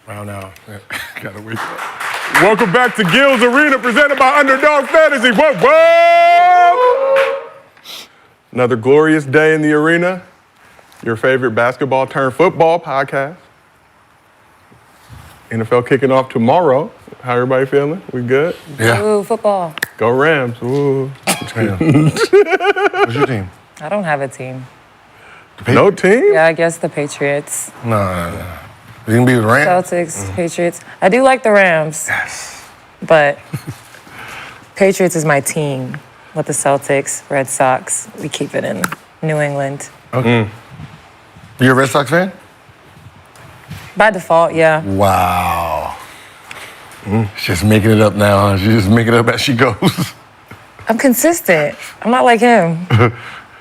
Round out. Gotta wake up. Welcome back to Gil's Arena, presented by Underdog Fantasy. Whoa! Another glorious day in the arena. Your favorite basketball turned football podcast. NFL kicking off tomorrow. How everybody feeling? We good? Yeah. Ooh, football. Go Rams. Ooh. What's your team? I don't have a team. No team? Yeah, I guess the Patriots. No. You can be the Rams. Celtics, Patriots. I do like the Rams. Yes. But Patriots is my team with the Celtics, Red Sox. We keep it in New England. Okay. You a Red Sox fan? By default, yeah. Wow. She's just making it up now, huh? She's just making it up as she goes. I'm consistent. I'm not like him.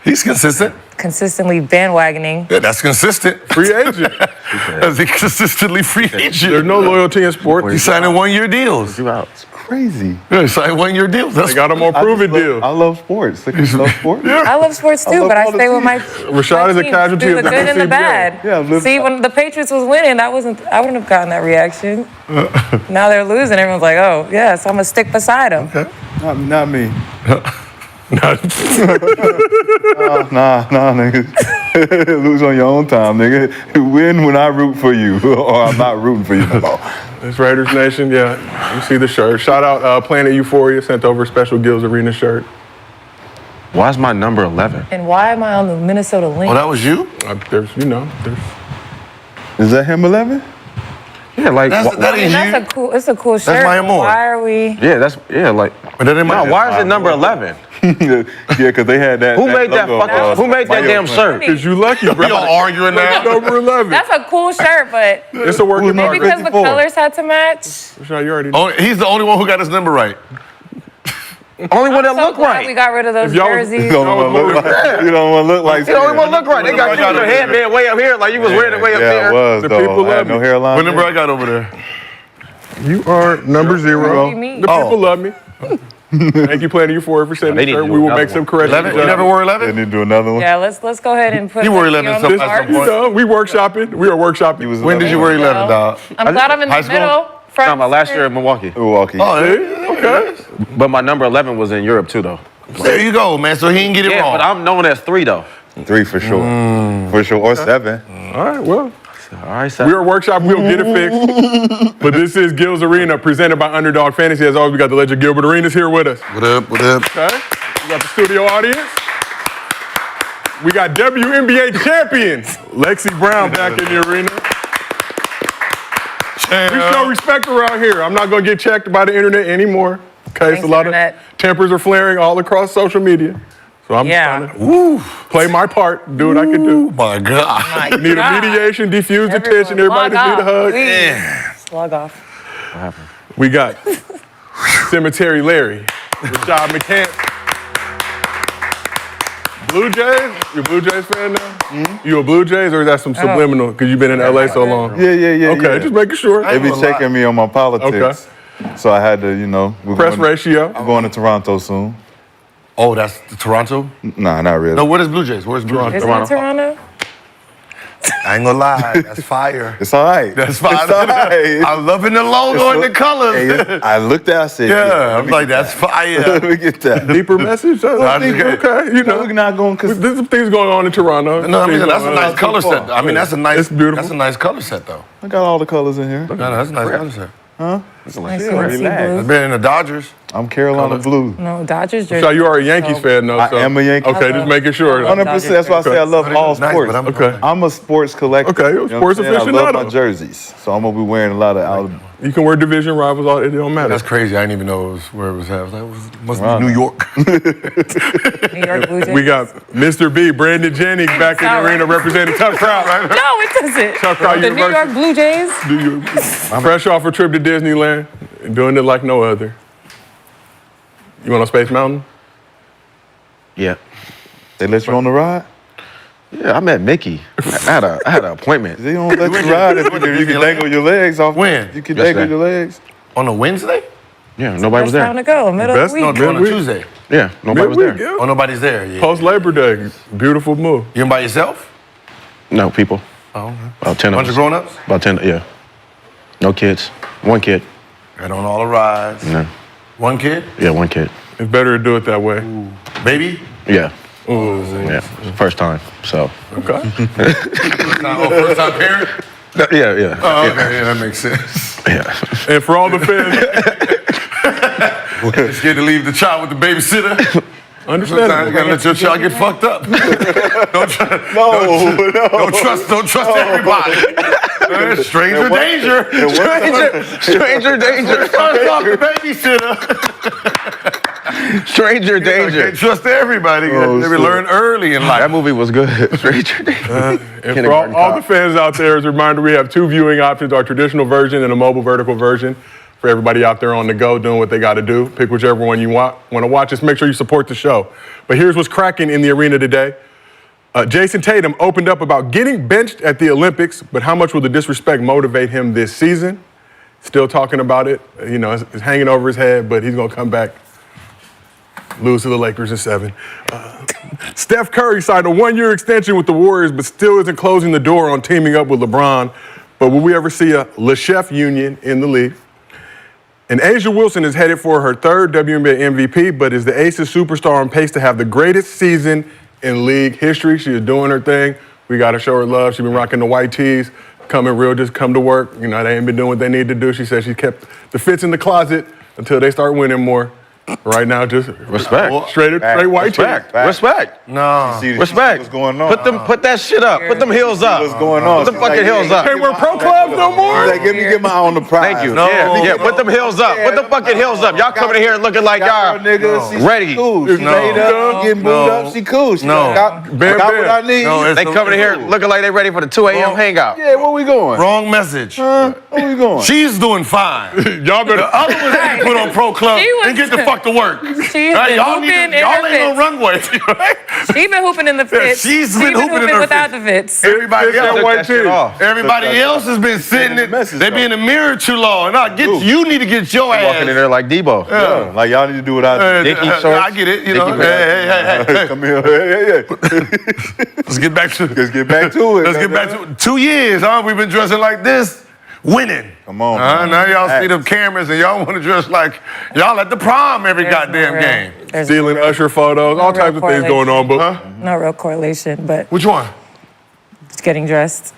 He's consistent. Consistently bandwagoning. Yeah, that's consistent. Free agent. That's a consistently free agent. There's no loyalty in sports. He's signing one-year deals. It's crazy. Yeah, he signed one-year deals. That's They got him on prove-it deal. I love sports. Like, you love sports? I love sports too, love but I all the stay with my Rashad is a team. casualty Do of the the good and the NCAA. bad. Yeah, See, when the Patriots was winning, I wouldn't have gotten that reaction. Now they're losing. Everyone's like, oh, yeah, so I'm going to stick beside them. okay. Not me. Nah. Nah, nigga. Lose on your own time, nigga. Win when I root for you, or I'm not rooting for you no more. It's Raiders Nation, yeah. You see the shirt. Shout out Planet Euphoria, sent over a special Gil's Arena shirt. Why is my number 11? And why am I on the Minnesota Lynx? Oh, that was you? There's. Is that him 11? Yeah, like, That ain't you. It's a cool shirt. my amor. Why are we? like, But that ain't my. no, why is it number 11? Yeah, because they had that. Who made that logo, fucking, who made that damn shirt? Because you lucky, bro. Y'all arguing now? Number 11. That's a cool shirt, but It's a work in maybe progress. because the colors had to match. Rashad, you already know. He's the only one who got his number right. Only one that So look glad we right. got rid of those If y'all was- jerseys. You don't want to look like. You don't want to look like. You the only one look right. They got you with your headband way up here, like you was wearing it way up Yeah, there. it was The though. people I had love no me. hairline. What number I got over there? You are number 0. What do you mean? The people love me. Thank you, Planet Euphoria, for sending They the need shirt. to do We will another make some one. corrections. 11? You never wore 11? They need to do another one. Yeah, let's go ahead and put You were Lexie 11 on some- the at some card. point. You know, we workshopping. We are workshopping. was When did you wear 11, dog? I'm glad I'm in High the school? middle. No, my last year in Milwaukee. Milwaukee. Oh, Okay. But my number 11 was in Europe too, though. there you go, man. So he didn't get it Yeah, wrong. but I'm known as 3, though. 3 for sure. For sure. Or 7. All right, well. All right, so We are workshopping. We'll get it fixed. But this is Gil's Arena, presented by Underdog Fantasy. As always, we got the legend Gilbert Arenas here with us. What up? What up? Okay? We got the studio audience. We got WNBA champions, Lexie Brown back in the arena. We show respect around here. I'm not going to get checked by the internet anymore. Okay, Thanks, it's a lot internet. of tempers are flaring all across social media. So I'm Yeah. just trying to play my part, do what I can do. Oh, my God. My Need a God. mediation, diffuse the Everyone tension, everybody just need a log hug. off, please. Log off. We got Cemetery Larry, Rashad McCants. Blue Jays? You a Blue Jays fan now? You a Blue Jays, or is that some subliminal? Because you've been in LA so long. Yeah. Okay, just making sure. They be checking me on my politics. So I had to, we're Press going, ratio. I'm going to Toronto soon. Oh, that's the Toronto? Nah, not really. No, what is Blue Jays? Where's Blue Jays? Isn't it Toronto? I ain't gonna lie, that's fire. It's all right. That's fire. It's all right. I'm loving the logo and the colors. Hey, I looked at it, I said, Yeah, I'm let me like, get that's that. Let fire. me get that. Deeper message? I'm just kidding. Okay, you know. We're not going because There's some things going on in Toronto. No, I mean, that's a Things nice going color on. set. I mean, that's a nice, It's beautiful. That's a nice color set, though. I got all the colors in here. No, that's a nice color set. Nice Yeah, fancy relax. I've blue. been in the Dodgers. I'm Carolina Blue. No, Dodgers jersey. So you are a Yankees fan, though. I so. am a Yankee Okay, fan. just making sure. 100%. That's why I say I love all Nice, sports. but I'm- Okay. I'm a sports collector. Okay, You know sports what I'm saying? I love aficionado. my jerseys, so I'm gonna be wearing a lot of out. You can wear division rivals, it don't matter. That's crazy. I didn't even know it was where it was at. I was like, must Wow. be New York. New York Blue Jays. We got Mr. B, Brandon Jennings, back in the Sorry. arena representing Tough Crowd. No, it doesn't. Tough Crowd The New University. York Blue Jays. Do you fresh off a trip to Disneyland, and doing it like no other. You went on Space Mountain? Yeah. They let you on the ride? Yeah, I met Mickey. I had an appointment. They don't let you ride if you can dangle your legs off. When? You can Yesterday. dangle your legs. On a Wednesday? Yeah, nobody was First time there. to go. Middle of Best the on week. the- On a Midweek. Tuesday. Yeah, nobody was Midweek, there. yeah. Oh, nobody's there. Yeah. Post Labor Day, beautiful move. You by yourself? No, people. Oh, okay. About 10 of Bunch us. of grown-ups? About 10, yeah. No kids. One kid. Right on all the rides. No. One kid? Yeah, one kid. It's better to do it that way. Baby? Yeah. Ooh. Yeah. First time. So. Okay. First time parent? Yeah. Oh, okay, yeah, that makes sense. Yeah. And for all the fans, Scared to leave the child with the babysitter. Sometimes you understandable. gotta let your child get fucked up. Don't trust everybody. Stranger danger. Stranger danger. First off the babysitter. Stranger danger. Can't trust everybody. They learn early in life. That movie was good. Stranger danger. And for all the fans out there, as a reminder, we have 2 viewing options, our traditional version and a mobile vertical version. For everybody out there on the go doing what they got to do, pick whichever one you want to watch. Just make sure you support the show. But here's what's cracking in the arena today. Jayson Tatum opened up about getting benched at the Olympics, but how much will the disrespect motivate him this season? Still talking about it. You know, it's hanging over his head, but he's going to come back, lose to the Lakers in 7. Steph Curry signed a 1-year extension with the Warriors, but still isn't closing the door on teaming up with LeBron. But will we ever see a LeChef union in the league? And A'ja Wilson is headed for her 3rd WNBA MVP, but is the Aces superstar on pace to have the greatest season in league history. She is doing her thing. We got to show her love. She's been rocking the white tees, coming real, just come to work. You know, they ain't been doing what they need to do. She said she kept the fits in the closet until they start winning more. Right now, just Respect. straight white tees. Respect. No. Respect. What's going on? Put that shit up. Put them heels up. What's going on? Put them fucking heels up. Can't wear pro clubs no more? Like, get my own the prize. Thank you. No. Yeah. Put them heels up. Put the fucking heels up. Y'all coming in here looking like y'all ready. Cool. She made up, getting booed up. She cool. She got what I need. No, They coming in here looking like they ready for the 2 a.m. hangout. Yeah, where we going? Wrong message. Where we going? She's doing fine. Y'all better. The other ones need to put on pro club She was- and get the fuck to work. She's been hooping in y'all her ain't no fits. runway. Right? She's been hooping in the fits. She's been hooping in her without fits. the fits. Everybody Took else, white that shit tee. off. everybody else has been sitting in. They be in the mirror too long. No, you need to get your ass. Walking in there like Debo. Yeah, like y'all need to do what I do. Dickie shorts. I get it. You know. Hey. Come here. Hey. Let's get back to. Let's get back to it. Let's get back to it. 2 years, huh? We've been dressing like this, winning. Come on, man. Now y'all see them cameras and y'all want to dress like y'all at the prom every goddamn game. There's Stealing Usher photos, all real types of things going on, but no real correlation, but Which one? it's getting dressed.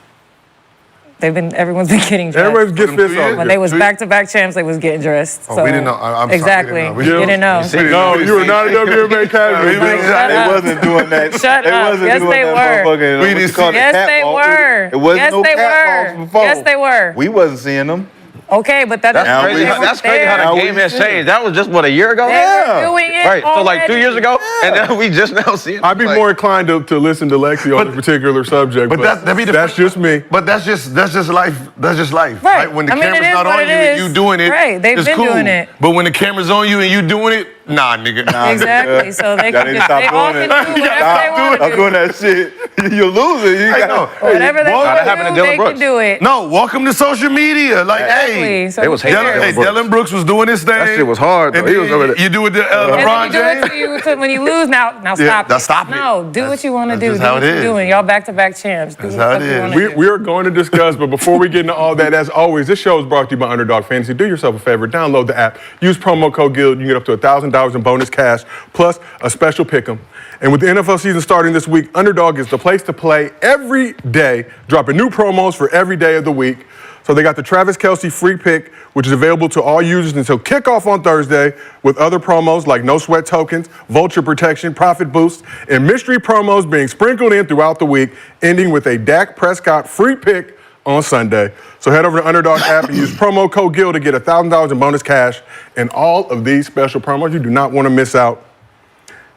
Everyone's been getting dressed. everybody's get fits on. When they was back-to-back champs, they was getting dressed. Oh, so we didn't know. I'm sorry, we exactly. didn't know. You didn't know. No, you were not a WNBA casual. Shut They up. wasn't doing that. Shut They up. wasn't Yes, doing they that were. motherfucking, We what you didn't call see- it, Yes, they catwalk. were. It wasn't Yes, no they catwalks were. before. Yes, they were. We wasn't seeing them. Okay, but that That's doesn't crazy. mean they That's were crazy how there. the game has changed. That was just, what, a year ago? They Yeah. were doing it Right, so like 2 already. years ago, and then we just now see it. I'd be more inclined to listen to Lexie on this particular subject, but that'd be the that's just me. But that's just life. That's just life. Right. When the I mean, it camera's is not what on it you, is. you doing it. Right, they've it's been cool. doing it. But when the camera's on you and you doing it, nah, nigga. Exactly. So they Y'all can need to just, stop they all doing can do it. whatever they want I'm to doing do. that shit. You're losing. You I got know. Whatever they Well, want that happened to to do, Dylan they Brooks. can do it. No, welcome to social media. Like, hey, Exactly. So They was who hating cares? Dylan Brooks. Dylan Brooks was doing his thing. That shit was hard, though. And He was over there. You do it to And LeBron then you do it James. to you when you lose. Now stop now it. stop it. No, do what you want to That's do. just Do how what it you're is. doing. Y'all back-to-back champs. Do That's what how the it fuck you is. want to do. We are going to discuss, but before we get into all that, as always, this show is brought to you by Underdog Fantasy. Do yourself a favor, download the app, use promo code GILD, you can get up to $1,000 in bonus cash, plus a special pick'em. And with the NFL season starting this week, Underdog is the place to play every day, dropping new promos for every day of the week. So they got the Travis Kelce free pick, which is available to all users until kickoff on Thursday, with other promos like no sweat tokens, vulture protection, profit boost, and mystery promos being sprinkled in throughout the week, ending with a Dak Prescott free pick on Sunday. So head over to Underdog app and use promo code GIL to get $1,000 in bonus cash and all of these special promos. You do not want to miss out.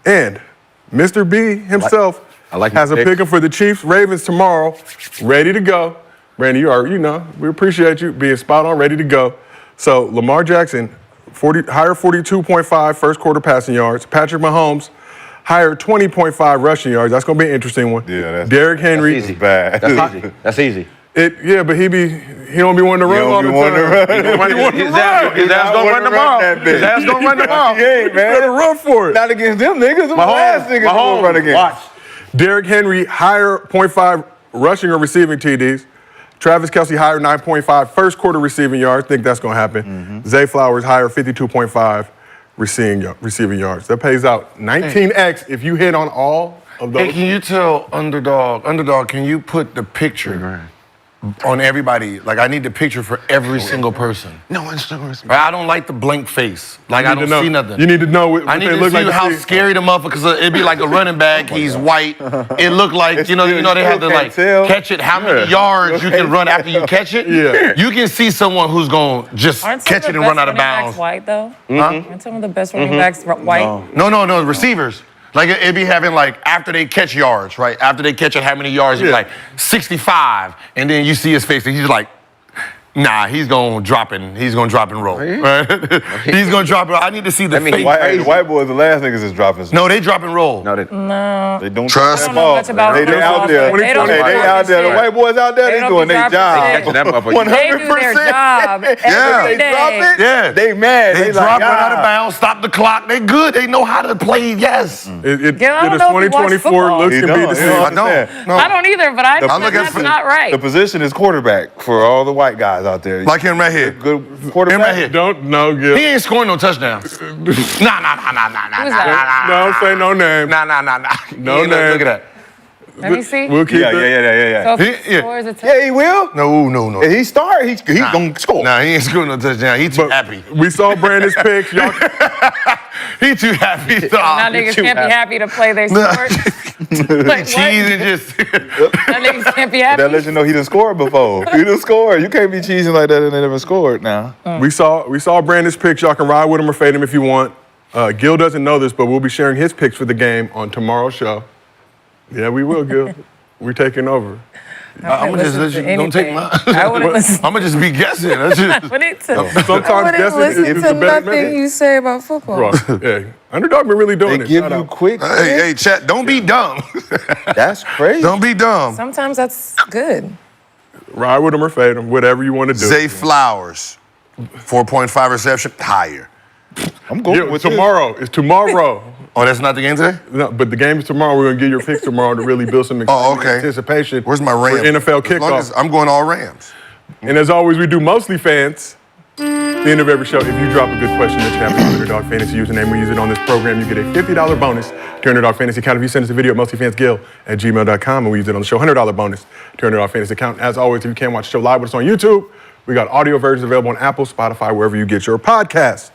And Mr. B himself I like has a my pick. pick for the Chiefs Ravens tomorrow, ready to go. Randy, we appreciate you being spot on, ready to go. So Lamar Jackson, higher 42.5 first quarter passing yards. Patrick Mahomes, higher 20.5 rushing yards. That's going to be an interesting one. Yeah, that's- Derrick Henry. That's easy. bad. That's easy. That's easy. Yeah, but he don't be wanting to run all the time. His ass gonna run tomorrow. His ass gonna run tomorrow. He ain't, man. Better run for it. Not against them niggas. Them last niggas gonna run against. Watch. Derrick Henry, higher 0.5 rushing or receiving TDs. Travis Kelce higher 9.5 first quarter receiving yards. Think that's going to happen. Zay Flowers higher 52.5 receiving yards. That pays out 19x if you hit on all of those. Hey, can you tell Underdog, can you put the picture on everybody? Like, I need the picture for every single person. No Instagram. I don't like the blank face. Like, I don't see nothing. You need to know what I need they to look see like. how scary the motherfucker, because it'd be like a running back, he's white. It looked like, you know, they had to like catch it, how many yards you can run after you catch it. Yeah. You can see someone who's going to just catch it and run out of bounds. White though? Huh? Aren't some of the best running backs white? No, receivers. Like, it'd be having, like, after they catch yards, right? After they catch it, how many yards? You're like, 65. And then you see his face, and he's like, nah, he's going to drop and roll. Right? He's going to drop it. I need to see the face. The white boys, the last niggas is dropping. No, they drop and roll. No, They don't Trust. I don't know much about They out there. They don't They out there. The white boys out there, they doing their job. That motherfucker. 100%. They do their job every They drop day. it. Yeah. They mad. They They drop like, it out of bounds, stop the clock. They good. They know how to play, yes. Yeah, I don't know if you watch 2024 football. looks He can be don't. deceiving. I don't. No. I don't either, but I think that's not right. The position is quarterback for all the white guys out there. Like him right here. Good Him quarterback. right here. Gil. He ain't scoring no touchdowns. Nah. Who's that? Don't say no name. Nah. No Look name. at that. Let me see. We'll keep it. So if he Yeah. scores a touchdown. Yeah, he will. No. If he start, he's gonna score. Nah, he ain't scoring no touchdown. He too But happy. we saw Brandon's picks. Y'all, He too happy. Now niggas can't be happy to play their sport. Like, what? Cheese and just. Now niggas can't be happy. That lets you know he done scored before. He done scored. You can't be cheesing like that and they never scored now. we saw Brandon's picks. Y'all can ride with him or fade him if you want. Gil doesn't know this, but we'll be sharing his picks for the game on tomorrow's show. Yeah, we will, Gil. We're taking over. I'm gonna just let you. Don't take my. I wouldn't listen. I'm gonna just be guessing. That's just. I wouldn't Sometimes guessing listen is to the better nothing method. you say about football. Bro, yeah. Underdog been really doing They it. give Shout you out. quick. Hey, chat. Don't be dumb. That's crazy. Don't be dumb. Sometimes that's good. Ride with him or fade him, whatever you want to do. Zay Flowers, 4.5 reception, higher. I'm going Yeah, with tomorrow. It's tomorrow. Oh, that's not the game today? No, but the game is tomorrow. We're gonna get your picks tomorrow to really build some okay. anticipation. Where's my Rams? For NFL As long as kickoff. I'm going all Rams. And as always, we do mostly fans. At the end of every show, if you drop a good question that you have in your Underdog Fantasy username, we use it on this program, you get a $50 bonus to your Underdog Fantasy account. If you send us a video at mostlyfansgil@gmail.com, and we use it on the show, $100 bonus to your Underdog Fantasy account. As always, if you can't watch the show live with us on YouTube, we got audio versions available on Apple, Spotify, wherever you get your podcasts.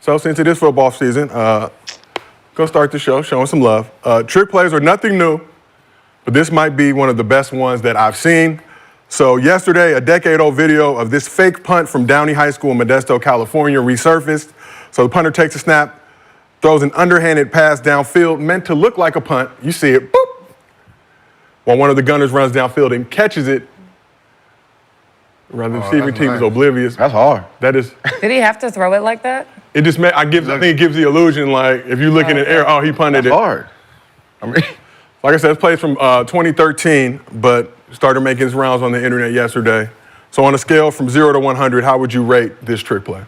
So since it is football season, go start the show, showing some love. Trick plays are nothing new, but this might be one of the best ones that I've seen. So yesterday, a decade-old video of this fake punt from Downey High School in Modesto, California resurfaced. So the punter takes a snap, throws an underhanded pass downfield meant to look like a punt. You see it, boop. While one of the gunners runs downfield and catches it. Rather the receiving team is oblivious. That's hard. That is, Did he have to throw it like that? it just I think it gives the illusion like if you look in the air, oh, he punted it. Hard. I mean, like I said, it's played from 2013, but started making its rounds on the internet yesterday. So on a scale from 0 to 100, how would you rate this trick play?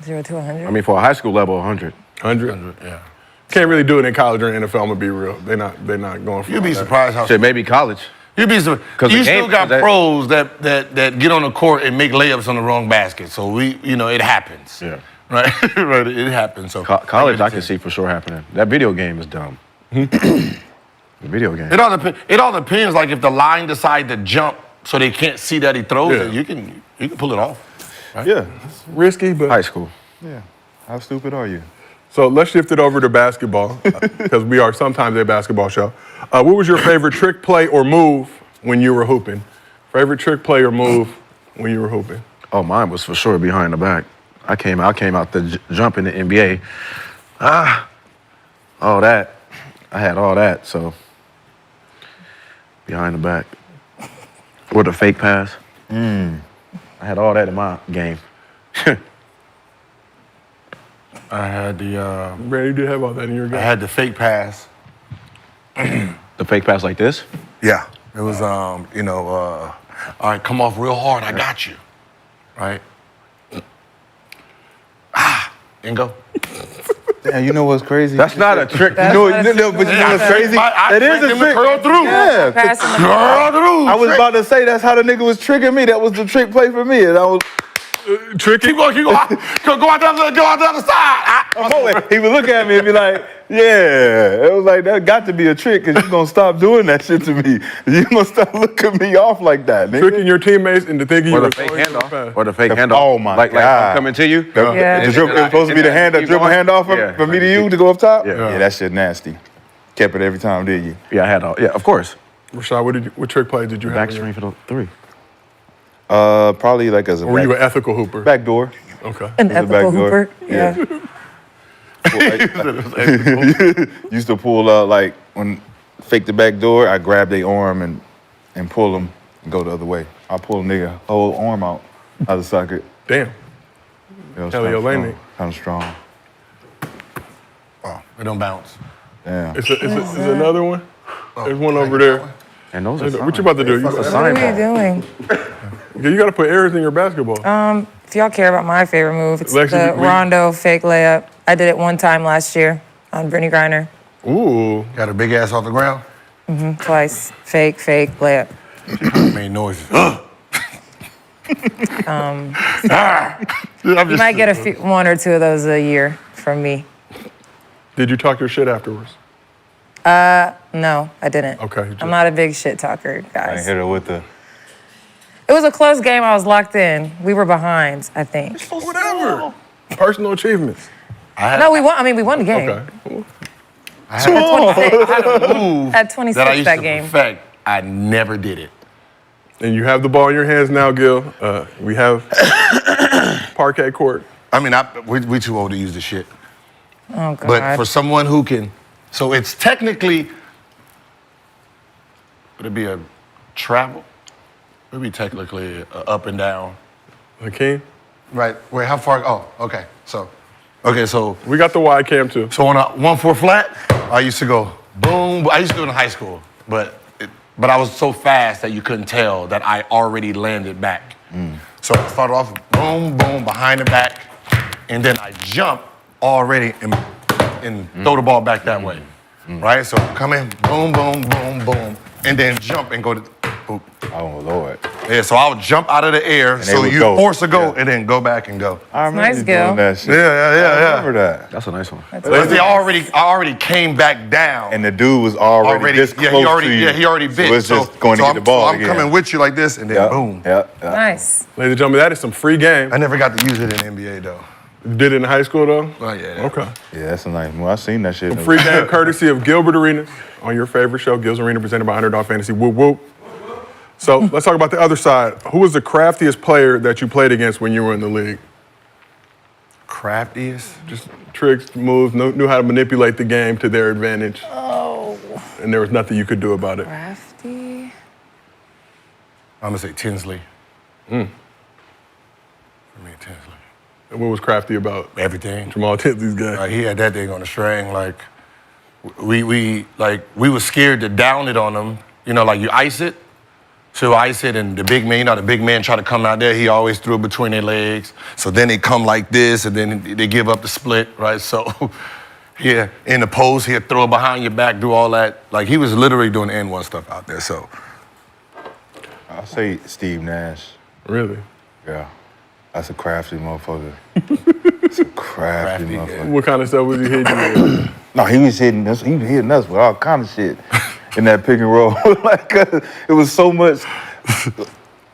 0 to 100? I mean, for a high school level, 100. 100? Yeah. Can't really do it in college or NFL, I'm gonna be real. They're not going for You'd be that. surprised how. Shit, maybe college. You'd be surprised. 'Cause the You game- still got 'cause that- pros that get on the court and make layups on the wrong basket. So it happens. Yeah. Right. Right. It happens. So College, I can see for sure happening. That video game is dumb. The video game. It all depends. Like if the line decide to jump, so they can't see that he throws Yeah. it, you can pull it off. Yeah, it's risky, but High school. Yeah. How stupid are you? So let's shift it over to basketball because we are sometimes a basketball show. What was your favorite trick play or move when you were hooping? Favorite trick play or move when you were hooping? Oh, mine was for sure behind the back. I came out the jump in the NBA. All that. I had all that, so behind the back. Or the fake pass. I had all that in my game. I had the Brandon, you did have all that in your game. I had the fake pass. The fake pass like this? Yeah. It was all right, come off real hard. I got you. Right. And go. Damn, you know what's crazy? That's not a trick. That's You know, not a you know, trick. but you know what's crazy? That That is a trick. Curl through. Yeah. Passing the Curl through. I was about to say that's how the nigga was tricking me. That was the trick play for me. And I was, Tricky. Keep going. Go out the other side. he would look at me and be like, yeah. It was like, that got to be a trick because you're going to stop doing that shit to me. You're going to stop looking me off like that, nigga. Tricking your teammates into thinking you Or were the fake throwing the handoff. pass. Or the fake handoff. Oh, my like God. I'm coming to you. Yeah. It was supposed to be the dribble handoff for me to you to go up top? Yeah. Yeah, that shit nasty. Kept it every time, did you? Yeah, I had all. Yeah, of course. Rashad, what trick play did you have? Back screen for the 3. Probably like as a Or were you an ethical hooper? back door. Okay. An back ethical door. hooper. Yeah. Used to pull like when fake the back door, I grab their arm and pull them and go the other way. I pull a nigga whole arm out of the socket. Damn. Elio Laney. Kind of strong. Oh, it don't bounce. Damn. Is another one? There's one over there. And those are What you about to do? What are you doing? You got to put errors in your basketball. If y'all care about my favorite move, it's Lexie, the Rondo fake layup. I did it one time last year on Brittany Griner. Ooh. Got her big ass off the ground. Twice. Fake layup. Made noises. You might get one or two of those a year from me. Did you talk your shit afterwards? No, I didn't. Okay. I'm not a big shit talker, I ain't guys. hit her with the. It was a close game. I was locked in. We were behind, I think. Whatever. Personal achievements. No, we won. I mean, we won the game. Okay. Cool. I had a move At 26 that I used that to game. perfect. I never did it. And you have the ball in your hands now, Gil. We have parquet court. I mean, we too old to use the shit. Oh, God. But for someone who can, so it's technically, would it be a travel? It would be technically a up and down. Hakeem? Right. Wait, how far? Oh, okay. So We got the wide cam too. So on a 1-4 flat, I used to go boom. I used to do it in high school, but I was so fast that you couldn't tell that I already landed back. So I started off boom, boom, behind the back, and then I jump already and throw the ball back that way. Right? So come in, boom, boom, boom, boom, and then jump and go to boop. Oh, Lord. Yeah, so I would jump out of the air, they so would you go. force a go, Yeah. and then go back and go. I remember Nice, you Gil. doing that shit. Yeah. I remember that. That's a nice one. But see, I already came back down. And the dude was already this close he already, to you. he already bit. So it's just going to get the ball I'm again. coming with you like this, and then Yeah, boom. Yeah. Nice. Ladies and gentlemen, that is some free game. I never got to use it in the NBA though. You did it in high school though? Oh yeah. Okay. Yeah, that's a nice one. I seen that shit. Free game courtesy of Gilbert Arenas on your favorite show, Gil's Arena, presented by Underdog Fantasy. Whoop, whoop. So let's talk about the other side. Who was the craftiest player that you played against when you were in the league? Craftiest? Just tricks, moves, knew how to manipulate the game to their advantage. Oh. And there was nothing you could do about it. Crafty. I'm gonna say Tinsley. For me, Tinsley. And what was crafty about Everything. Jamal Tinsley's game? Like he had that thing on the string. Like we were scared to down it on him. You know, like you ice it. So ice it, and the big man try to come out there. He always threw it between their legs. So then they come like this, and then they give up the split, right? So, yeah, in the post, he'd throw it behind your back, do all that. Like he was literally doing N1 stuff out there. So, I'll say Steve Nash. Really? Yeah. That's a crafty motherfucker. That's a crafty motherfucker. What kind of stuff was he hitting you with? No, he was hitting us. He was hitting us with all kind of shit in that pick and roll. It was so much.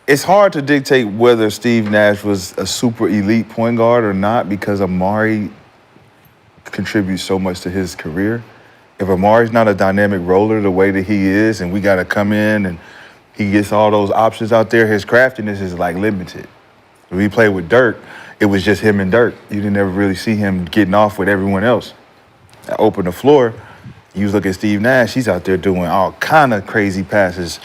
It's hard to dictate whether Steve Nash was a super elite point guard or not because Amari contributes so much to his career. If Amari's not a dynamic roller the way that he is, and we got to come in and he gets all those options out there, his craftiness is like limited. When we played with Dirk, it was just him and Dirk. You didn't ever really see him getting off with everyone else. I opened the floor. You look at Steve Nash, he's out there doing all kind of crazy passes.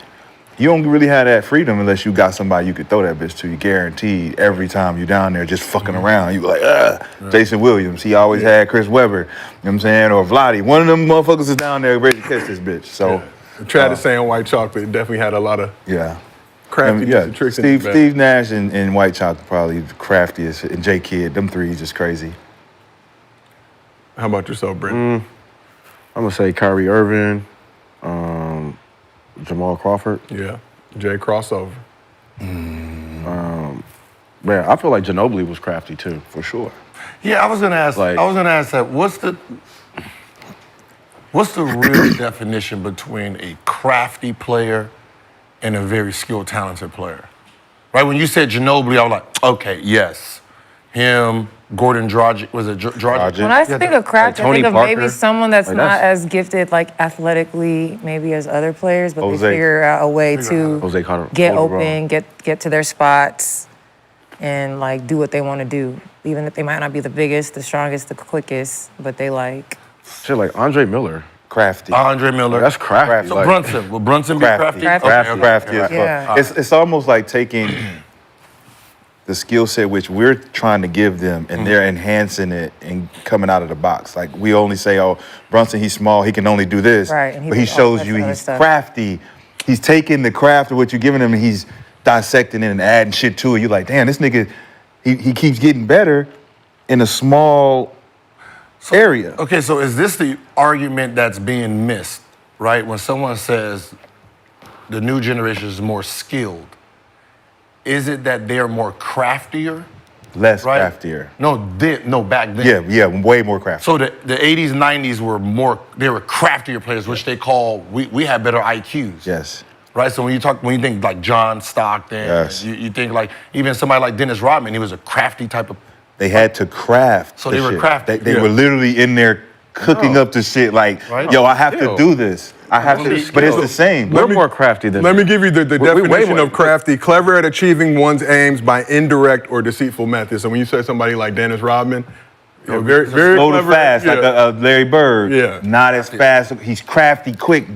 You don't really have that freedom unless you got somebody you could throw that bitch to. You guaranteed every time you're down there just fucking around. You like, Jason Williams, he always had Chris Webber, you know what I'm saying, or Vlade. One of them motherfuckers is down there ready to catch this bitch. So, Travis saying white chocolate definitely had a lot of craftiness and tricks in his bag. Steve Nash and White Chocolate probably the craftiest, and J Kidd, them three just crazy. How about yourself, Brent? I'm gonna say Kyrie Irving, Jamal Crawford. Yeah. Jay crossover. Man, I feel like Ginobili was crafty too. For sure. Yeah, I was gonna ask. Like- I was gonna ask that. What's the real definition between a crafty player and a very skilled, talented player? Right. When you said Ginobili, I was like, okay, yes, him. Gordon Dragic, was it Dragic? When I think of craft, I Tony think of maybe Parker. someone that's Like, not that's- as gifted, like athletically, maybe as other players, but Jose. they figure out a way to Jose Calderon. get open, get to their spots, and like do what they want to do. Even if they might not be the biggest, the strongest, the quickest, but they like. Shit, like Andre Miller. Crafty. Andre Miller. That's crafty. So like- Brunson. Will Brunson be crafty? Crafty. Okay, Crafty as fuck. Yeah. It's almost like taking the skill set which we're trying to give them and they're enhancing it and coming out of the box. Like we only say, oh, Brunson, he's small, he can only do this. Right, and he But he does all shows types you of other he's stuff. crafty. He's taking the craft of what you're giving him and he's dissecting it and adding shit to it. You're like, damn, this nigga, he keeps getting better in a small area. Okay, so is this the argument that's being missed, right? When someone says the new generation is more skilled, is it that they're more craftier? Less Right? craftier. No, back then. Yeah, way more crafty. So the 80s, 90s they were craftier players, which they call, we had better IQs. Yes. Right? So when you think like John Stockton, Yes. you think like even somebody like Dennis Rodman, he was a crafty type of. They had to craft. So the they were shit. crafty. They Yeah. were literally in there cooking up the shit like, Right. yo, I have Skill. to do this. I have to, but it's the same. We're more crafty than Let me give you the We- way definition more- of crafty. Clever at achieving one's aims by indirect or deceitful methods. So when you say somebody like Dennis Rodman, you know, very Slow to clever, fast, like yeah. a Larry Bird. Yeah. Not as fast. He's crafty, quick.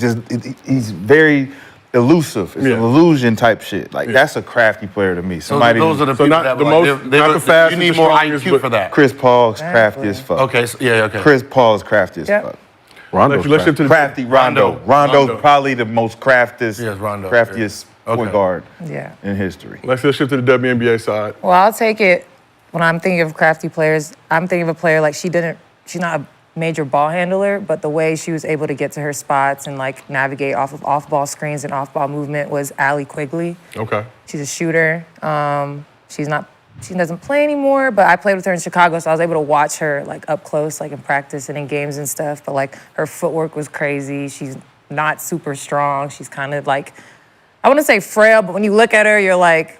He's very elusive. It's Yeah. an illusion type shit. Like that's a crafty player to me. So Somebody. those are the So people not that the like, most- they not the fastest, You need the more strongest, IQ but for that. Chris Paul's crafty as fuck. Okay, so, yeah, okay. Chris Paul's crafty as Yep. fuck. Rondo's Let's shift to the Crafty Rondo. Rondo. Rondo's probably the most craftiest, Yes, Rondo, craftiest yeah. point Okay. guard Yeah. in history. Let's shift to the WNBA side. Well, I'll take it when I'm thinking of crafty players. I'm thinking of a player like she's not a major ball handler, but the way she was able to get to her spots and like navigate off of off-ball screens and off-ball movement was Allie Quigley. Okay. She's a shooter. She doesn't play anymore, but I played with her in Chicago, so I was able to watch her like up close, like in practice and in games and stuff. But like her footwork was crazy. She's not super strong. She's kind of like, I wouldn't say frail, but when you look at her, you're like,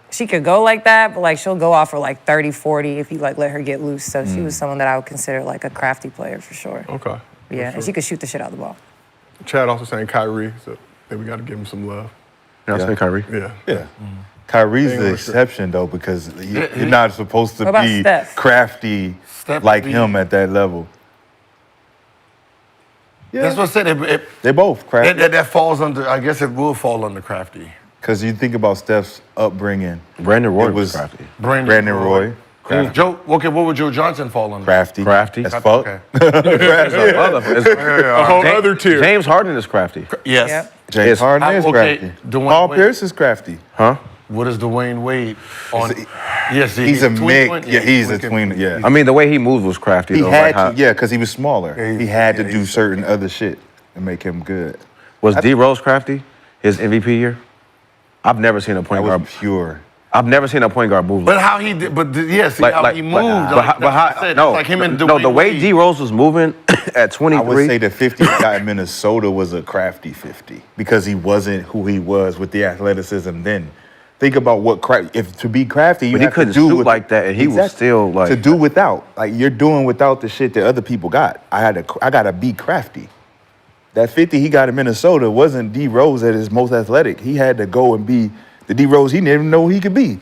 she could go like that, but like she'll go off for like 30, 40 if you like let her get loose. So she was someone that I would consider like a crafty player for sure. Okay. Yeah, and she could shoot the shit out of the ball. Chad also saying Kyrie, so I think we got to give him some love. Yeah, I say Kyrie. Yeah. Yeah. Kyrie's Ain't the no exception though because you're not supposed to What about be Steph? crafty Steph like be- him at that level. That's what I said. They're both crafty. That falls under, I guess it will fall under crafty. Because you think about Steph's upbringing, Brandon Roy It was was- crafty. Brandon Roy, Joe, okay, what would Joe Johnson fall under? crafty. Crafty. As fuck. Okay. A whole other tier. James Harden is crafty. Yes. Yep. James Yes. Harden is Okay, crafty. Dwayne Paul Wade. Pierce is crafty. Huh? What is Dwayne Wade on? Yes, He's a tween mix. twin? Yeah, he's a twin. tween. Yeah. I mean, the way he moved was crafty. He though. had like how- to, yeah, because he was smaller. Yeah, he had to do certain other shit to make him good. Was D Rose crafty? His MVP year? I've never seen a That point was guard. pure. I've never seen a point guard move. But how he did? Yes, how he moved. Like him and Dwayne no, the way Wade. D Rose was moving at 23. I would say the 50 he got in Minnesota was a crafty 50 because he wasn't who he was with the athleticism then. Think about what if to be crafty, you But he have couldn't to do shoot like that, and he was still, like- to do without. Like you're doing without the shit that other people got. I gotta be crafty. That 50 he got in Minnesota wasn't D Rose at his most athletic. He had to go and be the D Rose he didn't even know he could be.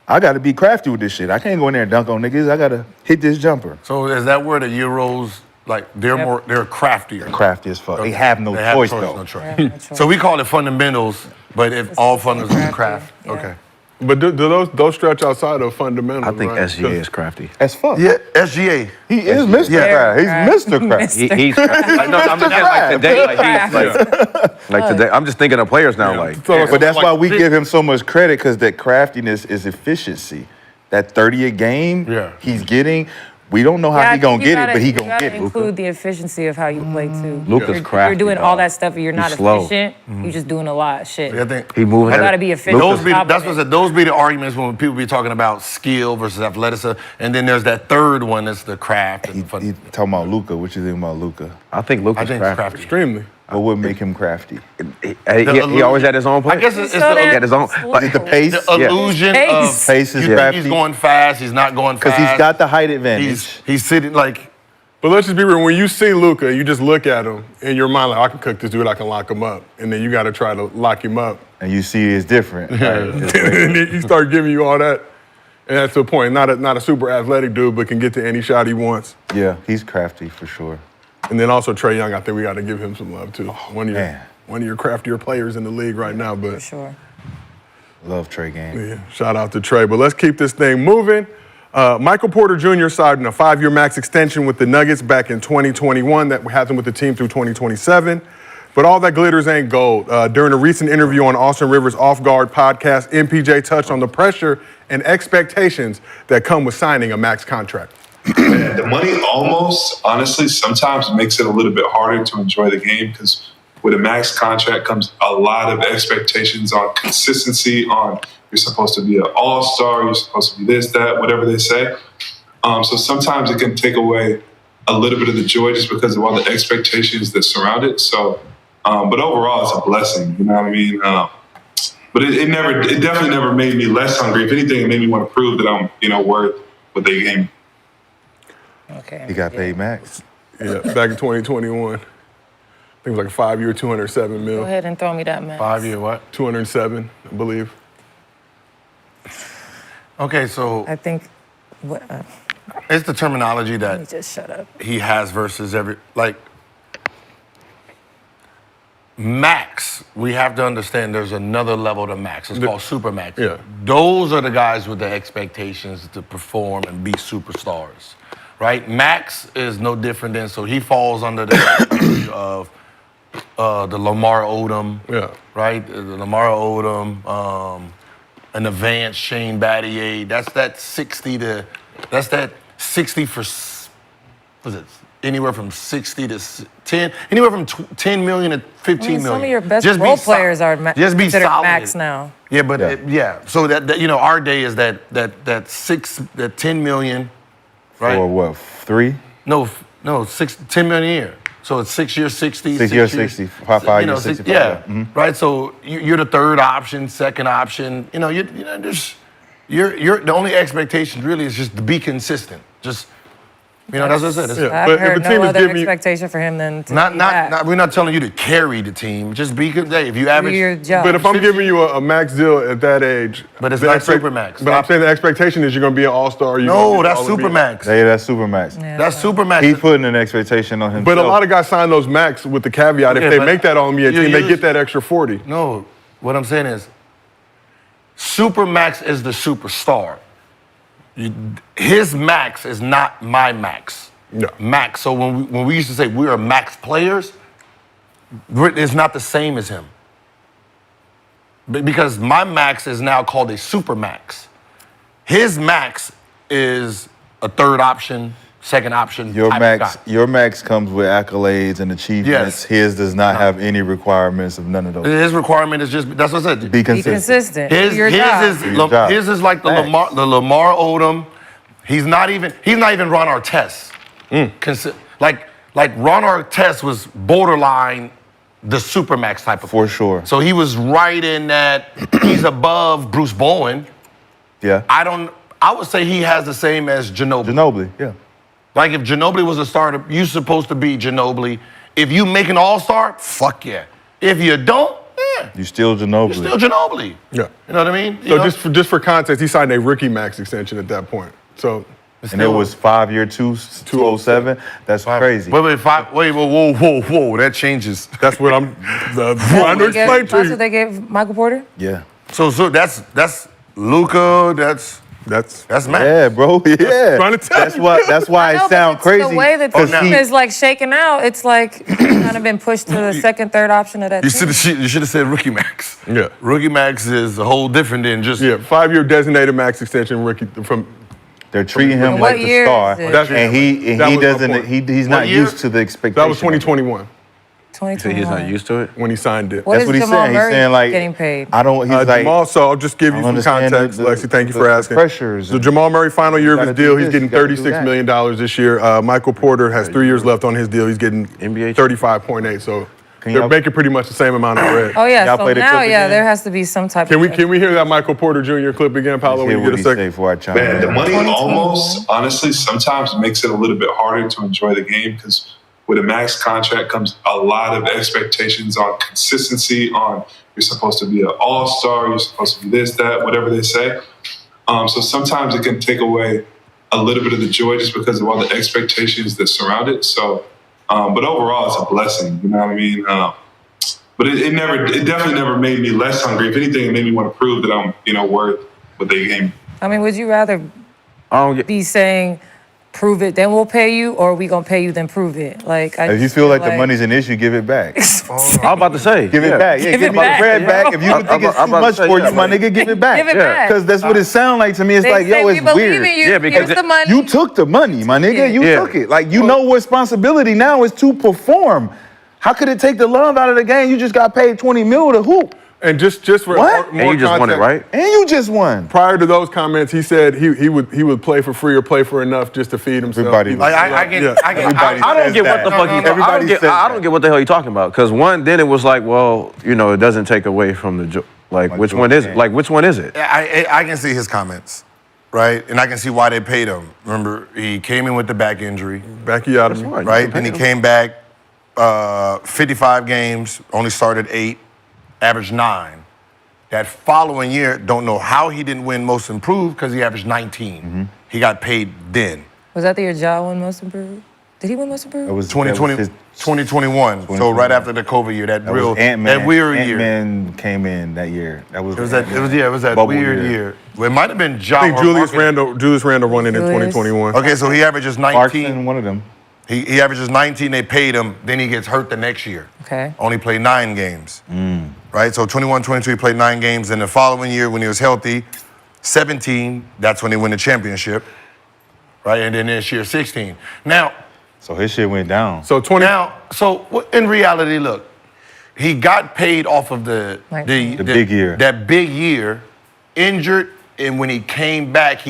I gotta be crafty with this shit. I can't go in there and dunk on niggas. I gotta hit this jumper. So is that where the Euros, like they're craftier? Crafty as fuck. They have no They choice no though. choice. Yeah, no choice. So we call it fundamentals, but if all fundamentals is craft, Yeah. okay. But do those stretch outside of fundamentals? I think right? SGA is crafty. As fuck. Yeah, SGA. He is Mr. Yeah. Craft. He's Mr. Craft. He's crafty. Like, no, I'm just saying, like today, like today. I'm just thinking of players now. Like But that's like why we this- give him so much credit because that craftiness is efficiency. That 30 a game Yeah. he's getting, We don't know how he gonna get it, but he you gonna gotta get it. include the efficiency of how you play too. Luka's crafty, You're doing all dog. that stuff, and you're not He's slow. efficient. You're just doing a lot of shit. I think He moving. You gotta be efficient. Those be, on top that's of what I it. said. Those be the arguments when people be talking about skill versus athleticism, and then there's that third one that's the craft. He And talking about Luka. What you think about Luka? I think I Luka's think it's crafty. crafty. Extremely. What would make him crafty? He always had his own play. I guess it's So the, damn Got his own. slow. Like, Is it the pace? the illusion Pace. of Pace is you think crafty. he's going fast, he's not going fast. Because he's got the height advantage. He's sitting like But let's just be real. When you see Luka, you just look at him in your mind like, I can cook this dude, I can lock him up. And then you got to try to lock him up. and you see it's different. Right? And then he start giving you all that. And that's the point. Not a super athletic dude, but can get to any shot he wants. Yeah, he's crafty for sure. And then also Trae Young, I think we got to give him some love too. man. One of your craftier players in the league right now. For But sure. Love Trey Gang. yeah, shout out to Trae. But let's keep this thing moving. Michael Porter Jr. signed a 5-year max extension with the Nuggets back in 2021 that has him with the team through 2027. But all that glitters ain't gold. During a recent interview on Austin Rivers' Off Guard podcast, MPJ touched on the pressure and expectations that come with signing a max contract. The money almost, honestly, sometimes makes it a little bit harder to enjoy the game because with a max contract comes a lot of expectations on consistency, on you're supposed to be an all-star, you're supposed to be this, that, whatever they say. So sometimes it can take away a little bit of the joy just because of all the expectations that surround it. So, but overall, it's a blessing, you know what I mean? But it definitely never made me less hungry. If anything, it made me want to prove that I'm, worth what they gave me. Okay. He got paid max. Yeah, back in 2021. I think it was like a 5-year, 207 Go mil. ahead and throw me that max. 5-year what? 207, I believe. Okay, so I think. it's the terminology Let me that just shut up. he has versus max. We have to understand there's another level to max. It's called super max. Yeah. Those are the guys with the expectations to perform and be superstars, right? Max is no different than, so he falls under the category of the Lamar Odom, Yeah. right? The Lamar Odom, an advanced Shane Battier. That's that 60 for, was it anywhere from 60 to 10, anywhere from 10 million to 15 million. Some of your best Just be role sol- players are just be considered solid. max now. Yeah, but Yeah. so that our day is that 10 million, right? Or what, 3? No, 10 million a year. So it's 6 years, 60. 6 years, 60. 5 years, 65. Yeah, Mhm. right. So you're the third option, second option. You're the only expectation really is just to be consistent. Just, that's what I said. It's Yeah. I've But if heard a team no is other giving you- expectation for him than to not, be that. not. We're not telling you to carry the team. Just be good. Hey, if you Do average, your job. But if I'm giving you a max deal at that age, But it's the not expect- super max. But I'm saying the expectation is you're going to be an all-star. no, that's super max. Oh, Yeah, that's super max. Yeah. That's super max. He's putting an expectation on himself. But a lot of guys sign those max with the caveat Okay, if they but make that on me, you team, they use- get that extra 40. No, what I'm saying is, super max is the superstar. His max is not my max. No. Max. So when we used to say we are max players, it's not the same as him. Because my max is now called a super max. His max is a third option, second option. Your type max, guy. your max comes with accolades and achievements. Yes. His does not have any requirements of none of those. His requirement is just, that's what I said. Be Be consistent. consistent. His, Do your his job. is Do your job. his is like the Thanks. Lamar Odom. He's not even Ron Artest. Like Ron Artest was borderline the supermax type of For sure. So he was right in that. He's above Bruce Bowen. Yeah. I would say he has the same as Ginobili. Ginobili, yeah. Like if Ginobili was a starter, you're supposed to be Ginobili. If you make an all-star, fuck yeah. If you don't, yeah, You still Ginobili. you're still Ginobili. Yeah. You know what I mean? So just for context, he signed a rookie max extension at that point. So and it was 5-year, 207. That's crazy. Wait, whoa, that changes. that's what I'm trying to explain to That's you. what they gave Michael Porter? Yeah. So that's Luka, that's That's max. Yeah, bro. Yeah. Trying to tell That's you. why. That's why I know, it sounds but crazy. The way that the 'cause team is like shaking out, it's like kind of been pushed to the second, third option of that You team. should have said rookie max. Yeah. Rookie max is a whole different than just Yeah, 5-year designated max extension rookie from They're treating him What like the year star, is it? and he That was my doesn't. point. He's not year? used to the expectation. That was 2021 You say he's not 2021. used to it? when he signed it. What That's is what he's Jamal saying. Murray He's saying like getting paid? I don't. He's like Jamal, so I'll just give I you don't some understand context, the- Lexie. Thank you for the asking. pressures The and- Jamal Murray final year of You his gotta deal, do he's this, getting you gotta do $36 that. million this year. Michael Porter has 3 years left on his deal. He's getting NBA 35.8. So Can they're y'all- making pretty much the same amount of bread. Oh yeah, Y'all so play the now clip yeah, again? there has to be some type Can of. we hear that Michael Porter Jr. clip again, Paolo, hear when you what get a he second? say before I chime Man, in. the money 2021. almost, honestly, sometimes makes it a little bit harder to enjoy the game because with a max contract comes a lot of expectations on consistency, on you're supposed to be an all-star, you're supposed to be this, that, whatever they say. So sometimes it can take away a little bit of the joy just because of all the expectations that surround it. So, but overall, it's a blessing. You know what I mean? But it definitely never made me less hungry. If anything, it made me want to prove that I'm, worth what they gave me. I mean, would you rather I don't get. be saying, prove it, then we'll pay you, or we gonna pay you, then prove it? Like, I If you just feel like the money's an issue, give it back. I'm about to say. Give it back. Yeah, Give give it me the back. bread back. If you I'm- think it's I'm too about to much say, for yeah, you, my like- nigga, give it back. Give it back. Because that's what it sounds like to me. It's They like, say yo, we it's believe weird. in you. Yeah, because Here's the money. You took the money, my nigga. You Yeah. took it. Like, you know responsibility now is to perform. How could it take the love out of the game? You just got paid $20 million to hoop. And just for What? more And you just won it, context, right? And you just won. Prior to those comments, he said he would play for free or play for enough just to feed himself. Everybody- Like I get, Yeah. I get, Everybody I don't says get what that. the fuck he. Everybody says I don't that. get what the hell he talking about. Because then it was like, well, it doesn't take away from the like which one is it? Like which one is it? I can see his comments, right? And I can see why they paid him. Remember, he came in with the back injury, Back you out of me. Right. right? Then he came back, 55 games, only started 8, averaged 9. That following year, don't know how he didn't win Most Improved because he averaged 19. He got paid then. Was that the year Ja won Most Improved? Did he win Most Improved? That was 2020, 2021. So right after the COVID year, that weird year. Ant-Man came in that year. That was It was that Bubble weird year. Well, it might have been Ja. I think or Julius Marcus. Randle won it in Julius. 2021. Okay, so he averages 19. Clarkson, one of them. He averages 19, they paid him, then he gets hurt the next year. Okay. Only played 9 games. Right? So 21, 22, he played 9 games. And the following year, when he was healthy, 17, that's when they win the championship. Right? And then this year, 16. Now, So his shit went down. So 20. in reality, look, he got paid off of the big year. That big year, injured, and when he came back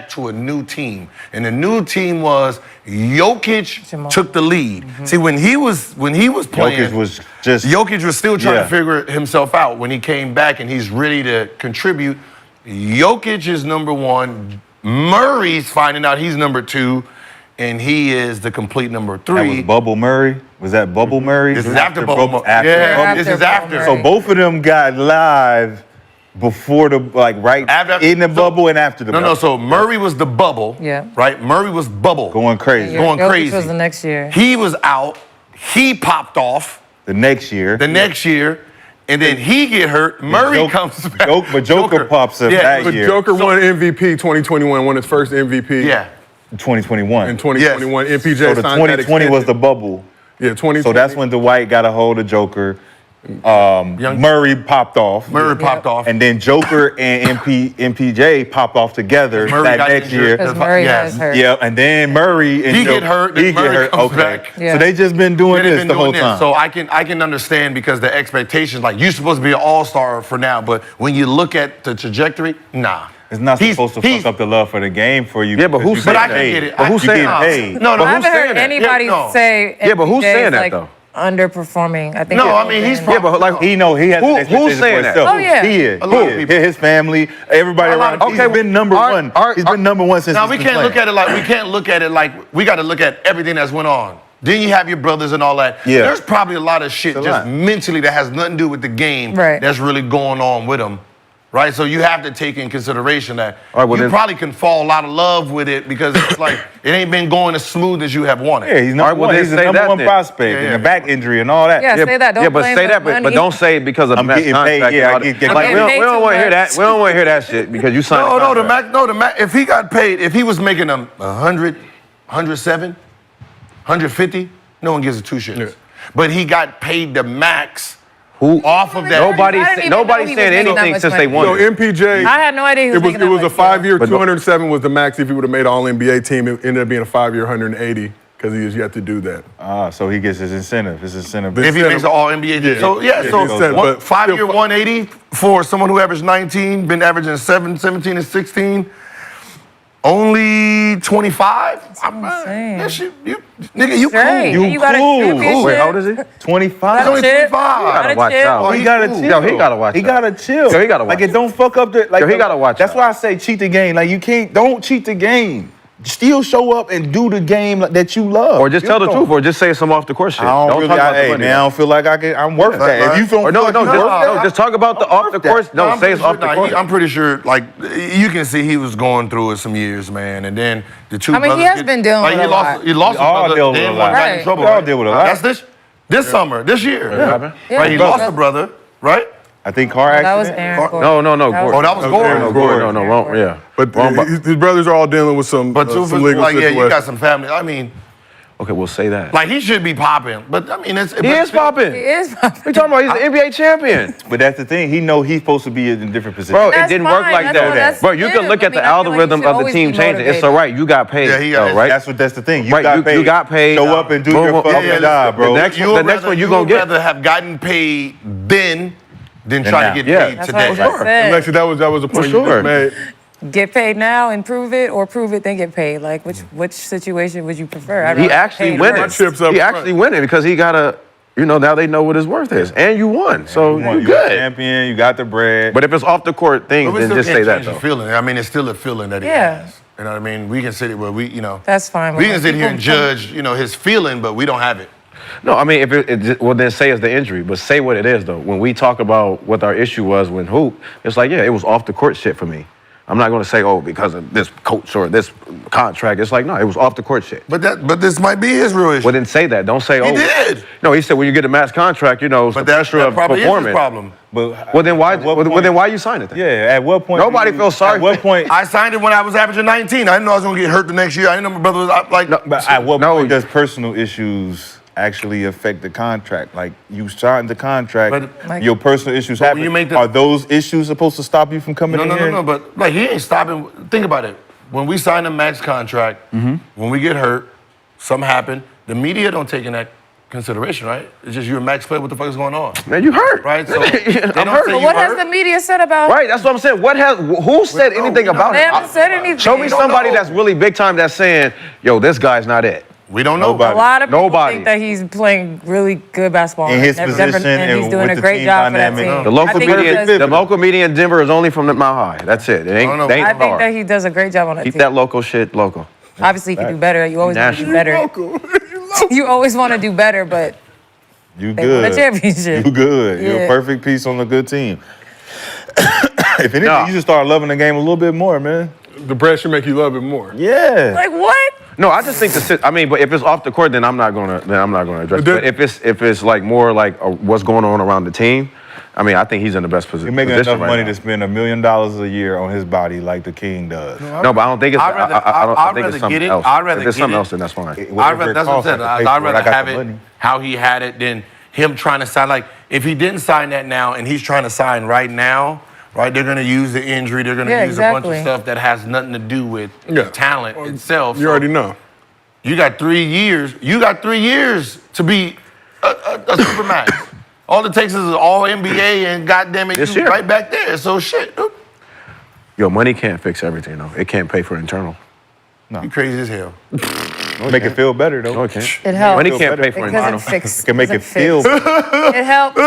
to a new team. And the new team was Jokic Jamal. took the lead. See, when he was playing, Jokic was just Jokic was still trying Yeah. to figure himself out. When he came back and he's ready to contribute, Jokic is number 1. Murray's finding out he's number 2, and he is the complete number 3. That was Bubble Murray. Was that Bubble Murray? This is after Bubble Murray. After Yeah, Bubble. this is after. So both of them got live before the in the bubble and after the bubble. No. So Murray was the bubble. Yeah. Right. Murray was bubble. Going crazy. Going Jokic crazy. was the next year. He was out. He popped off The next year. the next year, and then he get hurt. Murray comes back. But Joker pops up Yeah, that But year. Joker won MVP 2021, won his first MVP. Yeah. 2021. In 2021, MPJ So the signed that 2020 was the extension. bubble. Yeah, 2020. So that's when Dwight got a hold of Joker. Murray popped off. Murray popped off. And then Joker and MPJ popped off together Murray that got next injured. year. Because Murray Yes. has hurt. Yeah, and then Murray and He Joker, get hurt, He then get Murray hurt. comes Okay. back. Yeah. So they just been doing They've this been the whole doing time. this. So I can understand because the expectations, like you're supposed to be an all-star for now, but when you look at the trajectory, nah. It's not supposed to fuck up the love for the game for you. Yeah, but because who you said But I that? can get it. But who's I- saying that? nah. Hey. No, But I who's haven't saying heard that? anybody Yeah, no. say Yeah, but who's MPJ saying is, that, like, though? underperforming. I think No, it's I mean, he's okay. Yeah, but like He know he has Who- expectations who's saying for that? himself. Oh, yeah. He is. A lot of people. His family, everybody A lot around. of He's people. been number one. He's been number one since. Now he's we been can't look playing. at it like we got to look at everything that's went on. Then you have your brothers and all that. Yeah. There's probably a lot of shit It's a just lot. mentally that has nothing to do with the game Right. that's really going on with them. Right? So you have to take in consideration that All right, well, you then- probably can fall out of love with it because it's like it ain't been going as smooth as you have wanted. Yeah, he's number All right, well, one. then He's the say number that one then. prospect Yeah, and yeah. the back injury and all that. Yeah, say that. Don't yeah, but blame say the that, but money. don't say it because of I'm the max getting paid, contract. yeah, and all I that. get Like, paid we don't too want to hear much. that. We don't want to hear that shit because you signed. No, a contract. if he got paid, if he was making them 100, 107, 150, no one gives a two shits. Yeah. But he got paid the max Who? Off of that. Nobody's I didn't even know he nobody's was saying making that anything much since money. they won. So it. MPJ, I had no idea he was making that it was a much, 5-year, But 207 was the max if he would have made All-NBA team. It ended up being a 5-year, 180 because he has yet to do that. So he gets his incentive. His incentive. If he makes an all NBA team. So, but 5-year still- 180 for someone who averaged 19, been averaging 17 and 16. Only 25? insane. That shit, nigga, you Straight. cool. You got a cool. championship. Wait, how old is he? 25. He's only Chip. 25. Gotta watch chip. out. Oh, he gotta cool. chill. Yo, he gotta watch He out. gotta chill. Yo, he gotta watch Like, it don't fuck up the. Like, Yo, he gotta watch That's out. why I say cheat the game. Like, you can't. Don't cheat the game. Still show up and do the game that you love. Or just tell the truth, or just say some off the court shit. I don't really. talk about the Hey, money. man, I don't feel like I'm worth that. If you feel Or no, like no, you worth that, just talk about the off the court. No, I'm say it's pretty off the sure- court. I'm pretty sure, like, you can see he was going through it some years, man. And then the two I mean, he brothers has been dealing like, with he a lost, lot. He lost We a all brother, deal with then a one lot. got in Right. trouble. We all right? deal with a lot. That's this summer, this year. Yeah. Right, he Yeah. lost a brother, right? I think car That was accident. Aaron Gordon. No, Oh, that was Gordon. Aaron Gordon. No, wrong. Yeah. But Wrong bu- his brothers are all dealing with some But two for legal like, yeah, situations. you got some family. I mean, Okay, we'll say that. like, he should be popping. But, I mean, He is popping. He is. We talking about he's an NBA champion. But that's the thing. He know he's supposed to be in different positions. Bro, it That's didn't work fine. like That's that. what- that's Bro, you can him. look I at mean, the I feel like you algorithm should of the always team be changing. It's motivated. all right. You got paid. Yeah, he got- though, right? That's the thing. You Right, got you paid. got paid. Show up and do Boom, your boom. fucking Yeah, job, bro. the next one you gonna would get. rather have gotten paid then than try now. to get Yeah. paid That's today. what I And said. Lexie, that was a point you sure. just made. Get paid now and prove it, or prove it then get paid. Like, which situation would you prefer? I'd He rather actually paid winning. first. Chips up He front. actually winning because he got a, now they know what his worth is. And you won. So You you got good. champion. You got the bread. But if it's off the court things, But we then still just can't say that change the though. feeling. I mean, it's still a feeling that he Yeah. has. You know what I mean? We can sit it where That's fine. we But can sit here and people- judge, his feeling, but we don't have it. No, I mean, if well, then say it's the injury, but say what it is though. When we talk about what our issue was when hoop, it's like, yeah, it was off the court shit for me. I'm not going to say, oh, because of this coach or this contract. It's like, no, it was off the court shit. But this might be his real issue. Well, then say that. Don't say, oh. He did. No, he said when you get a max contract, it's But the that's pressure of probably is performing. his problem. But Well, then why? at what Well, point- then why you sign it then? Yeah. At what point? Nobody feels sorry At what for- point? I signed it when I was averaging 19. I didn't know I was going to get hurt the next year. I didn't know my brother was like. But at what No. point does personal issues actually affect the contract? Like, you signed the contract, But- your personal issues happen. you make the- Are those issues supposed to stop you from coming in here? No. But like he ain't stopping. Think about it. When we sign a max contract, when we get hurt, something happened. The media don't take in that consideration, right? It's just you're a max player. What the fuck is going on? Man, you hurt. Right? So I'm they don't hurt. say But you what has hurt. the media said about? Right, that's what I'm saying. Who said anything about They it? haven't said anything. Show me don't somebody know. that's really big time that's saying, yo, this guy's not it. We don't know. Nobody. A lot of people Nobody. think that he's playing really good basketball In his and position and he's and doing with a the great team job for that dynamic. team. The local I think he media, does- the local media in Denver is only from the Mile High. That's it. It ain't. I don't know. They ain't I think far. that he does a great job on that Keep team. that local shit local. Obviously, he can do better. You always want to do National. better. You always want to do better, but You they won good. a championship. You good. You're a Yeah. perfect piece on a good team. If anything, Nah. you should start loving the game a little bit more, man. The pressure make you love it more. Yeah. Like what? No, I just think but if it's off the court, then I'm not gonna address it. But But if it's like more like what's going on around the team, I mean, I think he's in the best You're position. making enough right money now. to spend $1 million a year on his body like the King does. No, but I don't think it's. I'd rather- I don't I'd think rather it's something get it. else. I'd rather If it's get something it. else, then that's fine. That's what I said. I'd rather have it how he had it than him trying to sign. Like, if he didn't sign that now and he's trying to sign right now, right, they're going to use the injury. They're going to Yeah, use a bunch of exactly. stuff that has nothing to do with Yeah. talent itself. You So already know. You got 3 years. You got 3 years to be a supermax. All it takes is an all NBA and goddamn it, This you year. right back there. So shit, dude, Yo, money can't fix everything, though. It can't pay for internal. you crazy as hell. Make it feel better, though. No, it can't. It helps. Money Feel can't better. pay It for doesn't internal. fix. It can make it doesn't fix. feel. It helps.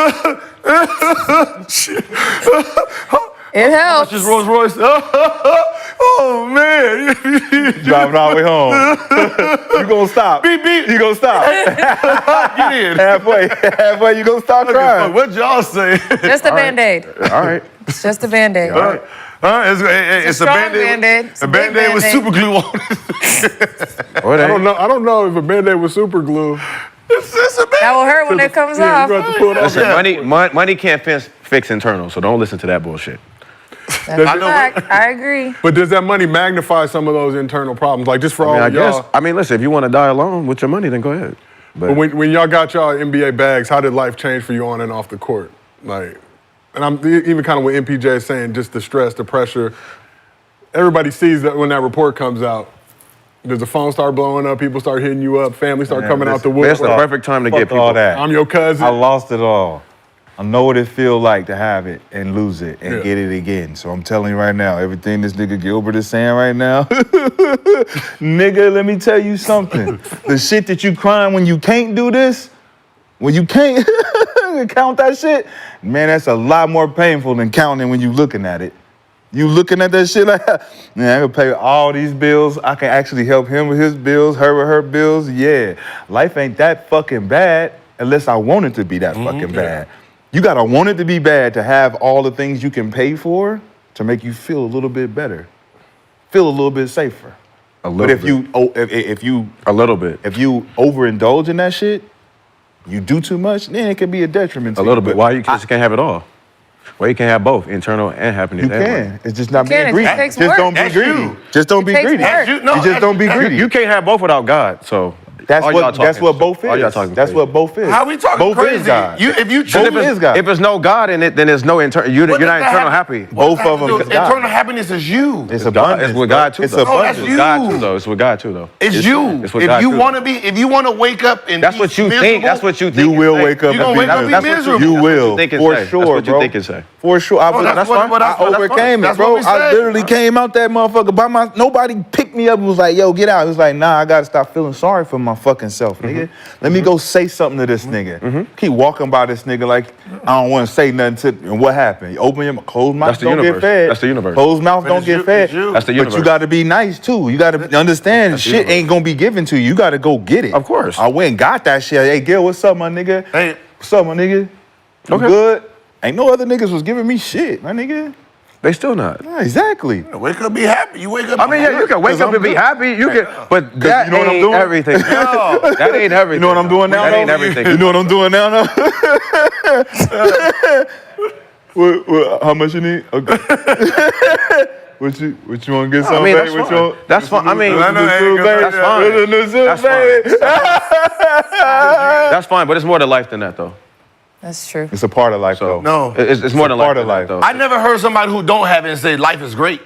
It helps. Just Rolls Royce. Oh man. Driving all the way home. You gonna stop. Beep, beep. You gonna stop. Get in. Halfway, you gonna stop crying. What y'all say? Just a Band-Aid. All right. It's just a Band-Aid. All right. It's a strong Band-Aid. Band-Aid. It's A a big Band-Aid with Band-Aid. super glue on it. Or it I don't ain't. know. I don't know if a Band-Aid with super glue. It's a Band-Aid. That will hurt when it comes Yeah, off. you have to pull it off. Listen, money can't fix internal, so don't listen to that bullshit. That's a know. fact. I agree. But does that money magnify some of those internal problems? Like, just for all I of y'all. guess. I mean, listen, if you want to die alone with your money, then go ahead. But when y'all got y'all NBA bags, how did life change for you on and off the court? Like, and I'm even kind of what MPJ is saying, just the stress, the pressure. Everybody sees that when that report comes out. Does the phone start blowing up? People start hitting you up. Family start coming out the woodwork. That's the perfect time to get Fuck people. all that. I'm your cousin. I lost it all. I know what it feels like to have it and lose it and Yeah. get it again. So I'm telling you right now, everything this nigga Gilbert is saying right now, nigga, let me tell you something. The shit that you crying when you can't do this, when you can't count that shit, man, that's a lot more painful than counting when you looking at it. You looking at that shit like, man, I can pay all these bills. I can actually help him with his bills, her with her bills. Yeah, life ain't that fucking bad unless I want it to be that fucking bad. You gotta want it to be bad to have all the things you can pay for to make you feel a little bit better, feel a little bit safer. But if you A little bit. if you overindulge in that shit, you do too much, then it can be a detriment to A you. little bit. But Why you can't have it all? Why you can't have both, internal and happiness? You can. It's just not You being can. It greedy. just takes Just work. don't be That's greedy. you. Just don't be takes greedy. work. You- no, You just don't be that's- greedy. You can't have both without God. So That's all y'all what talking both shit. All y'all is. talking That's crazy. what both is. How we talking both crazy? Is God. If you Both choose is God. If there's no God in it, then there's no internal. You're What not does that internal have- happy. what Both does that of them have to is do? God. Internal happiness is you. It's God. abundance. It's with bro. God too. It's though. abundance. that's It's God you. too, though. It's with God too, though. It's you. It's with If God you too, want though. to if you want to wake up and That's be what you miserable, think. That's what you think. You and will say. wake up You gonna and wake up and be That's what miserable. You That's what will, you think and for say. That's sure, what you bro. think and say. For sure. I, Oh, that's that's what- fine. well, that's I what- that's overcame fine. it, bro. That's what we I said. literally came out that motherfucker by my. Nobody picked me up and was like, "Yo, get out." It was like, "Nah, I gotta stop feeling sorry for my fucking self, nigga. Let me go say something to this nigga. Keep walking by this nigga like I don't want to say nothing to. And what happened? You open your closed mouth, That's the don't universe. get fed. That's the universe. Closed mouth But don't it's get you- fed. it's you. That's the But you universe. got to be nice too. You got to understand shit universe. ain't gonna be given to you. You got to go get it. Of course. I went and got that shit. Hey, Gil, what's up, my nigga? Hey. What's up, my nigga? You Okay. good? Ain't no other niggas was giving me shit, my nigga. They still not. Yeah, exactly. Wake up, be happy. You wake up. I mean, yeah, you can wake 'Cause up I'm and be good. happy. You can, but that you know what I'm ain't doing? everything. No. That ain't everything. You know what I'm doing now? That ain't though? everything. You know what I'm doing now? What, how much you need? Okay. What you want to get some, I mean, baby? that's What fine. you want? That's fine. I mean, I know, What's the soup, baby? that's fine. What's the soup, That's baby? that's fine, but it's more to life than that, though. That's true. It's a part of life, though. No. It's more a than part life of than life. that, though. I never heard somebody who don't have it and say life is great.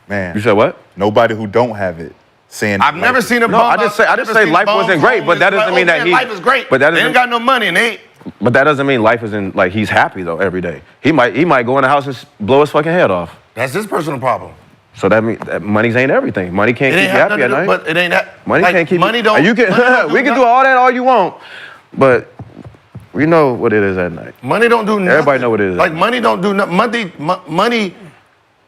Man, You said what? nobody who don't have it saying. I've never life is- seen a No, bum. I just say- I just I've never say seen life bum wasn't great, but that homeless, doesn't mean like, that oh, he- man, life is great. but that they doesn't- ain't got no money and they ain't. But that doesn't mean life isn't like he's happy though every day. He might go in the house and blow his fucking head off. That's his personal problem. So that means that money's ain't everything. Money can't It keep ain't you have happy nothing at to do, night. but it ain't that. Money like, can't keep money you. don't. You can. money don't We can do nothing. all that all you want, but we know what it is at night. Money don't do nothing. Everybody know what it is. Like money don't do nothing. Money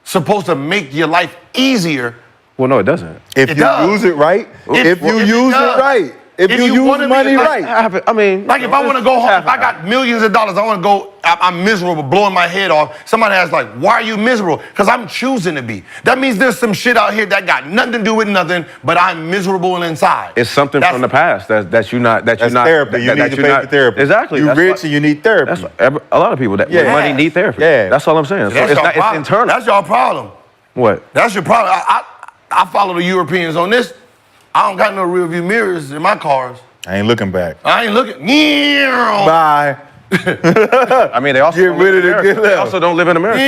supposed to make your life easier. Well, no, it doesn't. If It you does. use it right, if you it use does. it right, if If you you use wanna be money like- right. I mean, Like if I want to go home, if I got millions of dollars, I want to go. I'm miserable, blowing my head off. Somebody asks like, "Why are you miserable?" Because I'm choosing to be. That means there's some shit out here that got nothing to do with nothing, but I'm miserable inside. it's something That's- from the past that you're not. That's you're not. therapy. You that need to you're pay not- for therapy. Exactly. You That's rich what- and you need therapy. That's a lot of people that with Yeah. money need therapy. Yeah. That's all I'm saying. So That's it's your not. It's problem. internal. That's your problem. What? That's your problem. I follow the Europeans on this. I don't got no rear view mirrors in my cars. I ain't looking back. I ain't looking. Bye. I mean, they also Get don't live rid in of the America. good They love. also don't live in America.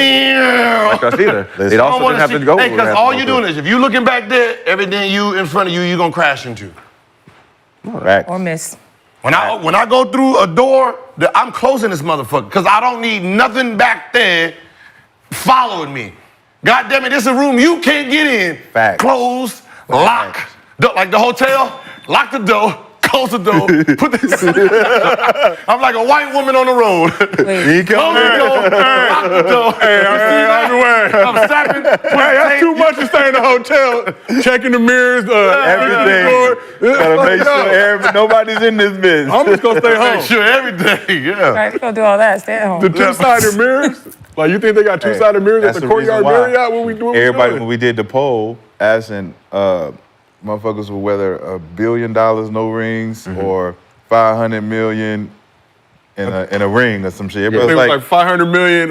Like us either. They also didn't have to go. Because all you're doing is if you looking back there, everything you in front of you, you're gonna crash into. Facts. Or miss. When I go through a door, I'm closing this motherfucker because I don't need nothing back there following me. God damn it, this is a room you can't get in. Facts. Close, lock. Like the hotel, lock the door, close the door, put this. I'm like a white woman on the road. Wait. He Close coming. the door, lock the door. I'm snapping. That's too much to stay in the hotel, checking the mirrors, Everything. Gotta make sure nobody's in this bitch. I'm just gonna stay Make home. sure everything, yeah. Right, we gonna do all that. Stay at home. The two-sided mirrors? Like, you think they got two-sided mirrors at That's the the reason Courtyard why Marriott when we do it? Everybody, when we did the poll, asking motherfuckers were whether $1 billion no rings or 500 million in a ring or some shit. It Everybody was was like 500 million,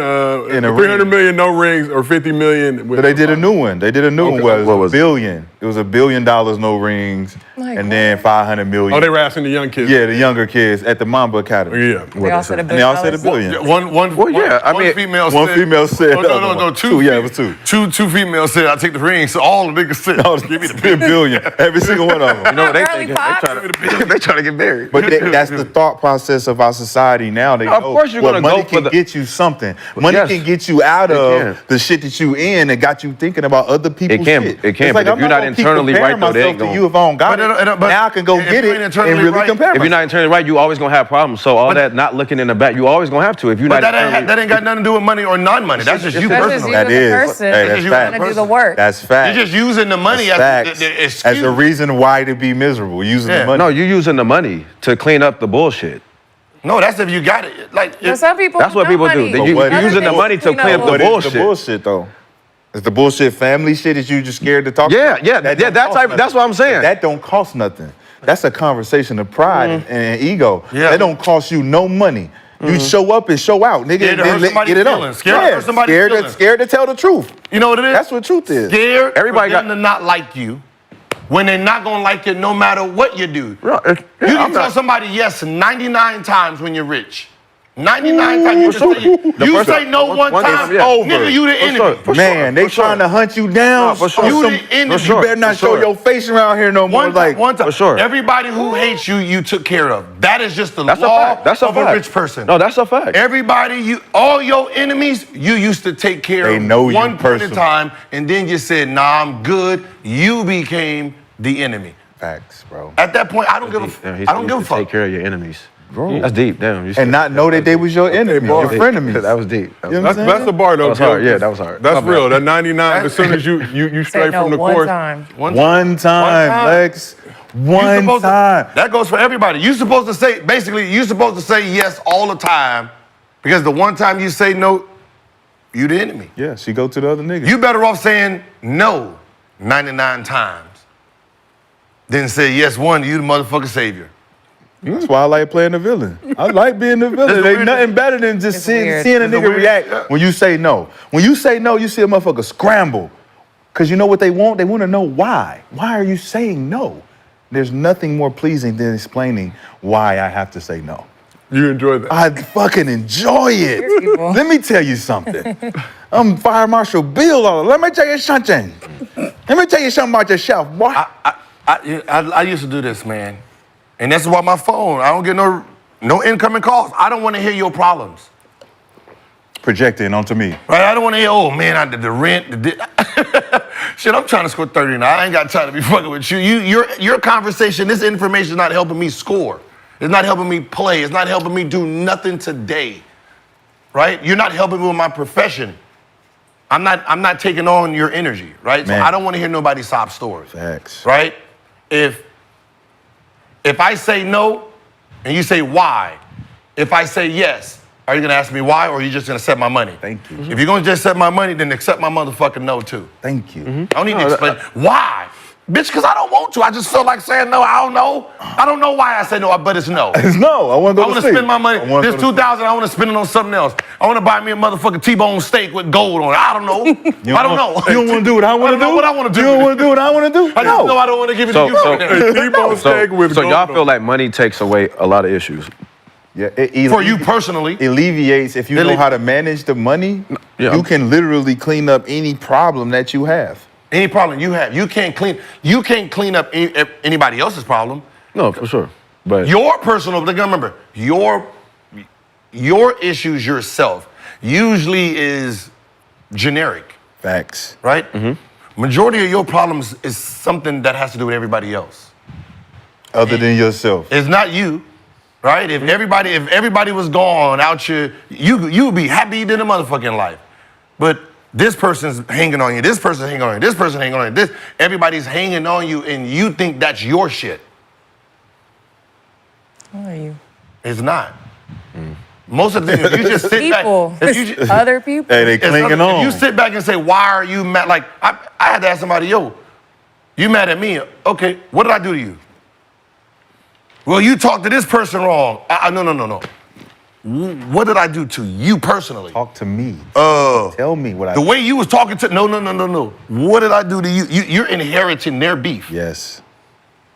in a 300 ring. million no rings, or 50 million. But they did a new one. They did a new one where it What was was $1 it? billion. It was $1 billion, no rings, Like and then 500 million. Oh, they were asking the young kids. Yeah, the younger kids at the Mamba Academy. Yeah. They all said $1 And billion. they all said $1 billion. I mean, one female said Oh, the no, other no, no, one. two. Yeah, it was two. Two females said, I take the ring. So all the niggas said, No, give me the $1 billion. Every single one of them. you know what they Girly thinking? pop. They trying to get married. But that's the thought process of our society now. They Of know course you're what gonna money go for can the- get you something. Money Yes. can get you out It of can. the shit that you in and got you thinking about other people's It can, shit. it can, It's but if I'm you're not gonna keep internally comparing right, though, they myself ain't to gonna- you if I don't got it. but now I can go if get you it ain't and internally really right- compare If you're not internally right, you always gonna have problems. So all that not looking in the back, you always gonna have to. If you're But not that ain't got nothing to do with money or non-money. That's just you That's just personally. you That as a is. person. Hey, That's that's you trying fact. to do the work. That's fact. You're just using the money as Facts. the excuse. As a reason why to be miserable, using Yeah. the money. No, you're using the money to clean up the bullshit. No, that's if you got it. Like, But some people That's what no people do. money. They But what you're is using the it? money to You know clean up the what? What is bullshit. the bullshit though? Is the bullshit family shit that you just scared to talk Yeah, about? yeah, That yeah. don't That cost type. nothing. That's what I'm saying. That don't cost nothing. That's a conversation of pride and ego. Yeah. That don't cost you no money. You show up and show out, nigga. Scared to and hurt then somebody's get it on. feelings. Scared to hurt somebody's scared feelings. scared to tell the truth. you know what it is? That's what truth is. Scared Everybody for them got- to not like you when they're not gonna like you no matter what you do. Bro, You can I'm tell not- somebody yes 99 times when you're rich. 99 times you just say, you first say time- no one one time, time, yeah. over. Nigga, you the For enemy. sure, for Man, they for sure. trying to hunt you down. No, for sure. on You some- the enemy. For sure. You better not For show sure. your face around here no more. One time. For sure. Everybody who hates you, you took care of. That is just the That's a law fact. That's a of fact. a rich person. No, that's a fact. Everybody, all your enemies, you used to take care They of know you one point in personally. time, and then you said, nah, I'm good. You became the enemy. Facts, bro. At that point, I don't give Damn, a, I don't give a Take fuck. care of your enemies. Bro. That's deep. Damn. And not know that they was your enemy, your That frenemies. was deep. That You was know That's, what I'm that's the bar, though. That was hard. Gil. Yeah, that was hard. That's My bad. real. That 99, as soon as you Say straight no from the one course. time. One time, Lex. You One supposed to- time. that goes for everybody. You're supposed to say, basically, you're supposed to say yes all the time, because the one time you say no, you the enemy. Yeah, she go to the other nigga. You better off saying no 99 times than say yes one, you the motherfucking savior. That's why I like playing the villain. I like being the villain. That's the Ain't weird- nothing better than just It's seeing, weird. seeing a It's the nigga weird- react yeah. when you say no. When you say no, you see a motherfucker scramble. Because you know what they want? They want to know why. Why are you saying no? There's nothing more pleasing than explaining why I have to say no. You enjoy that. I fucking enjoy it. people. Let me tell you something. I'm Fire Marshal Bill. Let me tell you something. Let me tell you something about yourself, boy. I used to do this, man. And that's why my phone, I don't get no incoming calls. I don't want to hear your problems. Projecting onto me. Right? I don't want to hear, oh man, I did the rent. Shit, I'm trying to score 30 now. I ain't got time to be fucking with you. Your conversation, this information is not helping me score. It's not helping me play. It's not helping me do nothing today. Right? You're not helping me with my profession. I'm not taking on your energy, right? Man. So I don't want to hear nobody's sob stories. Facts. Right? If I say no and you say why, if I say yes, are you gonna ask me why, or are you just gonna accept my money? Thank you. If you're gonna just accept my money, then accept my motherfucking no too. Thank you. I don't need to explain why. Bitch, because I don't want to. I just feel like saying no. I don't know. I don't know why I say no, but it's no. It's no. I want to I go want to to sleep. spend my money. I wanna This go to sleep. $2,000, I want to spend it on something else. I want to buy me a motherfucking T-bone steak with gold on it. I don't know. I don't know. You don't want to do what I want to do? What I want to do. You don't want to do what I want to do? I just know I don't want to give it to you. right now. T-bone steak with So gold y'all on feel like money takes away a lot of issues. Yeah, it For you personally. alleviates. If you know how to manage the money, Yeah. you can literally clean up any problem that you have. Any problem you have, you can't clean up anybody else's problem. No, for sure. But Your personal, like, remember, your issues yourself usually is generic, Facts. right? Majority of your problems is something that has to do with everybody else. Other than yourself. It's not you, right? If everybody was gone out you would be happy than a motherfucking life. But this person's hanging on you, this person's hanging on you, this person's hanging on you, everybody's hanging on you, and you think that's your shit. Who are you? It's not. Most of the things, if you just sit People. back, if you just, Other people. Hey, they if clinging on. you sit back and say, why are you mad? Like, I had to ask somebody, yo, you mad at me? Okay, what did I do to you? Well, you talked to this person wrong. No. What did I do to you personally? Talk to me. Uh, Tell me what I the way you was talking to no. What did I do to you? You're inheriting their beef. Yes.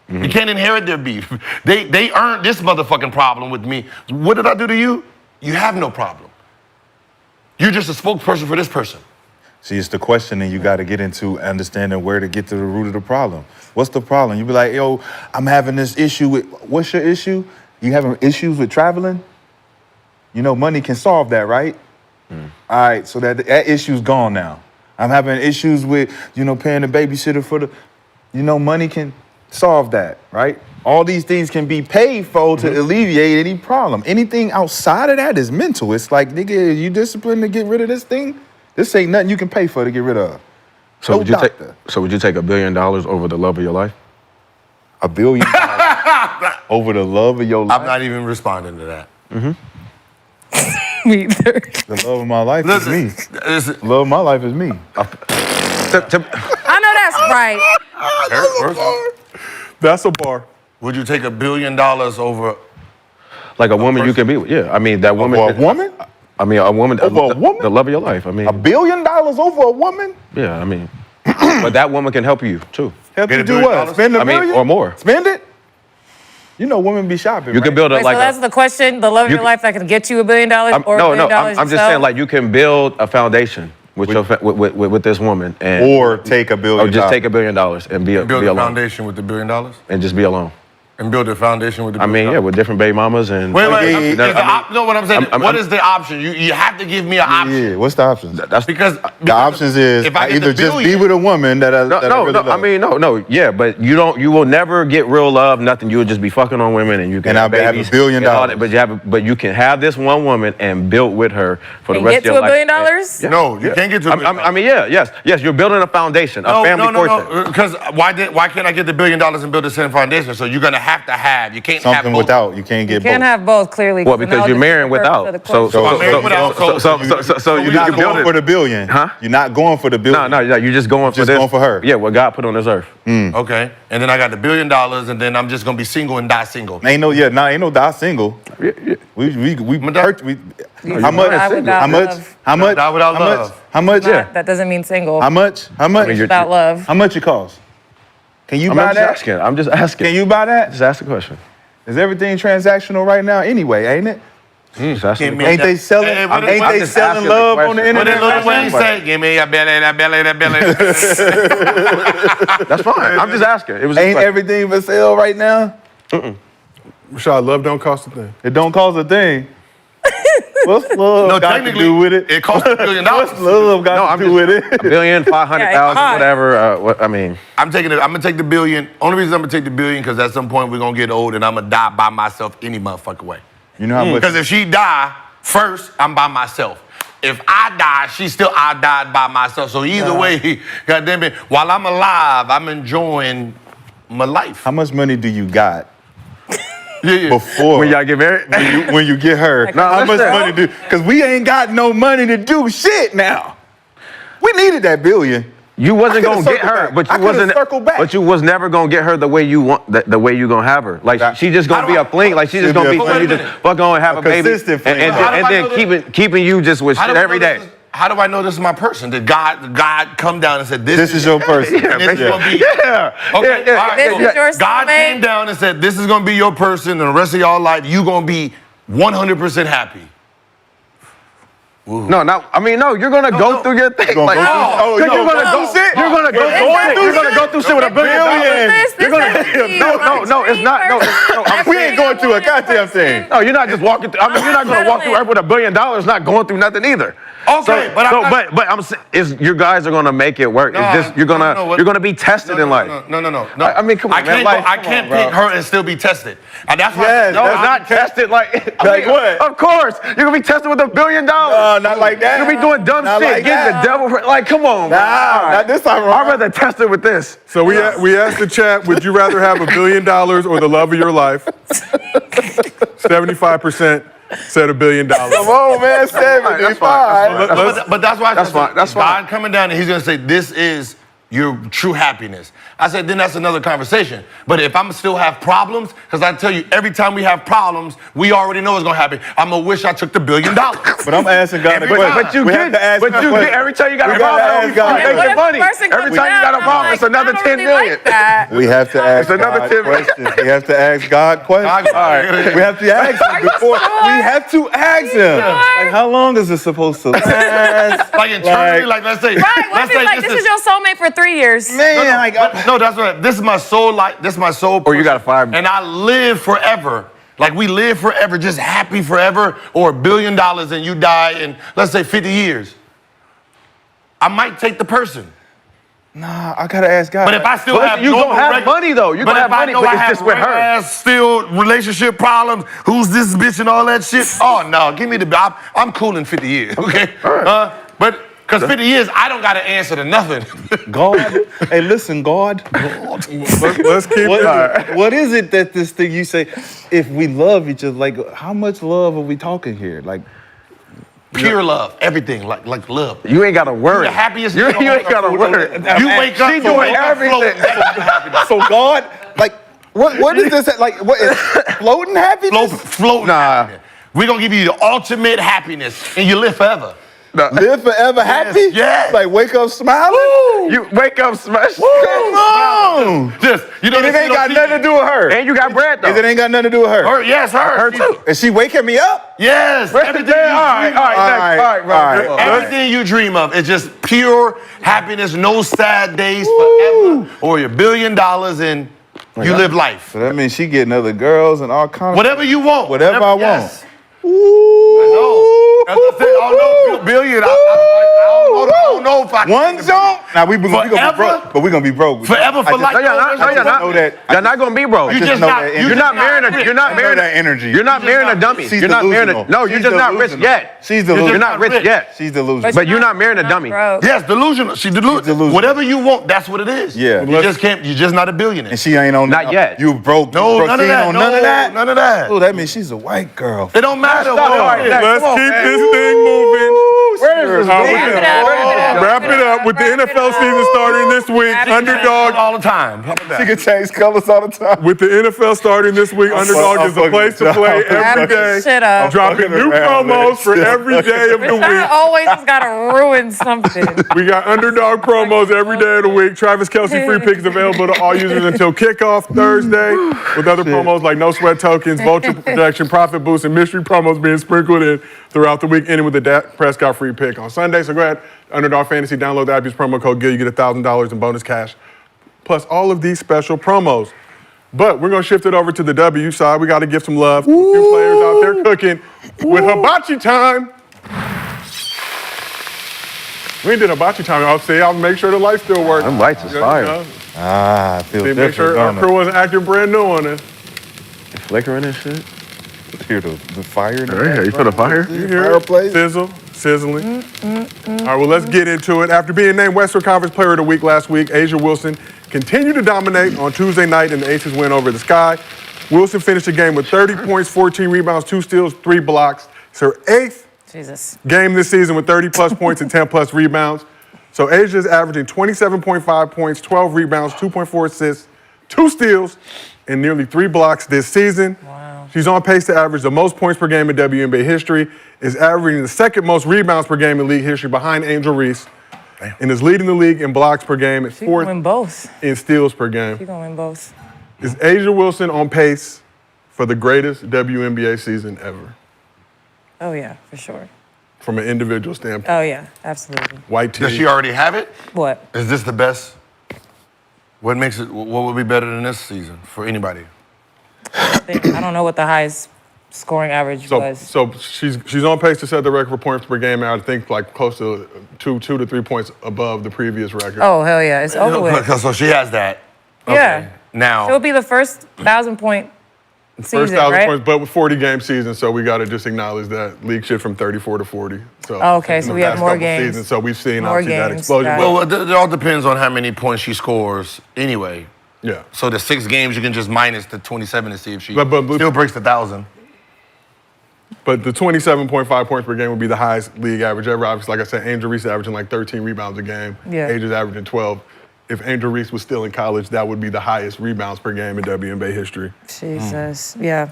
You can't inherit their beef. They earned this motherfucking problem with me. What did I do to you? You have no problem. You're just a spokesperson for this person. See, it's the questioning you got to get into, understanding where to get to the root of the problem. What's the problem? You be like, yo, I'm having this issue with, what's your issue? You having issues with traveling? You know, money can solve that, right? All right, so that issue's gone now. I'm having issues with, paying the babysitter for the, money can solve that, right? All these things can be paid for to alleviate any problem. Anything outside of that is mental. It's like, nigga, you disciplined to get rid of this thing? This ain't nothing you can pay for to get rid of. So would you take $1 billion over the love of your life? $1 billion over the love of your life? I'm not even responding to that. Me either. The love of my life is me. Listen, The love of my life is me. I know that's right. That's a bar. would you take $1 billion over? Like a woman you can be with. Yeah, I mean, that woman. Over a woman? I mean, a woman. Over a woman? The love of your life. I mean, $1 billion over a woman? yeah, I mean. But that woman can help you, too. Help Get you $1 do billion? what? Spend a I mean, million? or more. Spend it? You know women be shopping, You right? can build Wait, it like so that's the question. The love of You your can- life that can get you $1 billion or $1 billion I'm just yourself? saying, like, you can build a foundation with with this woman, and Or take $1 billion. or just take $1 billion and be Build be a alone, foundation with $1 billion? and just be alone. And build a foundation with $1 I billion? mean, yeah, with different baby mamas and. Wait, Okay, is the no, what I'm saying, what is the option? You have to give me an option. Yeah, what's the options? That's Because The options is if I get either the just be billion- with a woman that I No, really no, love. I mean, no, yeah, but you will never get real love, nothing. You will just be fucking on women, and you can And have I'll have babies $1 billion. and all that, but you can have this one woman and build with her for the And rest get of to your $1 life. billion? No, you can't get to $1 billion. I mean, yes, you're building a foundation, a family fortune. Because why can't I get the $1 billion and build the same foundation? So you're gonna have. You can't have Something both. without, you can't You get can't both. have both, clearly. Well, So because now you're this marrying is the without. purpose So of the question. married without, so You're you not can build going for the it. billion. Huh? You're not going for the billion. No, you're just going for Just this. going for her. Yeah, what God put on this earth. Okay, and then I got the $1 billion, and then I'm just gonna be single and die single. Ain't no die single. Yeah. We hurt. How Die much? without How much? love. How much? Die without How much? love. How much? That doesn't mean single. How much? How much? mean, you're- Without love. How much it costs? Can you I'm buy just that? asking. I'm just asking. Can you buy that? Just ask the question. Is everything transactional right now anyway, ain't it? Just asking the me- question. Ain't they selling? Hey, what Ain't I'm they just selling asking the love on the question. What internet? did Lil Wayne right now? say? Give me that belly, that belly. That's fine. I'm just asking. It was just a Ain't question. everything for sale right now? Rashad, love don't cost a thing. It don't cost a thing. What's love got to do with it? It costs $1 billion. What's love got to I'm do with it? $1 billion, 500,000, Yeah, whatever. I mean, I'm gonna take the $1 billion. Only reason I'm gonna take the $1 billion because at some point we're gonna get old and I'm gonna die by myself any motherfucking way. You know how much? Because if she die first, I'm by myself. If I die, I died by myself. So either way, goddamn it, while I'm alive, I'm enjoying my life. How much money do you got Yeah. before when y'all get married, when you get her? Like, How much listen. money do? Because we ain't got no money to do shit now. We needed that $1 billion. you wasn't I could've gonna get circled her, back. but I you could've wasn't. circled back. But you was never gonna get her the way you want, the way you gonna have her. Like That- she just gonna How be do a fling. Like she just She'll gonna be be a fling. you just fuck on and have a baby, consistent fling. and How do I then know keeping you just with How shit do I every know day. this is- How do I know this is my person? Did God come down and said, this This is your person. And this is gonna be. Yeah. Okay, Yeah, all right. This is your God soulmate? came down and said, this is gonna be your person, and the rest of y'all life, you gonna be 100% happy. No, you're gonna go no. through your thing. gonna Like, go through- you're gonna go shit? You're gonna go through shit. You're gonna go through shit with $1 billion. You're gonna no, it's not. We ain't going through a goddamn thing. No, you're not just walking through. I mean, you're not gonna walk through earth with $1 billion, not going through nothing either. Okay, but I'm not- but I'm saying, you guys are gonna make it work. No, it's just you're gonna be tested in life. No. I mean, come on, I can't, man. I can't pick her and still be tested. And that's why. Yes, No, that's it's not tested like. Like what? Of course, you're gonna be tested with $1 billion. No, not like that. You're gonna be doing dumb Not shit, like getting that. the devil. Like, come on, man. All right. Not this time I'd around. rather test it with this. So we asked the chat, would you rather have $1 billion or the love of your life? 75% said $1 billion. Come on, man. That's fine. 75. But that's why I That's said fine. That's fine. God coming down and he's gonna say, this is your true happiness. I said, then that's another conversation. But if I'm still have problems, because I tell you, every time we have problems, we already know what's gonna happen. I'm gonna wish I took the $1 billion. But I'm asking God a Every question. time. But you We have to ask get, God a question. every time you got We a gotta problem, ask God a you make What your if the money. person Every comes time you down got a and I'm problem, like, it's another I don't 10 really million. like that. We have to ask another God 10 questions. We have to ask God questions. All right. We have to ask him before. We have to ask him. Like, how long is it supposed to last? Like internally, like let's say, Right, what let's if say it's like, this is your soulmate for 3 years? Man, like, No, that's right. This is my soul. Like this is my soul. Or you gotta fire me. And I live forever. Like we live forever, just happy forever. Or $1 billion and you die in, let's say, 50 years. I might take the person. nah, I gotta ask God. But if I still But have you normal gonna have money, though. You but gonna if have money, I know but I it's have just with her. ass, still relationship problems, who's this bitch and all that shit. Oh no, give me the. I'm cool in 50 years, okay? But because 50 years, I don't gotta answer to nothing. God, hey, listen, God. Let's keep What is it that this thing you say? If we love each other, like, how much love are we talking here? Like, Pure love, everything, like love. You ain't gotta worry. The happiest You nigga ain't on gotta earth. worry. You wake up, She doing everything. so God, like, what is this? Like, what is floating happiness? Float. Nah. We're gonna give you the ultimate happiness, and you live forever. Live forever happy? yes. Like, wake up smiling? You wake up smash. Come on! Just you know, And it ain't got nothing to do with her. And you got bread though. It ain't got nothing to do with her. Her, yes, her too. Is she waking me up? Yes, everything you All right, dream all right, of. next. All right, bro. all right. All right. Everything you dream of is just pure happiness, no sad days forever, or your $1 billion and you live life. So that means she getting other girls and all kinds of Whatever you want. Whatever I want. Yes. Ooh. No. That's the thing. I don't know, $1 billion. I don't know if I can. One zone. Now we gonna be Forever? broke, but we gonna be broke. Forever for life. No, you're not. No, I you're just not. know that. You're not gonna be broke. You just know not. that You energy. You're not just marrying a. rich. You're not I know marrying that energy. You're not marrying a dummy. She's You're not marrying a. delusional. No, you're She's just not rich delusional. yet. She's delusional. You're not rich rich. yet. She's delusional. But you're not marrying a Not dummy. broke. Yes, delusional. She's delusional. delusional. Whatever you want, that's what it is. Yeah. You just can't. You're just not a billionaire. And she ain't on Not yet. You broke. No, you broke. none She of ain't that. on none of that. None of that. Oh, that means she's a white girl. It don't matter. Stop. All right, next. Let's Come on, keep man. this thing moving. Where is this going? Wrap it up with the NFL season starting this week. Wrap it up. Underdog. all the time. How about that? She can change colors all the time. With the NFL starting this week, Underdog is a place to play every day. Shut up. Dropping new around, promos man. for every day of the Rashad week. always has got to ruin something. We got Underdog promos every day of the week. Travis Kelce free picks available to all users until kickoff Thursday, with other promos like no sweat tokens, vulture protection, profit boost, and mystery promos being sprinkled in throughout the week, ending with the Dak Prescott free pick on Sunday. So go ahead, Underdog Fantasy, download the app, use promo code GIL, you get $1,000 in bonus cash, plus all of these special promos. But we're gonna shift it over to the W side. We got to give some love to a few players out there cooking with hibachi time. We did hibachi time. I'll say, I'll make sure the lights still work. Them lights is fire. Ah, I feel Make different. sure our don't crew wasn't acting brand new on it. Flickering and shit. I hear the fire. In the Yeah, you put a fire. You hear it? Fireplace. Sizzle, sizzling. All right, well, let's get into it. After being named Western Conference Player of the Week last week, Asia Wilson continued to dominate on Tuesday night in the Aces win over the Sky. Wilson finished the game with 30 points, 14 rebounds, 2 steals, 3 blocks. It's her 8th Jesus. game this season with 30-plus points and 10-plus rebounds. So Asia's averaging 27.5 points, 12 rebounds, 2.4 assists, 2 steals, and nearly 3 blocks this season. Wow. She's on pace to average the most points per game in WNBA history, is averaging the second most rebounds per game in league history behind Angel Reese, and is leading the league in blocks per game at She gonna 4th win both. in steals per game. She gonna win both. Is Asia Wilson on pace for the greatest WNBA season ever Oh yeah, for sure. from an individual standpoint? Oh yeah, absolutely. White Does tee. she already have it? What? Is this the best? What makes it? What would be better than this season for anybody? I don't know what the highest scoring average was. So she's on pace to set the record for points per game. I think like close to 2 to 3 points above the previous record. Oh hell yeah, it's over with. So she has that. Yeah. Now. She'll be the first 1,000-point season, First 1,000 right? points, but with 40-game season, so we got to just acknowledge that league shift from 34 to 40. So Oh, okay, in so the we have past more couple games. Seasons, so we've seen More obviously that games, explosion. got But, Well, it all depends on how many points she scores anyway. yeah. So the 6 games, you can just minus the 27 to see if she But- still breaks the 1,000. But the 27.5 points per game would be the highest league average ever. Obviously, like I said, Angel Reese averaging like 13 rebounds a game. Yeah. Asia's averaging 12. if Angel Reese was still in college, that would be the highest rebounds per game in WNBA history. Jesus, yeah.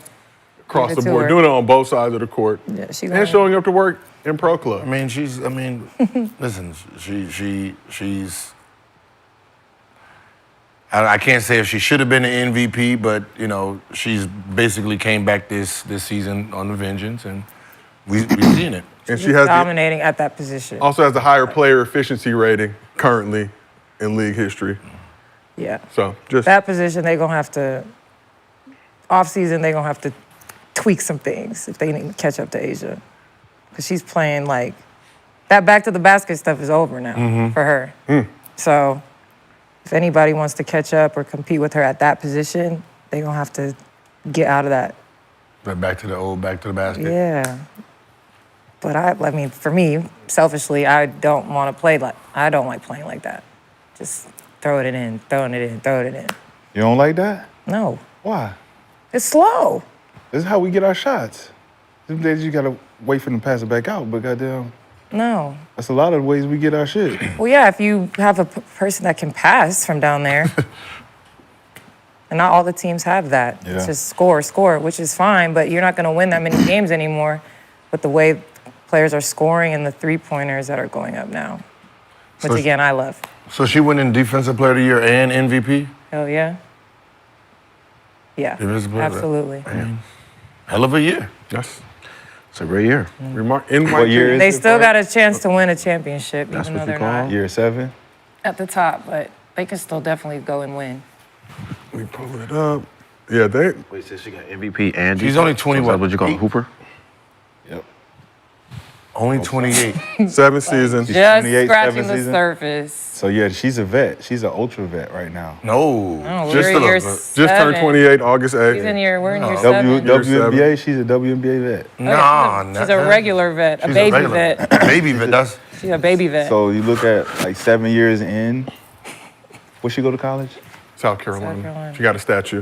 Across Give the it to board, her. doing it on both sides of the court. Yeah, she And gonna- showing up to work in pro club. I mean, listen, she's. I can't say if she should have been an MVP, but you know, she's basically came back this season on the vengeance, and we've seen it. And she has dominating at that position. also has the higher player efficiency rating currently in league history. Yeah. So just That position, they're going to have to, off-season, they're going to have to tweak some things if they need to catch up to Asia. Because she's playing like, that back to the basket stuff is over now for her. So if anybody wants to catch up or compete with her at that position, they're going to have to get out of that. But back to the basket. Yeah. But I mean, for me, selfishly, I don't want to play I don't like playing like that. Just throwing it in. You don't like that? No, Why? it's slow. This is how we get our shots. Some days you gotta wait for them to pass it back out, but goddamn, No. that's a lot of the ways we get our shit. Well, yeah, if you have a person that can pass from down there, and not all the teams have that. Yeah. It's just score, which is fine, but you're not going to win that many games anymore with the way players are scoring and the three-pointers that are going up now, which, So- again, I love. So she winning Defensive Player of the Year and MVP. Hell yeah. Yeah, Defensive Player of the- absolutely. Hell of a year. yes. It's a great year. In my What year is They it still for? got a chance to win a championship, That's even though what you they're call not Year 7? at the top, but they can still definitely go and win. We pull it up. Yeah, they. Wait, so she got MVP and She's defense? only 20 So is that what you call a eight? Hooper? Yep. Only 28. 7 seasons. Just 28, scratching seven the season? surface. So yeah, she's a vet. She's an ultra vet right now. No. Oh, Just we're to in year look, just turned 7. 28 August 8th. She's in year, we're in year W, 7. WNBA, she's a WNBA vet. Nah, She's a regular vet, a She's baby regular. vet. Baby vet. That's She's a baby vet. So you look at like 7 years in. Where she go to college? South Carolina. Carolina. She got a statue.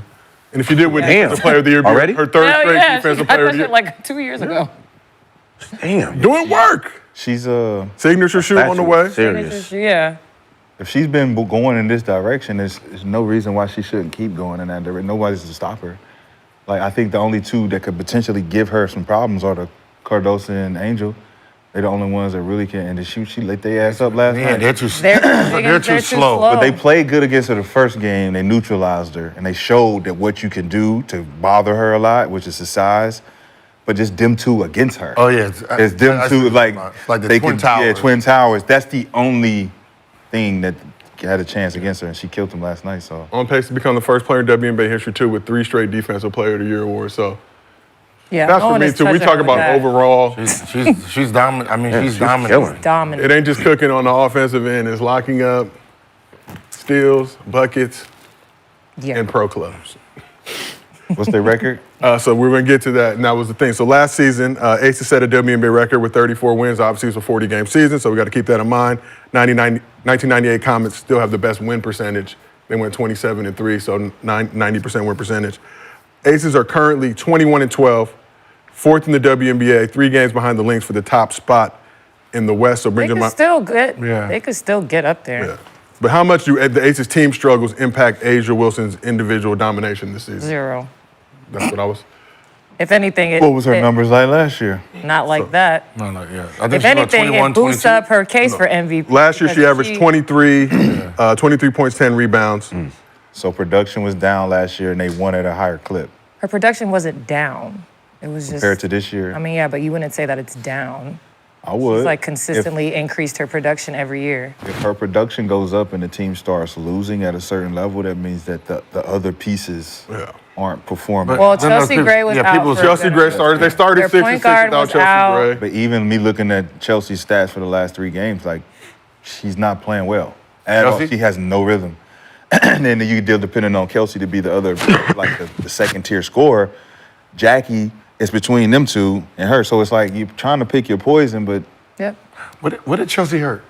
And if you did win Yeah. Defensive Player of the Year, Already? her third Hell straight yeah, she Defensive got Player that of the Year. shit like 2 years ago. Damn. Doing work. She's Signature shoe on the way. Serious. Yeah. if she's been going in this direction, there's no reason why she shouldn't keep going in that direction. Nobody's to stop her. Like I think the only two that could potentially give her some problems are the Cardoso and Angel. They're the only ones that really can. And she lit their ass up last man, night. they're too They're too slow. But they played good against her the first game. They neutralized her, and they showed that what you can do to bother her a lot, which is the size. But just them two against her. Oh yeah, It's them two like the they Twin could- Towers. Yeah, Twin Towers. That's the only thing that had a chance against her, and she killed them last night. So On pace to become the first player in WNBA history too with 3 straight Defensive Player of the Year awards. So Yeah, that's no for one me is too. We touching talk her with about that. overall. She's dominant. I mean, she's she's dominant. killing. Dominant. It ain't just cooking on the offensive end. It's locking up, steals, buckets, Yeah. and pro clubs. what's their record? So we're going to get to that, and that was the thing. So last season, Aces set a WNBA record with 34 wins. Obviously, it's a 40-game season, so we got to keep that in mind. 1998 Comets still have the best win percentage. They went 27-3, so 90% win percentage. Aces are currently 21-12, fourth in the WNBA, 3 games behind the Lynx for the top spot in the West. So They brings them could up. still get. Yeah. They could still get up there. Yeah. But how much do the Aces team struggles impact Asia Wilson's individual domination this season? 0. That's what I was. If anything, it, What was her it- numbers like last year? Not like that. No, yeah. I think If she's about anything, 21, it boosts 22. up her case for MVP. Last year, she because averaged 23, 23 points, 10 rebounds. So production was down last year, and they won at a higher clip Her production wasn't down. It was just. compared to this year. I mean, yeah, but you wouldn't say that it's down. I would. She's like consistently increased her production every year. If her production goes up and the team starts losing at a certain level, that means that the other pieces aren't performing. Well, Then those Chelsea people- Gray was yeah, out. people- for Chelsea a good Gray amount. started. They started Their 6 point and 6 guard without was Chelsea out. Gray. But even me looking at Chelsea's stats for the last 3 games, like she's not playing well at all. Chelsea? She has no rhythm. And then you deal depending on Kelsey to be the other, like the second tier scorer. Jackie is between them two and her, so it's like you're trying to pick your poison, but Yep. What did Chelsea hurt?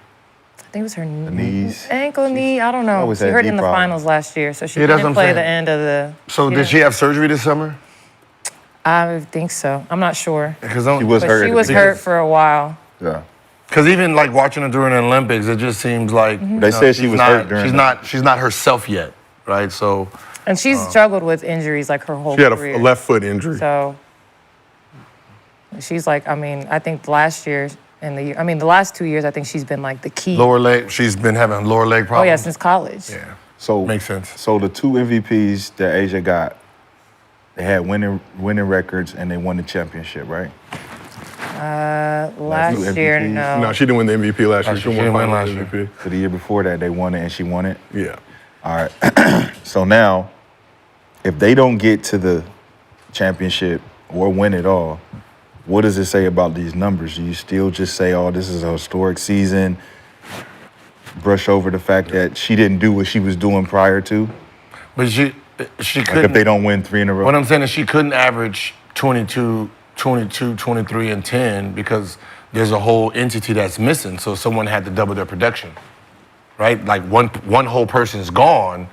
I think it was her knees. ankle, knee. I don't know. always She had hurt knee in the problems. finals last year, so she Yeah, that's didn't what I'm play the saying. end of the. So Yeah. did she have surgery this summer? I think so. I'm not sure. Because she was But hurt. she at the was beginning. hurt for a while. Yeah. Because even like watching her during the Olympics, it just seems like They said she was hurt during she's not herself yet, right? So And she's struggled with injuries like her whole She had career. a left foot injury. So she's like, I think last year the last 2 years, I think she's been like the key. lower leg, she's been having lower leg Oh problems. yeah, since college. Yeah. So Makes sense. So the 2 MVPs that Asia got, they had winning records and they won the championship, right? Last two year, MVPs. no. No, she didn't win the MVP last year. Last She year, won she didn't win Finals last year. MVP. So the year before that, they won it and she won it. Yeah. All right. So now, if they don't get to the championship or win it all, what does it say about these numbers? Do you still just say, oh, this is a historic season, brush over the fact that she didn't do what she was doing prior to? But she Like couldn't. if they don't win 3 in a row? What I'm saying is she couldn't average 22, 23, and 10 because there's a whole entity that's missing. So someone had to double their production, right? Like one whole person is gone,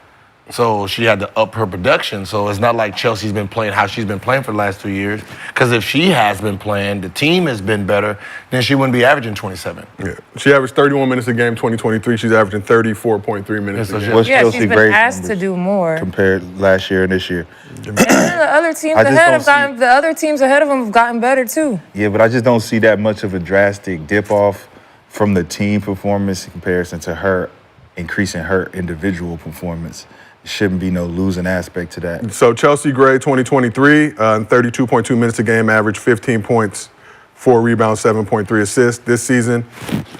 so she had to up her production. So it's not like Chelsea's been playing how she's been playing for the last 2 years. Because if she has been playing, the team has been better, then she wouldn't be averaging 27. Yeah. She averaged 31 minutes a game. 2023, she's averaging 34.3 minutes Yeah, a so game. What's Yeah, Chelsea she's been Gray's asked to numbers do more. compared last year and this year? And the other teams I just ahead don't have gotten the other teams ahead of them have gotten better too. Yeah, but I just don't see that much of a drastic dip off from the team performance in comparison to her increasing her individual performance. Shouldn't be no losing aspect to that. So Chelsea Gray, 2023, 32.2 minutes a game, average 15 points, 4 rebounds, 7.3 assists. This season,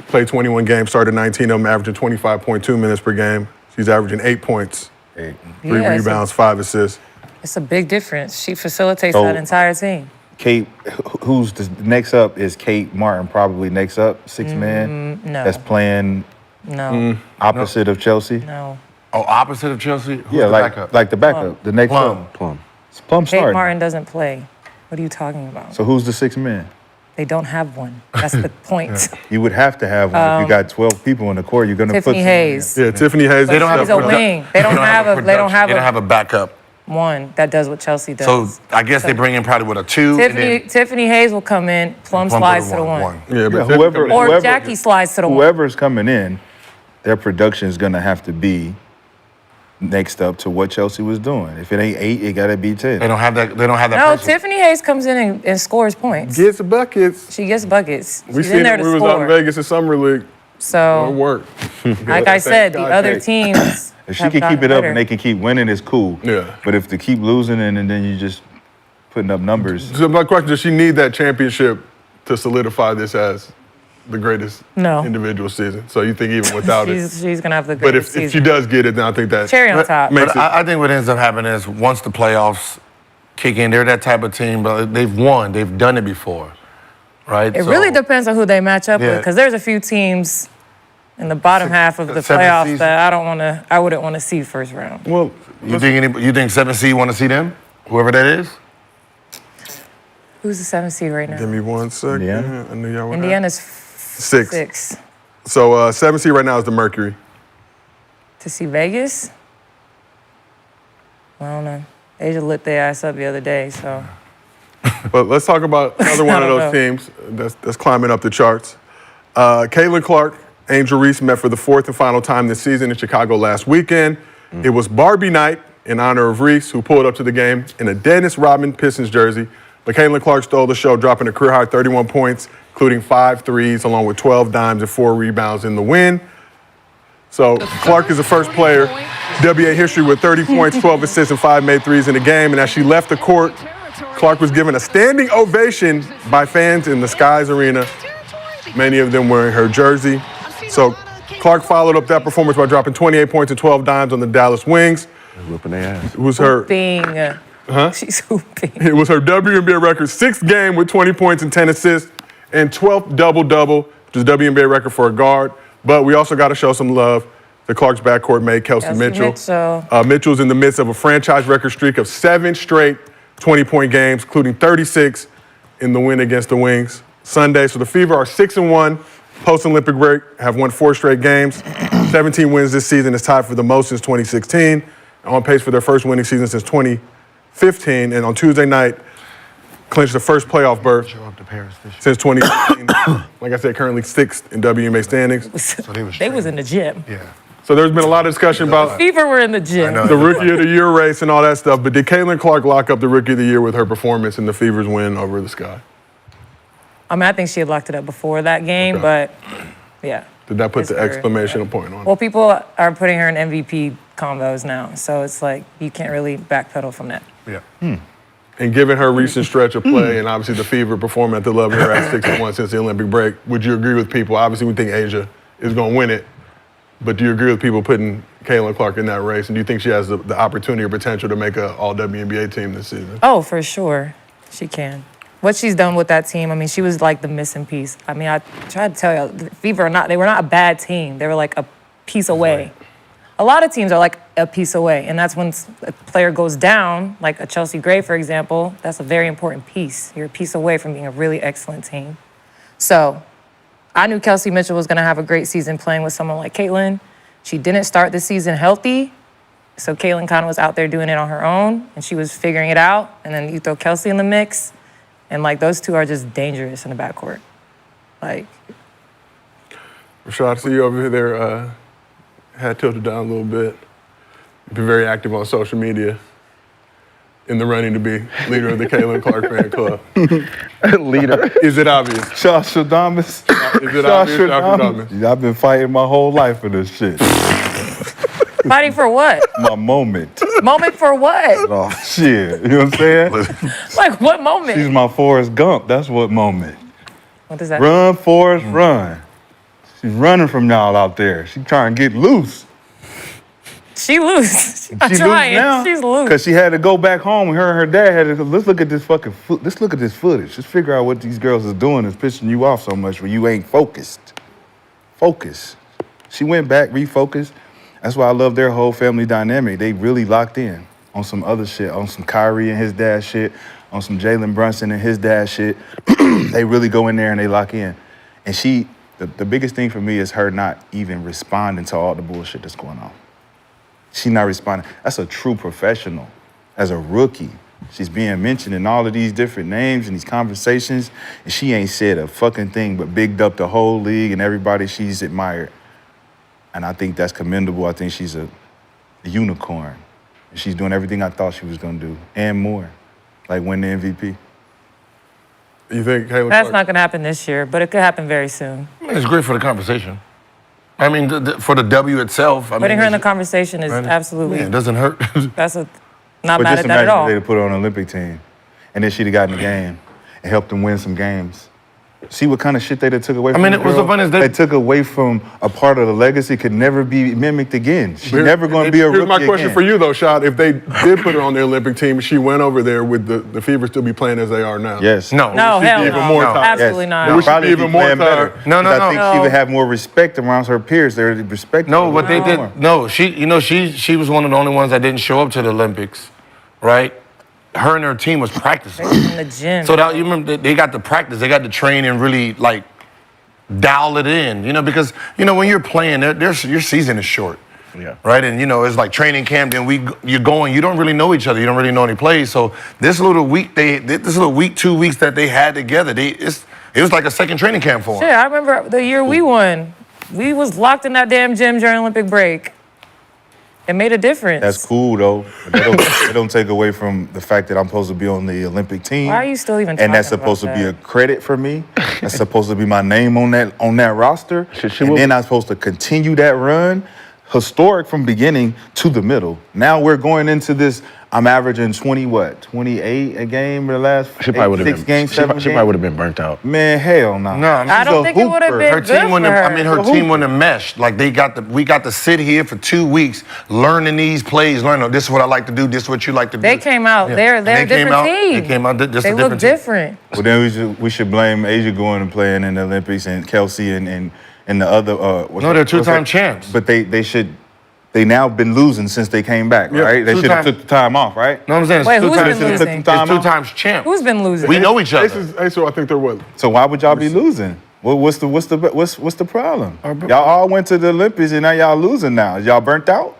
played 21 games, started 19 of them, averaging 25.2 minutes per game. She's averaging 8 points, 3 Yeah, rebounds, 5 assists. It's a big difference. She facilitates So- that entire team. Kate, who's the next up is Kate Martin, probably next up, 6 man. no. That's playing No, opposite of Chelsea. no. Oh, opposite of Chelsea? Who's Yeah, the like backup? like the backup, the next Plum. up. Plum. Plum Kate starting. Martin doesn't play. What are you talking about? So who's the 6 man? They don't have one. That's the point. You would have to have one. If you got 12 people in the court, you're gonna Tiffany put Hayes. Yeah, Tiffany Hayes. They don't have She's a wing. They don't have a. They don't have They don't have a backup. one that does what Chelsea does. So I guess they bring in probably with a 2. Tiffany Hayes will come in. Plum slides to the one. Yeah, but Yeah, whoever- Or Jackie slides to the one. Whoever's coming in, their production is gonna have to be next up to what Chelsea was doing. If it ain't 8, it gotta be 10. They don't have that. They don't have that. No, person. Tiffany Hayes comes in and scores points. gets buckets. She gets buckets. We She's seen in there it to when we was out in score. Vegas in Summer League. It So, worked. like I said, the other teams. If she have can keep gotten it up better. and they can keep winning, it's cool. Yeah. But if they keep losing and then you just putting up numbers, So my question, does she need that championship to solidify this as the greatest No. individual season? So you think even without it? she's gonna have the But greatest if she season. does get it, then I think that Cherry on top. makes But it. I think what ends up happening is once the playoffs kick in, they're that type of team, but they've won. They've done it before, right? It So- really depends on who they match up with, Yeah. because there's a few teams in the bottom half of the seventh playoffs season. that I wouldn't want to see first round. Well, You think 7 seed want to see them? Whoever that is? Who's the 7th seed right now? give me 1 second. Indiana? I knew y'all were Indiana's 6. 6. So 7 seed right now is the Mercury. To see Vegas? I don't know. Asia lit their ass up the other day, so. But let's talk about another one of don't those know. teams that's climbing up the charts. Caitlin Clark, Angel Reese met for the 4th and final time this season in Chicago last weekend. It was Barbie night in honor of Reese, who pulled up to the game in a Dennis Rodman Pistons jersey. But Caitlin Clark stole the show, dropping a career-high 31 points, including 5 threes, along with 12 dimes and 4 rebounds in the win. So Clark is the first player WNBA history with 30 points, 12 assists, and 5 made threes in the game. And as she left the court, Clark was given a standing ovation by fans in the Skies Arena, many of them wearing her jersey. So Clark followed up that performance by dropping 28 points and 12 dimes on the Dallas Wings. Whooping their ass. It was her, Hooping. She's hooping. it was her WNBA record, 6th game with 20 points and 10 assists, and 12th double-double, which is WNBA record for a guard. But we also got to show some love. The Clark's backcourt mate, Kelsey Mitchell. Mitchell's in the midst of a franchise record streak of 7 straight 20-point games, including 36 in the win against the Wings Sunday. So the Fever are 6-1 post-Olympic break, have won 4 straight games. 17 wins this season is tied for the most since 2016. On pace for their first winning season since 2015. And on Tuesday night, clinched the first playoff berth Show up to Paris this year. since 2016. Like I said, currently 6th in WNBA standings. So they was They was in the gym. Yeah. So there's been a lot of discussion about Fever were in the gym. know. the Rookie of the Year race and all that stuff, but did Caitlin Clark lock up the Rookie of the Year with her performance in the Fever's win over the Sky? I mean, I think she had locked it up before that game, Okay. but yeah. Did that put It's the her, exclamation point on it? Well, people are putting her in MVP combos now, so it's like you can't really backpedal from that. Yeah. And given her recent stretch of play and obviously the Fever performing at the level they're at 6-1 since the Olympic break, would you agree with people? Obviously, we think Asia is going to win it, but do you agree with people putting Caitlin Clark in that race? And do you think she has the opportunity or potential to make an all-WNBA team this season? Oh, for sure, she can. What she's done with that team, I mean, she was like the missing piece. I mean, I tried to tell you, the Fever they were not a bad team. They were like a piece away. A lot of teams are like a piece away, and that's when a player goes down, like a Chelsea Gray, for example. That's a very important piece. You're a piece away from being a really excellent team. So I knew Kelsey Mitchell was going to have a great season playing with someone like Caitlin. She didn't start the season healthy, so Caitlin kind of was out there doing it on her own, and she was figuring it out. And then you throw Kelsey in the mix, and like those two are just dangerous in the backcourt. Like, Rashad, I see you over there, head tilted down a little bit. You've been very active on social media in the running to be leader of the Caitlin Clark fan club. Leader. Is it obvious? Josh Adamas. Is it obvious, Josh Adamas? I've been fighting my whole life for this shit. fighting for what? My moment. Moment for what? Oh, shit. You know what I'm saying? Like, what moment? She's my Forrest Gump. That's what moment. What does that mean? Run, Forrest, run. She's running from y'all out there. She's trying to get loose. She loose. She's not She trying. loose now She's loose. because she had to go back home. And her and her dad had to go, let's look at this let's look at this footage. Just figure out what these girls is doing is pissing you off so much where you ain't focused. Focus. She went back, refocused. That's why I love their whole family dynamic. They really locked in on some other shit, on some Kyrie and his dad shit, on some Jalen Brunson and his dad shit. They really go in there and they lock in. And the biggest thing for me is her not even responding to all the bullshit that's going on. She's not responding. That's a true professional. As a rookie, she's being mentioned in all of these different names and these conversations, and she ain't said a fucking thing but bigged up the whole league and everybody she's admired. And I think that's commendable. I think she's a unicorn. And she's doing everything I thought she was gonna do and more, like win the MVP. You think Caitlin That's Clark? not going to happen this year, but it could happen very soon. I mean, it's great for the conversation. I mean, for the W itself. I Putting mean, her in the it's- conversation is absolutely, Yeah, it doesn't hurt. not But mad just at that at imagine all. if they'd have put her on an Olympic team, and then she'd have gotten the game and helped them win some games. See what kind of shit they done took away from mean, the it was girl? the funnest They took away from a part of the legacy could never be mimicked again. She's never going to be a rookie Here's my question again. for you, though, Shad. If they did put her on the Olympic team, she went over there, would the Fever still be playing as they are now? Yes. No. No, She'd be hell even no. more tired. Absolutely Yes. not. We should Probably be even more playing better. tired. No, no, 'Cause I no. think No. she would have more respect around her peers. They would respect No, her what they more. did. No, she was one of the only ones that didn't show up to the Olympics, right? Her and her team was practicing. In the gym. So that you remember they got the practice, they got the train and really like dial it in, because when you're playing, your season is short. Yeah. Right, and it's like training camp. Then you don't really know each other. You don't really know any plays. So this little week, 2 weeks that they had together, it was like a second training camp for them. Shit, I remember the year we won. We was locked in that damn gym during Olympic break. It made a difference. That's cool though. But that don't take away from the fact that I'm supposed to be on the Olympic team. Why are you still even And that's talking supposed to about be a that? credit for me. That's supposed to be my name on that roster. She and will- then I'm supposed to continue that run. Historic from beginning to the middle. Now we're going into this. I'm averaging 28 a game in the last She probably would have 6 been. games, She 7 probably games. would have been burnt out. Man, hell no. No, I mean, I don't think it would have been her good team for wouldn't her. have, her team wouldn't have meshed. Like we got to sit here for 2 weeks learning these plays, this is what I like to do, this is what you like to do. They came out. Yeah. They're And a different team. They came out just They a look different team. different. Well, then we should blame Asia going and playing in the Olympics and Kelsey and the other. No, they're two-time champs. But they now been losing since they came back, Yeah, right? They should have two-time- took the time off, right? No, I'm saying Wait, it's who's two been times. losing? It's 2 times champ. Who's been losing? We know each other. So I think they're what? So why would y'all be losing? What's the problem? Y'all all went to the Olympics and now y'all losing now. Is y'all burnt out?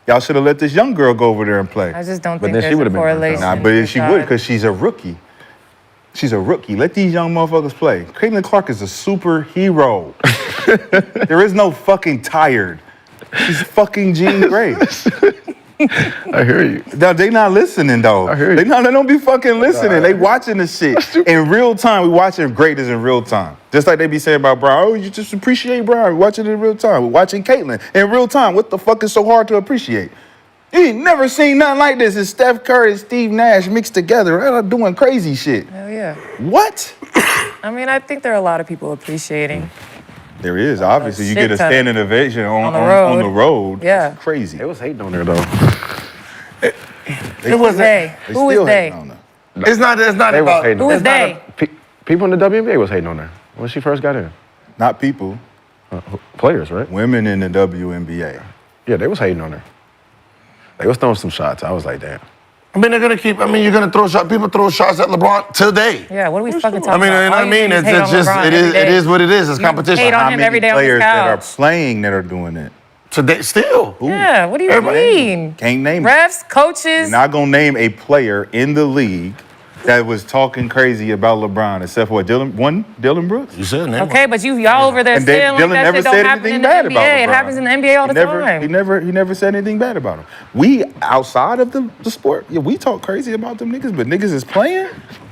Y'all should have let this young girl go over there and play. I just don't But think then she there's a would've been burnt out. correlation. Nah, but she would Rashad. because she's a rookie. She's a rookie. Let these young motherfuckers play. Caitlin Clark is a superhero. There is no fucking tired. She's fucking Jean Grey. I hear you. Now, they not listening, though. I hear you. They don't be fucking listening. They watching the shit. In real time, we watching greatness in real time. Just like they be saying about Brian, oh, you just appreciate Brian. We watching it in real time. We're watching Caitlin in real time. What the fuck is so hard to appreciate? You ain't never seen nothing like this. It's Steph Curry and Steve Nash mixed together. They're doing crazy shit. Hell yeah. What? I mean, I think there are a lot of people appreciating. There is. Obviously, you shit get a ton. standing ovation on the the road. Yeah. It's crazy. They was hating on her though. Who was they? They Who still was they? hating on her. It's not They was about. hating Who on was her. they? People in the WNBA was hating on her when she first got in. Not people. Players, right? Women in the WNBA. Yeah, they was hating on her. They was throwing some shots. I was like, damn. I mean, they're gonna keep. I mean, you're gonna throw shots. People throw shots at LeBron today. Yeah, what are we fucking talking I mean, about? you know what I All you mean? do is hate on It's just LeBron it every is day. what it is. It's competition. hate on How him many every day on his players that are couch. playing that are doing it? Today, still. Yeah, what do you Everybody- mean? Can't name it. Refs, coaches. You're not gonna name a player in the league that was talking crazy about LeBron, except for Dylan Brooks. You said name. Okay, but y'all over there And saying like Dylan that never shit don't said happen anything in the bad NBA. about LeBron. It happens in the NBA all the time. He never said anything bad about him. We outside of the sport, yeah, we talk crazy about them niggas, but niggas is playing.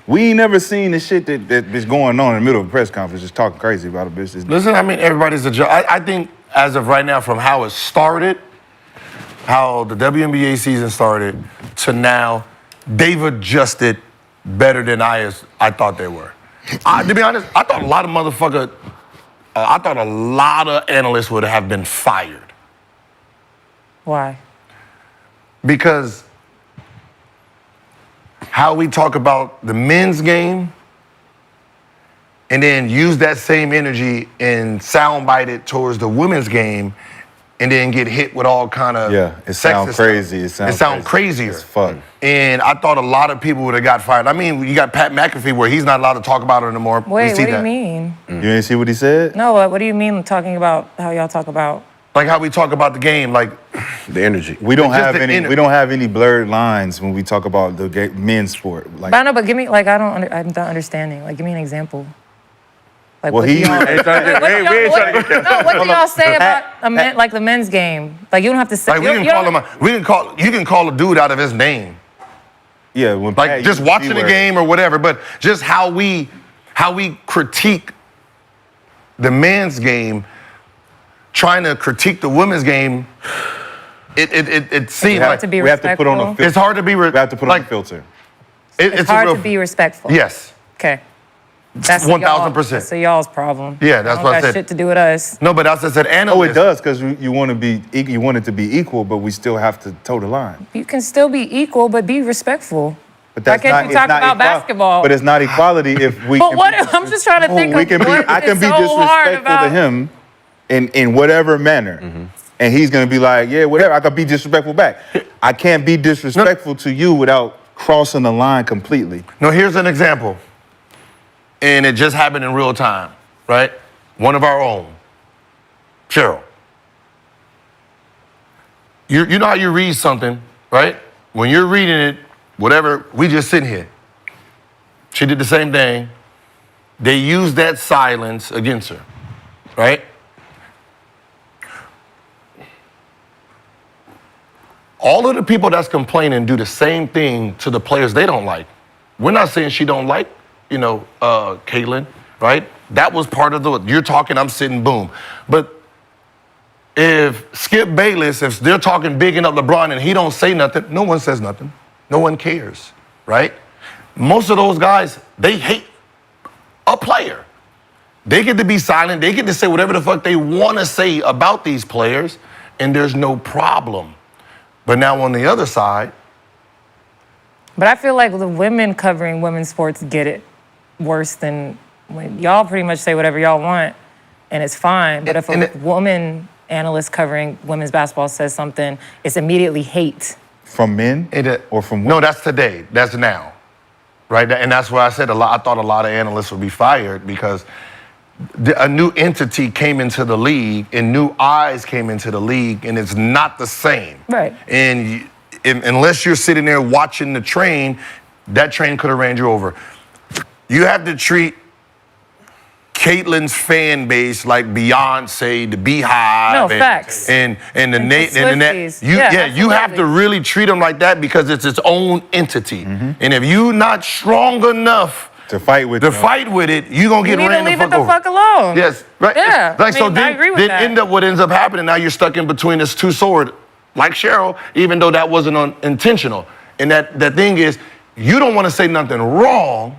We ain't never seen the shit that is going on in the middle of a press conference, just talking crazy about a bitch. Listen, I mean, everybody's a judge. I think as of right now, from how it started, how the WNBA season started to now, they've adjusted better than I thought they were. To be honest, I thought a lot of analysts would have been fired Why? because how we talk about the men's game and then use that same energy and soundbite it towards the women's game and then get hit with all kind of It sounds crazy. It sounds crazier. As fuck. And I thought a lot of people would have got fired. I mean, you got Pat McAfee where he's not allowed to talk about it anymore. Wait, We see what do you that. mean? You didn't see what he said? No, what do you mean talking about how y'all talk about? Like how we talk about the game, like The energy. We don't It's just have the any. inner- We don't have any blurred lines when we talk about the men's sport. Like, But I know, but give me like I'm not understanding. Like, give me an example. Like, well, what do he. y'all? What do y'all say about like the men's game? Like, you don't have to say. we can call a dude out of his name. Yeah, when Like Pat just used watching the C-word. game or whatever, but just how we critique the men's game, trying to critique the women's game, it seems hard like to be We have to put on a respectful. filter. it's hard to be. We have to put on a filter. It's hard to be respectful. Yes. Okay. That's 1000%. So y'all's problem. Yeah, that's Don't what I got said. shit to do with us. No, but that's what I said. Analysts. Oh, it does because you want to be. You want it to be equal, but we still have to toe the line. You can still be equal, but be respectful. But Why can't you it's talk not about basketball? But it's not equality if we. But can what? be I'm just trying to think we of can be. what I can is be so hard disrespectful about. to him, in whatever manner, and he's gonna be like, yeah, whatever. I could be disrespectful back. I can't be disrespectful to you without crossing the line completely. No, here's an example. And it just happened in real time, right? One of our own, Cheryl. You know how you read something, right? When you're reading it, whatever, we just sitting here. She did the same thing. They used that silence against her, right? All of the people that's complaining do the same thing to the players they don't like. We're not saying she don't like, Caitlin, right? That was part of you're talking, I'm sitting, boom. But if Skip Bayless, if they're talking bigging up LeBron and he don't say nothing, no one says nothing. No one cares, right? Most of those guys, they hate a player. They get to be silent. They get to say whatever the fuck they want to say about these players, and there's no problem. But now on the other side, But I feel like the women covering women's sports get it worse than when y'all pretty much say whatever y'all want, and it's fine. But if a woman analyst covering women's basketball says something, it's immediately hate. From men or from women? No, that's today. That's now, right? And that's why I said I thought a lot of analysts would be fired because a new entity came into the league and new eyes came into the league, and it's not the same. Right. And unless you're sitting there watching the train, that train could have ran you over. you have to treat Caitlyn's fan base like Beyonce, the Beehive, No, and, facts. and the And Nate the and the Swifties. you Yeah, you have to absolutely. really treat them like that because it's its own entity. And if you're not strong enough To fight with to them. fight with it, you're gonna You get need to ran leave the it fuck the over. fuck alone. Yes, right. Yeah, Like I so, mean, I then, agree with then that. end up what ends up happening. Now you're stuck in between this two sword, like Cheryl, even though that wasn't intentional. And that thing is, you don't want to say nothing wrong,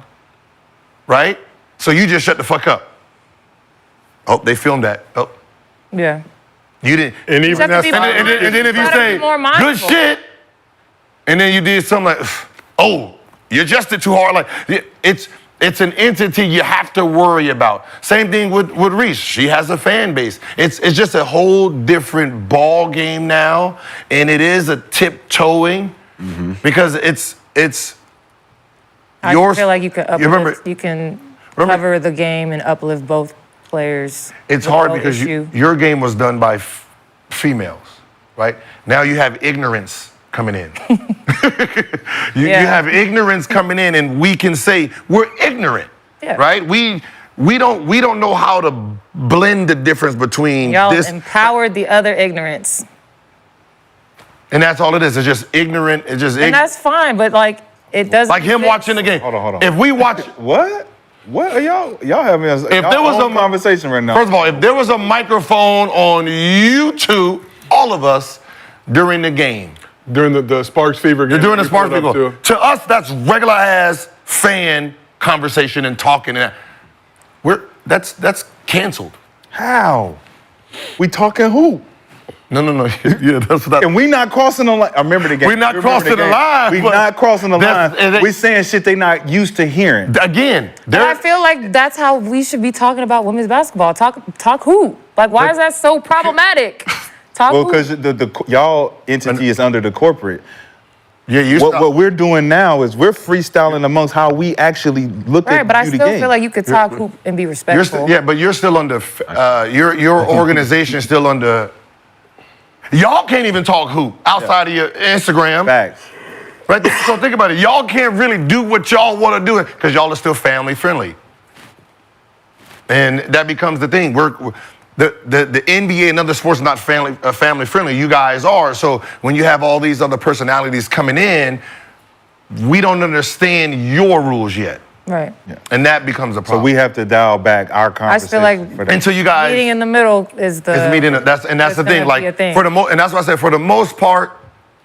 right? So you just shut the fuck up. Oh, they filmed that. Oh, Yeah. you didn't. And You even have to that's be And then if you gotta say be more good mindful. shit, and then you did something like, oh, you adjusted too hard. Like it's an entity you have to worry about. Same thing with Reese. She has a fan base. It's just a whole different ball game now, and it is a tiptoeing because it's I yours. feel like you can uplift, remember- you can remember- cover the game and uplift both players. It's with hard no because issue. your game was done by females, right? Now you have ignorance coming in. you Yeah. have ignorance coming in, and we can say we're ignorant, Yeah. right? We don't know how to blend the difference between Y'all this, empowered the other ignorance. and that's all it is. It's just ignorant. It's just And that's fine, but like it doesn't like him fix- watching the game. Hold on. If we watch. What? What are y'all having a There was a conversation right now? First of all, if there was a microphone on YouTube, all of us during the game, during the Sparks Fever game. during the we Sparks pulled up people, to. to us that's regular ass fan conversation and talking and that. That's canceled. How? We talking who? No. Yeah, that's what. And we not crossing the line. I remember the game. We not You remember crossing the game. line, We but not crossing the line. that's- We saying shit they not used to hearing. Again, But I feel like that's how we should be talking about women's basketball. Talk who? Like, why is that so problematic? Talk Well, who? because y'all entity is under the corporate. yeah, you What we're doing now is we're freestyling amongst how we actually look Right, at but I the still game. feel like you could talk hoop and be You're respectful. but you're still under your organization is still under. Y'all can't even talk hoop outside of your Instagram. Facts. Right? So think about it. Y'all can't really do what y'all want to do because y'all are still family friendly. And that becomes the thing. The NBA and other sports are not family friendly. You guys are. So when you have all these other personalities coming in, we don't understand your rules yet. Right. And that becomes a So problem. we have to dial back our I conversation. feel like for that. until you guys meeting in the middle is the. is meeting. That's the it's thing. gonna be a Like thing. and that's why I said for the most part,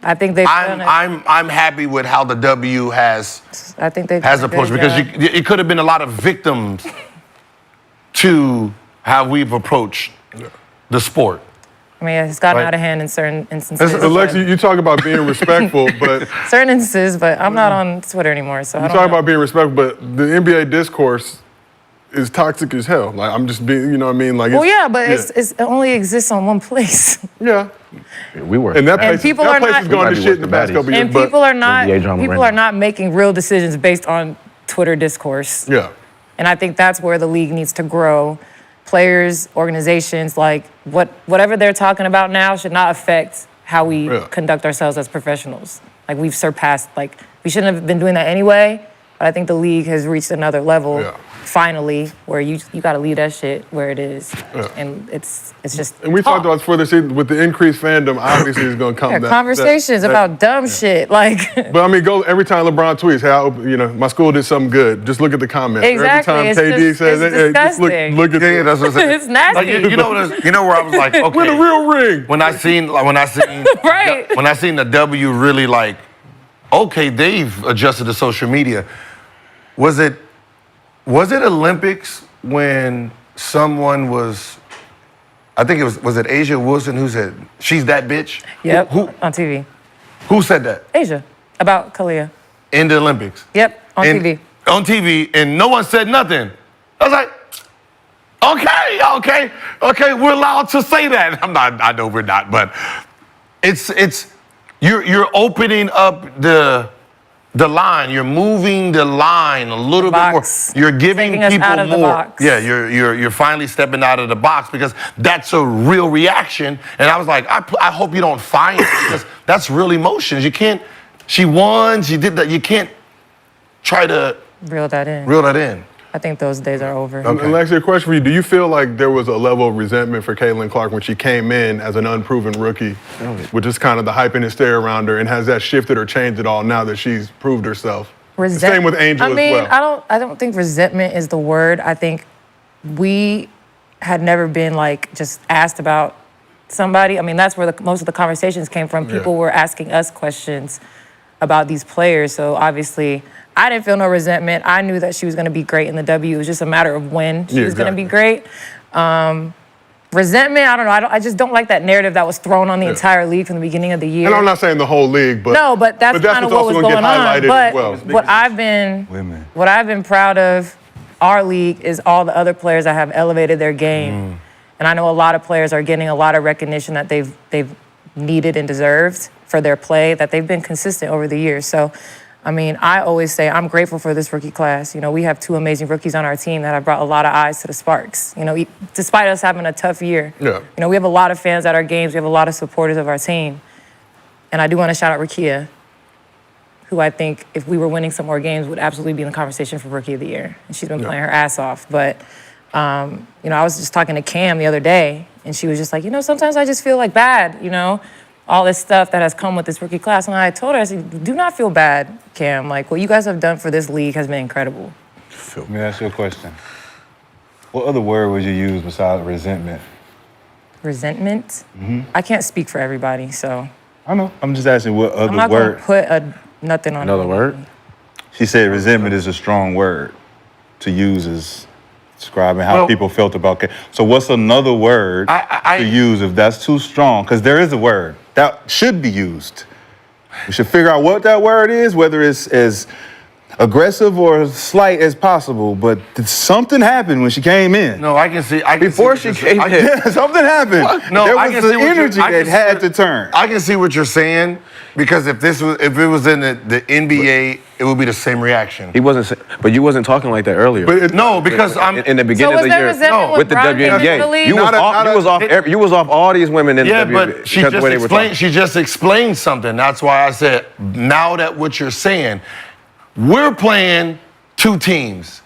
I think they've done it. I'm happy with how the W has I think they've has done a approached good because job. it could have been a lot of victims to how we've approached the sport. I mean, it's gotten Right. out of hand in certain instances. Alexi, you talk about being respectful, but Certain instances, but I'm not on Twitter anymore, so I you don't talk know. about being respectful, but the NBA discourse is toxic as hell. Like I'm just being, you know what I mean? Like, Well, yeah, but it only exists on one place. yeah. We were. And that And place, people that are place not- has gone We might to be shit worse in the than past baddies. couple years. And but people are not NBA drama people right are now. not making real decisions based on Twitter discourse. yeah. And I think that's where the league needs to grow. Players, organizations, like whatever they're talking about now should not affect how we Yeah. conduct ourselves as professionals. Like we've surpassed, like we shouldn't have been doing that anyway. But I think the league has reached another level Yeah. finally where you got to leave that shit where it is. Yeah. And it's just And we talk. talked about this before this season, with the increased fandom, obviously it's going to come Yeah, that- conversations that- about dumb shit. Like But I mean, go every time LeBron tweets, "Hey, my school did something good." Just look at the comments. Exactly, Every it's time KD just- says, it's "Hey, just disgusting. look at Yeah, this. that's what I'm saying. It's nasty. Like, you know where I was like, okay. Win a real ring." when I seen Right. when I seen the W really like, okay, they've adjusted to social media. Was it Olympics when someone was, I think was it Asia Wilson who said she's that bitch? Yep, Who on TV. said that Asia, about Kalia. in the Olympics? Yep, on And- TV. On TV, and no one said nothing. I was like, okay, we're allowed to say that. I know we're not, but you're opening up the line. You're moving the line a little bit more. Box. You're giving Taking us people out of the more. box. Yeah, you're finally stepping out of the box because that's a real reaction. And I was like, I hope you don't find it because that's real emotions. You can't. She won. She did that. You can't try to Reel that in. Reel that in. I think those days are over. And Lexie, a question for you. Do you feel like there was a level of resentment for Caitlin Clark when she came in as an unproven rookie, with just kind of the hype and hysteria around her, and has that shifted or changed at all now that she's proved herself? Same with Angel as well. I don't think resentment is the word. I think we had never been like just asked about somebody. I mean, that's where most of the conversations came from. People were asking us questions about these players. So obviously, I didn't feel no resentment. I knew that she was going to be great in the W. It was just a matter of when she was going to be great. Resentment, I don't know. I just don't like that narrative that was thrown on the entire league from the beginning of the year. And I'm not saying the whole league, but no, but that's kind of what was going on. But what I've been proud of our league is all the other players that have elevated their game. And I know a lot of players are getting a lot of recognition that they've needed and deserved for their play, that they've been consistent over the years. So, I mean, I always say I'm grateful for this rookie class. You know, we have 2 amazing rookies on our team that have brought a lot of eyes to the Sparks. You know, despite us having a tough year. You know, we have a lot of fans at our games. We have a lot of supporters of our team. And I do want to shout out Rakia, who I think if we were winning some more games would absolutely be in the conversation for Rookie of the Year. And she's been playing her ass off. But, you know, I was just talking to Cam the other day, and she was just like, you know, sometimes I just feel like bad, you know, all this stuff that has come with this rookie class. And I told her, I said, do not feel bad, Cam. Like, what you guys have done for this league has been incredible. Let me ask you a question. What other word would you use besides resentment? Resentment? I can't speak for everybody, so. I know. I'm just asking what other word. I'm not going to put nothing on Another word? She said resentment is a strong word to use as describing how people felt about. So what's another word to use if that's too strong? Because there is a word that should be used. We should figure out what that word is, whether it's as aggressive or as slight as possible. But something happened when she came in. No, I can see. Before she came in. Something happened. No, there I was can see the what energy that had to turn. I can see what you're saying, because if it was in the NBA, it would be the same reaction. He wasn't, but you wasn't talking like that earlier. But no, because I'm in the beginning of the year with the WNBA. You was off all these women in the WNBA. But she just explained something. That's why I said, now that what you're saying, we're playing 2 teams,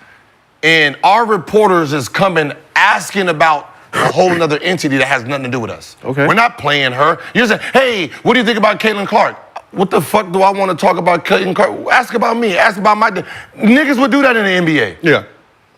and our reporters is coming asking about a whole other entity that has nothing to do with us. Okay. We're not playing her. You're saying, hey, what do you think about Caitlin Clark? What the fuck do I want to talk about Caitlin Clark? Ask about me. Ask about my... Niggas would do that in the NBA. Yeah.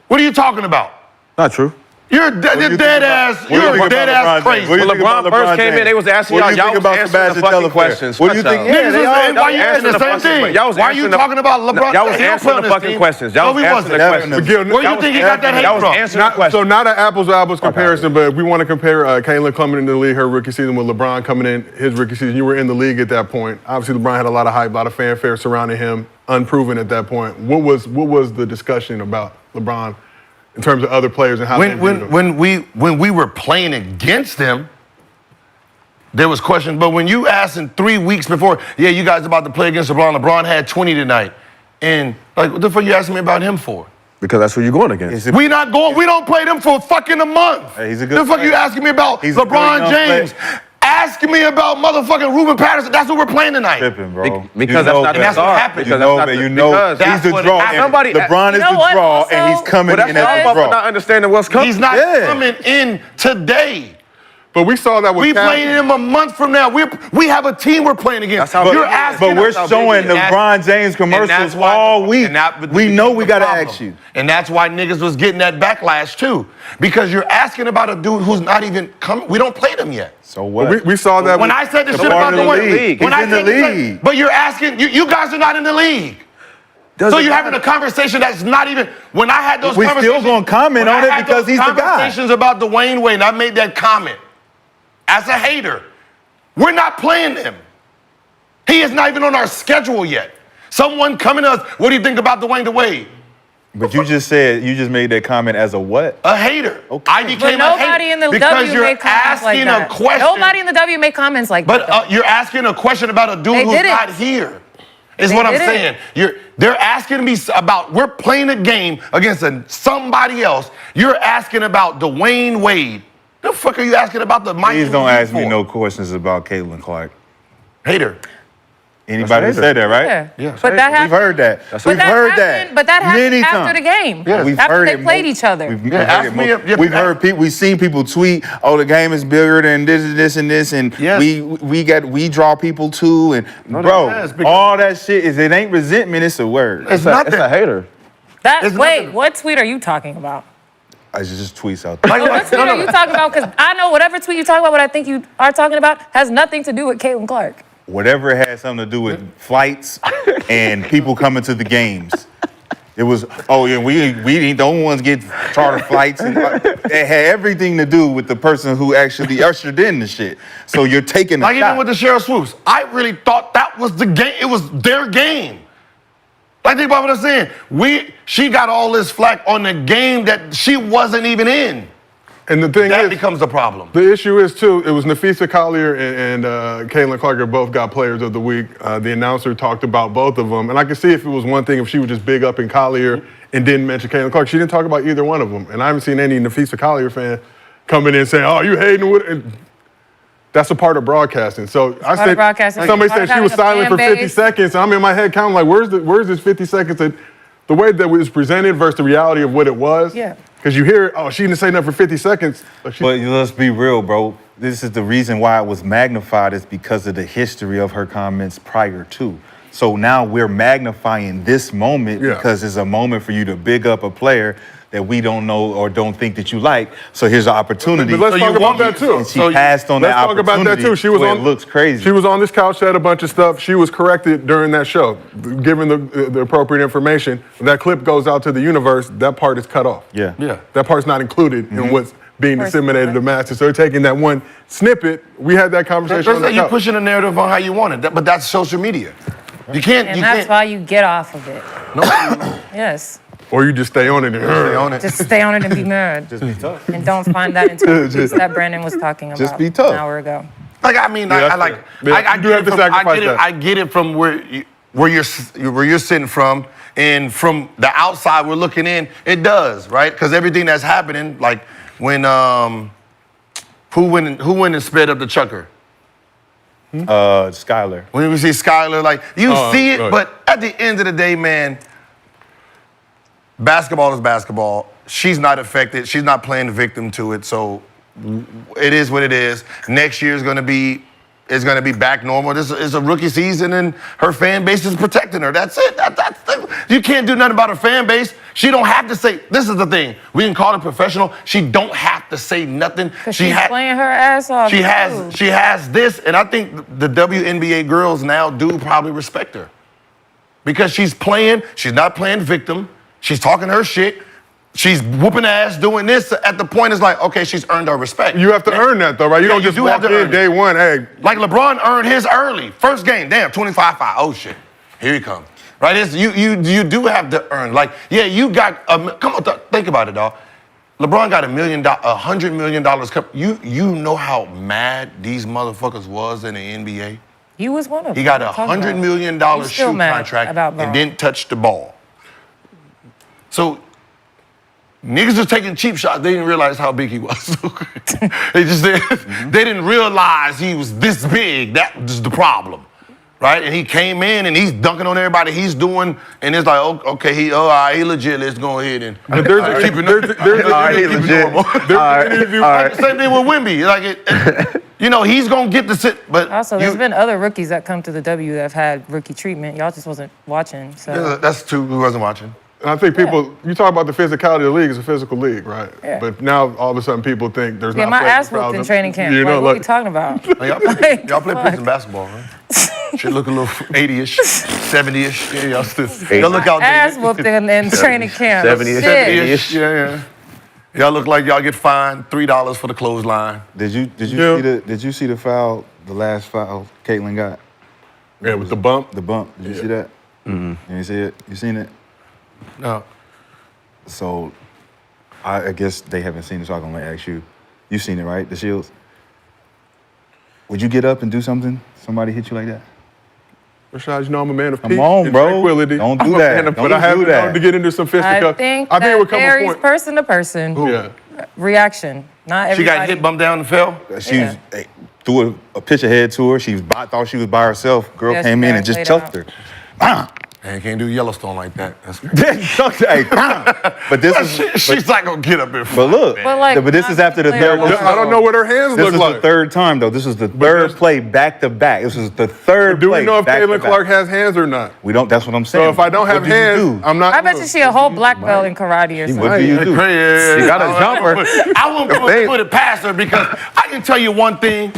What are you talking about? Not true. You're dead ass crazy. When LeBron first came in, they was asking y'all was answering the fucking questions. What do you think? Why you answering the same thing? Why are you talking about LeBron? Y'all was answering the fucking questions. Y'all was answering the questions. Where do you think he got that hate from? So not an apples-to-apples comparison, but if we want to compare Caitlin coming into the league her rookie season with LeBron coming in his rookie season, you were in the league at that point. Obviously, LeBron had a lot of hype, a lot of fanfare surrounding him, unproven at that point. What was the discussion about LeBron in terms of other players and how they viewed him? When we were playing against them, there was questions. But when you asked in 3 weeks before, yeah, you guys about to play against LeBron. LeBron had 20 tonight, and like, what the fuck you asking me about him for? Because that's who you're going against. We not going. We don't play them for fucking a month. Hey, he's a good the fuck player. you asking me about He's a LeBron good young James? Asking me about motherfucking Ruben Patterson. That's what we're playing tonight. Tripping, bro. Because that's not that's what happened. He's the draw. LeBron is the draw, and he's coming in as the draw. Not understanding what's coming. He's not coming in today. But we saw that with we playing him a month from now. We have a team we're playing against. You're asking, but we're showing LeBron James commercials all week. We know we gotta ask you, and that's why niggas was getting that backlash too, because you're asking about a dude who's not even coming. We don't play them yet. So what? We saw that when I said the shit about the league. He's in the league. But you're asking. You guys are not in the league. So you're having a conversation that's not even. When I had those conversations, we still gonna comment on it because he's the guy. Conversations about Dwayne Wade, and I made that comment. As a hater, we're not playing him. He is not even on our schedule yet. Someone coming to us, what do you think about Dwayne Wade? But you just made that comment as a what? A hater. Okay. I became a hater in the because W you're made comments asking like that. a question. Nobody in the W made comments like that. But you're asking a question about a dude who's not here. Is what I'm saying. They're asking me about, we're playing a game against somebody else. You're asking about Dwayne Wade. The fuck are you asking about the Miami? Please don't ask me no questions about Caitlin Clark. Hater. Anybody That's said that, right? Yeah. Yeah. But that happened. We've heard that. But that heard happened, that. But that happened many after the times. game. Yeah. We've After heard they it played each other. We've ask me if- we've heard people. We've seen people tweet, "Oh, the game is bigger than this and this and this," and Yes. we draw people too. And bro, yes, because- all that shit it ain't resentment. It's a word. It's nothing. It's a hater. It's Wait, nothing. what tweet are you talking about? I just tweets out there. What tweet are you talking about? Because I know whatever tweet you talking about, what I think you are talking about, has nothing to do with Caitlin Clark. Whatever it had something to do with flights and people coming to the games. It was, oh yeah, we ain't the only ones get charter flights. And it had everything to do with the person who actually ushered in the shit. So you're taking a Like shot. even with the Cheryl Swoops, I really thought that was the game. It was their game. Like think about what I'm saying. She got all this flack on the game that she wasn't even in. And the thing That is, becomes the problem. the issue is too, it was Nafisa Collier and Caitlin Clark both got Players of the Week. The announcer talked about both of them. And I could see if it was one thing if she would just big up in Collier and didn't mention Caitlin Clark. She didn't talk about either one of them. And I haven't seen any Nafisa Collier fan coming in saying, oh, you hating with it. That's a part of broadcasting. So I Part of broadcasting. somebody Part said of she was having a silent for fan 50 base. seconds. And I'm in my head counting like, where's this 50 seconds? The way that it was presented versus the reality of what it was. Yeah. Because you hear, oh, she didn't say nothing for 50 seconds. But let's be real, bro. This is the reason why it was magnified is because of the history of her comments prior to. So now we're magnifying this moment because it's a moment for you to big up a player that we don't know or don't think that you like. So here's an opportunity. But let's So talk you about want that me- too. And she passed on that Let's talk opportunity. about that too. She was where on. it looks crazy. She was on this couch, said a bunch of stuff. She was corrected during that show, given the appropriate information. When that clip goes out to the universe, that part is cut off. Yeah. Yeah. That part's not included in what's being disseminated to masses. So they're taking that one snippet. We had that conversation on the You're couch. pushing a narrative on how you want it, but that's social media. You can't. And you that's can't. why you get off of it. No, Yes. Or you just stay on it. And stay on it. Just stay on it and be mad. Just be tough. And don't find that into that Brandon was talking about Just be tough. an hour ago. Like I mean, Yeah, I that's like. fair. Yeah, I you do get have it to from, I sacrifice get it. that. I get it from where you're sitting from, and from the outside we're looking in. It does, right? Because everything that's happening, like when who went and sped up the chucker? Skylar. When we see Skylar, like you see it, right. but at the end of the day, man, basketball is basketball. She's not affected. She's not playing the victim to it. So it is what it is. Next year is going to be back normal. This is a rookie season, and her fan base is protecting her. That's it. You can't do nothing about her fan base. She don't have to say. This is the thing. We can call her professional. She don't have to say nothing. Because she's playing her ass off. She too. has this, and I think the WNBA girls now do probably respect her. Because she's not playing victim. She's talking her shit. She's whooping ass, doing this. At the point, it's like, okay, she's earned our respect. You have to earn that though, right? You Yeah, don't you just do walk have to in earn it. day one, hey. Like LeBron earned his early. First game, damn, 25-5. Oh shit, here he comes. Right? You do have to earn. Like, yeah, you got, come on, think about it, dog. LeBron got $100 million. You know how mad these motherfuckers was in the NBA? He was one of them. He got a Talk about $100 it. million He's still shoe mad contract about and Bron. didn't touch the ball. So niggas was taking cheap shots. They didn't realize how big he was. They didn't realize he was this big. That was the problem, right? And he came in and he's dunking on everybody. He's doing, and it's like, okay, he legit. Let's go ahead and But there's an interview. same thing with Wemby. Like he's gonna get the sit, but Also, there's been other rookies that come to the W that have had rookie treatment. Y'all just wasn't watching. So that's two who wasn't watching. And I think people, you talk about the physicality of the league, it's a physical league, right? Yeah. But now all of a sudden people think there's yeah, not my flagrant ass whooped fouls. in training camp. You know, Like, what we like, talking about? Y'all play prison basketball, right? Should look a little 80-ish, 70-ish. Yeah, y'all look out Ass whooped in training camp. 70-ish. Shit. 70-ish. Yeah. Y'all look like y'all get fined $3 for the clothesline. Did you see the foul? The last foul Caitlin got. yeah, with the bump. The bump. Did you see that? Mm-hmm. You see it? You seen it? No. So, I guess they haven't seen it, so I'm gonna ask you. You seen it, right? The Shields. Would you get up and do something? Somebody hit you like that? Rashad, you know I'm a man of Come peace on, and bro. tranquility. Don't do I'm a that. man of- Don't but I haven't do that. known to get into some fisticuffs. I think it that would come a varies point. person to person. Yeah. Reaction. Not She everybody. got hit, bumped down, and fell? She was threw a pitch ahead to her. Thought she was by herself. Girl Yeah, came she in got and just laid choked her. And you can't do Yellowstone like that. That's crazy. But this is. She's not gonna get up in But front. look, But, like, but this is after the not third. playing I don't know what her hands This look is like. the third time though. This is the third play back to back. This is the third Do play. we know if back to Caitlin back. Clark has hands or not? We don't. That's what I'm saying. So if I don't have What do you hands, do? I'm not. I bet you she a whole black belt in karate or something. What do you do? Crazy. She got a jumper. I won't put it past her because I can tell you one thing.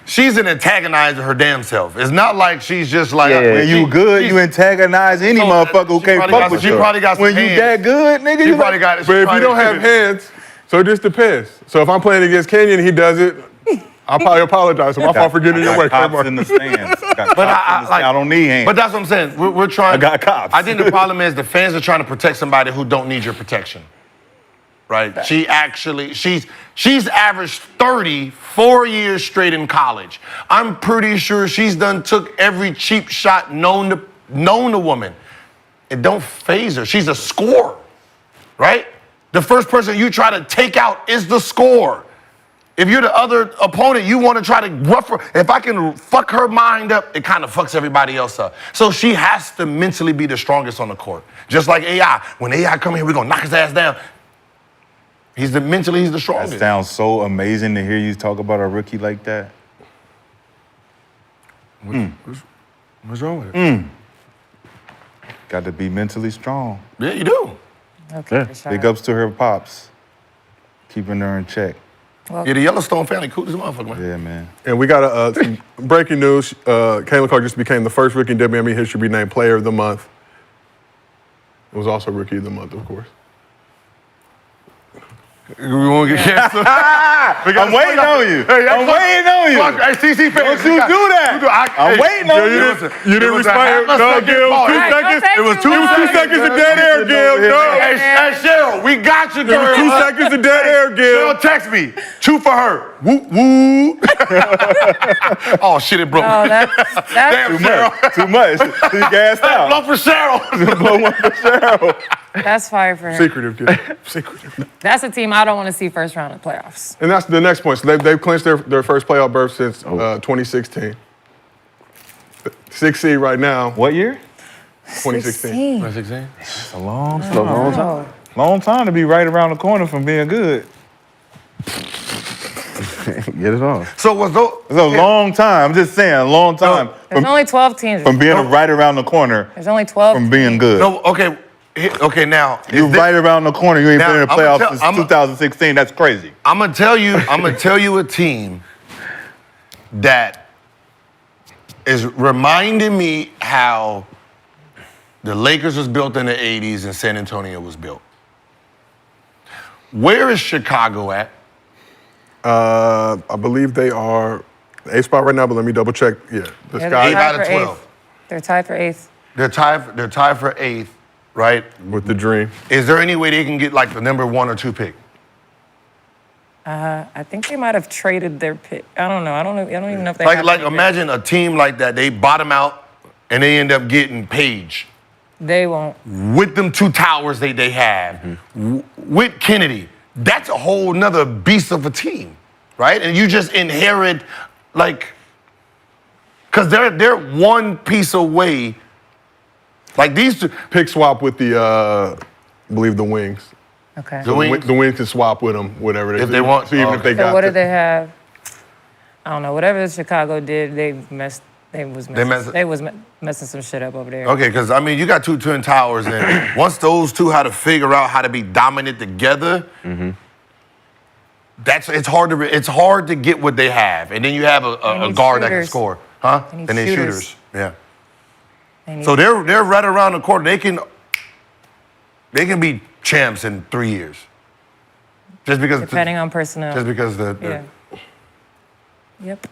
She's an antagonizer her damn self. It's not like she's just like When you good, you antagonize any So, motherfucker who she can't probably fuck got- with she you. probably got some When you hands. that good, nigga, She you probably got it. But if you don't have hands, so it just depends. So if I'm playing against Kenyon and he does it, I'll probably apologize to my fault for getting in your way. Cops in the stands. I don't need hands. But that's what I'm saying. We're trying. I got cops. I think the problem is the fans are trying to protect somebody who don't need your protection. Right? She's averaged 30 4 years straight in college. I'm pretty sure she's took every cheap shot known to woman. It don't faze her. She's a scorer, right? The first person you try to take out is the scorer. If you're the other opponent, you want to try to rough her. If I can fuck her mind up, it kind of fucks everybody else up. So she has to mentally be the strongest on the court. Just like AI. When AI come here, we're going to knock his ass down. He's the strongest. That sounds so amazing to hear you talk about a rookie like that. What's wrong with it? Got to be mentally strong. Yeah, you do. Okay, Yeah. Rashad. Big ups to her pops. Keeping her in check. Yeah, the Yellowstone family cool as a motherfucker, man. Yeah, man. And we got some breaking news. Caitlin Clark just became the first rookie in WNBA history to be named Player of the Month. It was also Rookie of the Month, of course. We won't get canceled. I'm waiting on you. I'm waiting on you. Hey, CC fans. Don't you do that. I'm waiting on you. You didn't respond. No, Gil, 2 seconds. It was 2 seconds of dead air, Gil. No. Hey, Cheryl, we got you, There was girl. 2 seconds of dead air, Gil. Cheryl, text me. 2 for her. Woo, woo. Oh, shit, it broke. Oh, that's Damn, Cheryl. Too much. You gassed out. Blow for Cheryl. Blow one for Cheryl. that's fire for her. Secretive, Gil. Secretive. That's a team I don't want to see first round of playoffs. And that's the next point. So they've clinched their first playoff berth since 2016. 6 seed right now. What year? 2016. 16. It's a long time. Long time. Oh. Long time to be right around the corner from being good. Get it on. So was those? It's a long time. I'm just saying, a long time There's only 12 teams. from being right around the corner There's only 12. from being good. No, okay. Okay, now. You're right around the corner. You ain't Now, been in the I'ma playoffs tell- since I'ma- 2016. That's crazy. I'm gonna tell you a team that is reminding me how the Lakers was built in the 80s and San Antonio was built. Where is Chicago at? I believe they are the 8th spot right now, but let me double check. Yeah, the Yeah, Sky Eight out of for 12. eighth. They're tied for 8th. They're tied for 8th, right? with the Dream. Is there any way they can get like the number 1 or 2 pick? I think they might have traded their pick. I don't know. I don't even know if they Like have like any pick. imagine a team like that, they bottom out and they end up getting Page. They won't. With them 2 towers they have, with Kennedy, that's a whole nother beast of a team, right? And you just inherit, like, because they're one piece away. Like these two, Pick swap with the, I believe the Wings. Okay. The Wings? The Wings can swap with them, whatever. If they want. So even if they Okay. got So what the- did they have? I don't know. Whatever Chicago did, they was messing some shit up over there. okay, because I mean, you got 2 twin towers, and once those 2 had to figure out how to be dominant together, it's hard to get what they have, and then you have They a need guard that can shooters. score, huh? They need They need shooters. shooters. Yeah. They need- So they're right around the corner. They can be champs in 3 years. Just because depending on personnel. just because yeah. Yep.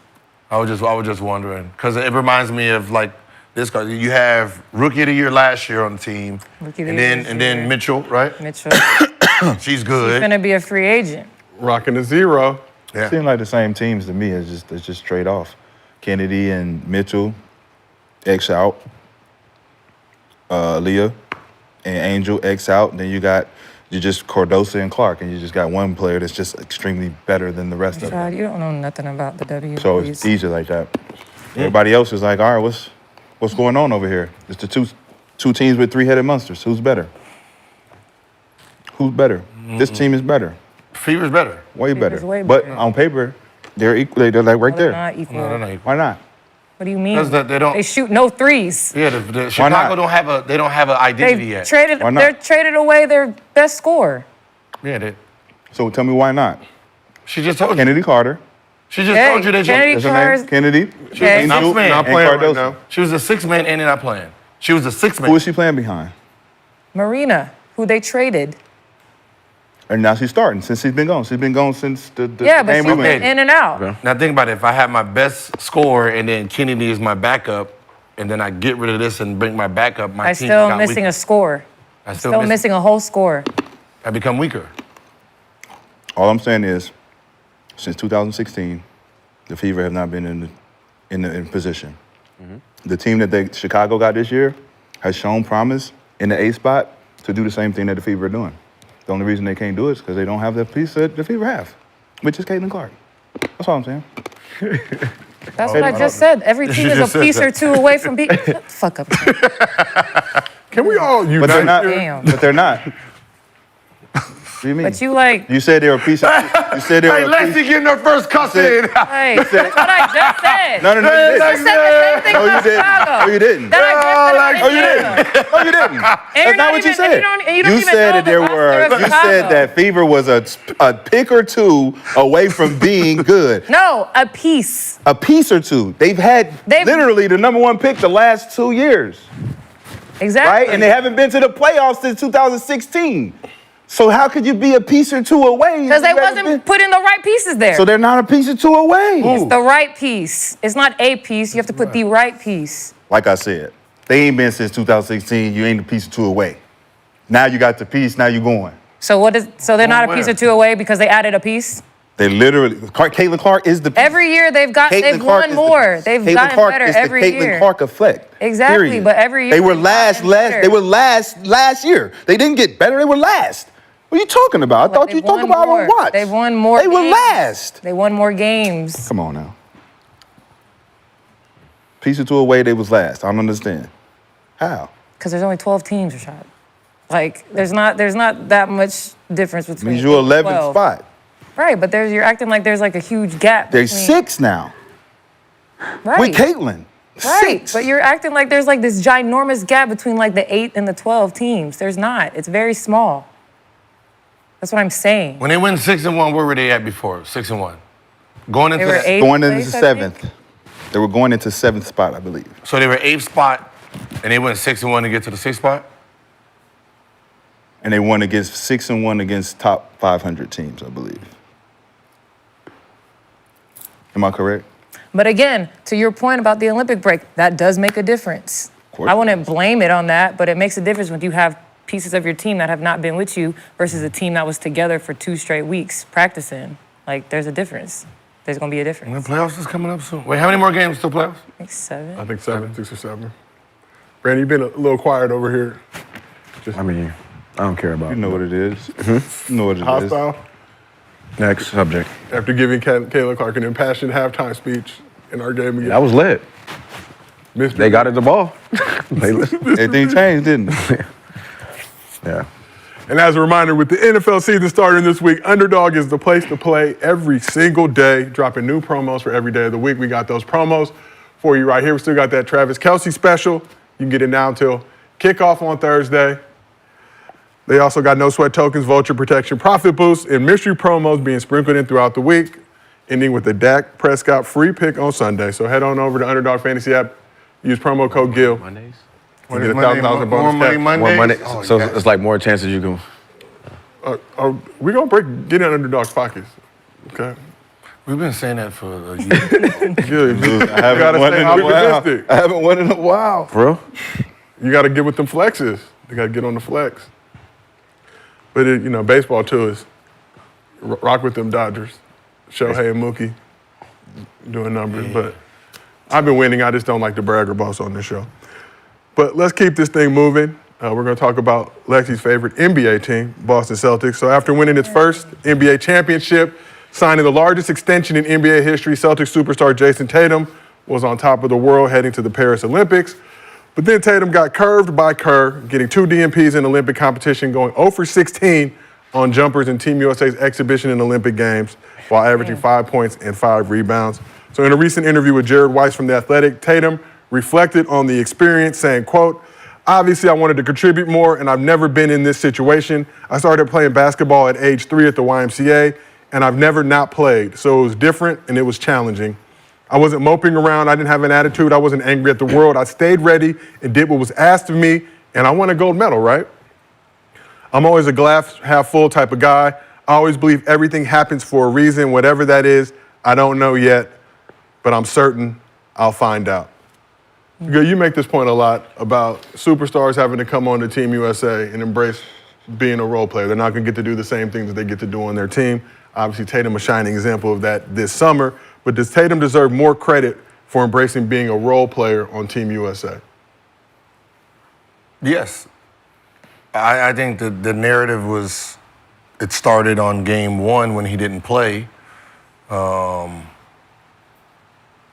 I was just wondering because it reminds me of like this guy. You have Rookie of the Year last year on the team, Rookie of the and Year then this and then year. Mitchell, right? Mitchell. She's He's good. gonna be a free agent. rocking the 0. Yeah. Seem like the same teams to me. It's just trade off. Kennedy and Mitchell, X out. Leah and Angel X out. Then you got You just Cardoso and Clark, and you just got one player that's just extremely better than the rest of them. Rashad, you don't know nothing about the W. So it's easy like that. Everybody else is like, all right, what's going on over here? It's the two teams with three-headed monsters. Who's better? Who's better? This team is better. Fever's better. Way better. Fever's way But better. on paper, they're equal. They're like right They're there. not equal. No, they're not equal. Why not? What do you mean? Because they don't. They shoot no threes. Yeah, the Why Chicago not? don't have an identity They yet. traded. Why not? They're traded away their best scorer. Yeah, So tell me why not? she just told you. Kennedy Carter. She just Hey, told you that Kennedy That's her Carter's- name? Kennedy. Okay. Not Angel, playing. Not and playing right Cardoso. now. she was a six man and they're not playing. She was a six man. Who is she playing behind? Marina, who they traded. And now she's starting since she's been gone. She's been gone since the Yeah, but game she's we been went. in and out. Okay. Now think about it. If I have my best scorer and then Kennedy is my backup, and then I get rid of this and bring my backup, my I team still got missing weaker. a score. I Still missing a whole score. I become weaker. All I'm saying is, since 2016, the Fever have not been in position. The team that Chicago got this year has shown promise in the A spot to do the same thing that the Fever are doing. The only reason they can't do it is because they don't have the piece that the Fever have, which is Caitlin Clark. That's all I'm saying. That's what I just said. Every team is just a piece said or two away from being. Shut the fuck up. Can we all unite? But they're not. here? Damn. But they're not. What do you mean? But you like. You said they were a piece of. You said they were Hey, a piece. Lexie getting her first cuss said- in. Hey, that's what I just said. No, you I didn't. said the same thing No, you about didn't. Chicago. No, you didn't. That I just said Oh, you about didn't. No, you didn't. That's you're not not what you even- said. and you don't even said know that the there roster were. of You Chicago. said that Fever was a pick or two away from being good. No, a piece. A piece or two. They've literally the number one pick the last 2 years, Exactly. right? And they haven't been to the playoffs since 2016. So how could you be a piece or two away? Because they wasn't putting the right pieces there. So they're not a piece or two away. The right piece. It's not a piece. You have to put the right piece. Like I said, they ain't been since 2016. You ain't a piece or two away. Now you got the piece. Now you going. So what is? So they're not a piece where? or two away because they added a piece. They literally. Caitlin Clark is the piece. Every year they've Caitlin Clark won is the more. piece. They've Caitlin gotten Clark better is the every Caitlin year. Clark effect. Exactly, Period. but every year they were they've last. gotten better. They were last year. They didn't get better. They were last. What are you talking about? I thought you They've talking won about more. on watch. They've won more. They were games. last. They won more games. Come on now. Piece or two away, they was last. I don't understand. How? Because there's only 12 teams, Rashad. Like there's not that much difference between. Means you're 8 and 11th 12. spot. Right, but you're acting like there's like a huge gap. They're between, 6 now. Right. With Caitlin. Right, 6. but you're acting like there's like this ginormous gap between like the 8 and the 12 teams. There's not. It's very small. That's what I'm saying. When they went 6-1, where were they at before? 6-1. Going into They were that- 8th Going into place, I think. 7th. They were going into 7th spot, I believe. So they were 8th spot, and they went 6-1 to get to the 6th spot. And they won against 6-1 against top 500 teams, I believe. Am I correct? But again, to your point about the Olympic break, that does make a difference. course I it wouldn't blame it on that, but it makes a difference when you have pieces of your team that have not been with you versus a team that was together for 2 straight weeks practicing. Like, there's a difference. There's going to be a The difference. playoffs is coming up soon. Wait, how many more games till playoffs? Like 7. I think 7, 6 or 7. Brandon, you've been a little quiet over here. I mean, I don't care about You know what it is. You know what it is. Hostile. Next subject. After giving Kayla Clark an impassioned halftime speech in our game against That was lit. Mr. They got at the ball. They lit. Everything changed, didn't it? Yeah. And as a reminder, with the NFL season starting this week, Underdog is the place to play every single day, dropping new promos for every day of the week. We got those promos for you right here. We still got that Travis Kelce special. You can get it now until kickoff on Thursday. They also got no sweat tokens, vulture protection, profit boosts, and mystery promos being sprinkled in throughout the week, ending with the Dak Prescott free pick on Sunday. So head on over to Underdog Fantasy app, use promo code GIL. Mondays? You get $1,000 bonus More money cash. Mondays? More money. Oh, So yes. it's like more chances you can. We're going to get in Underdog's pockets, okay? We've been saying that for a year. Good. I haven't gotta won stay in a while. optimistic. I haven't won in a while. For real? You got to get with them flexes. You got to get on the flex. But, baseball, too, is rock with them Dodgers. Shohei and Mookie doing numbers. But I've been winning. I just don't like the bragger boss on this show. But let's keep this thing moving. We're going to talk about Lexie's favorite NBA team, Boston Celtics. So after winning its first NBA championship, signing the largest extension in NBA history, Celtics superstar Jayson Tatum was on top of the world heading to the Paris Olympics. But then Tatum got curved by Kerr, getting 2 DNPs in Olympic competition, going 0 for 16 on jumpers in Team USA's exhibition in Olympic Games, while averaging 5 points and 5 rebounds. So in a recent interview with Jared Weiss from The Athletic, Tatum reflected on the experience, saying, quote, "Obviously, I wanted to contribute more, and I've never been in this situation. I started playing basketball at age 3 at the YMCA, and I've never not played. So it was different, and it was challenging. I wasn't moping around. I didn't have an attitude. I wasn't angry at the world. I stayed ready and did what was asked of me, and I won a gold medal, right? I'm always a glass half full type of guy. I always believe everything happens for a reason, whatever that is. I don't know yet, but I'm certain I'll find out." You make this point a lot about superstars having to come on to Team USA and embrace being a role player. They're not going to get to do the same things that they get to do on their team. Obviously, Tatum, a shining example of that this summer. But does Tatum deserve more credit for embracing being a role player on Team USA? Yes. I think the narrative it started on game 1 when he didn't play.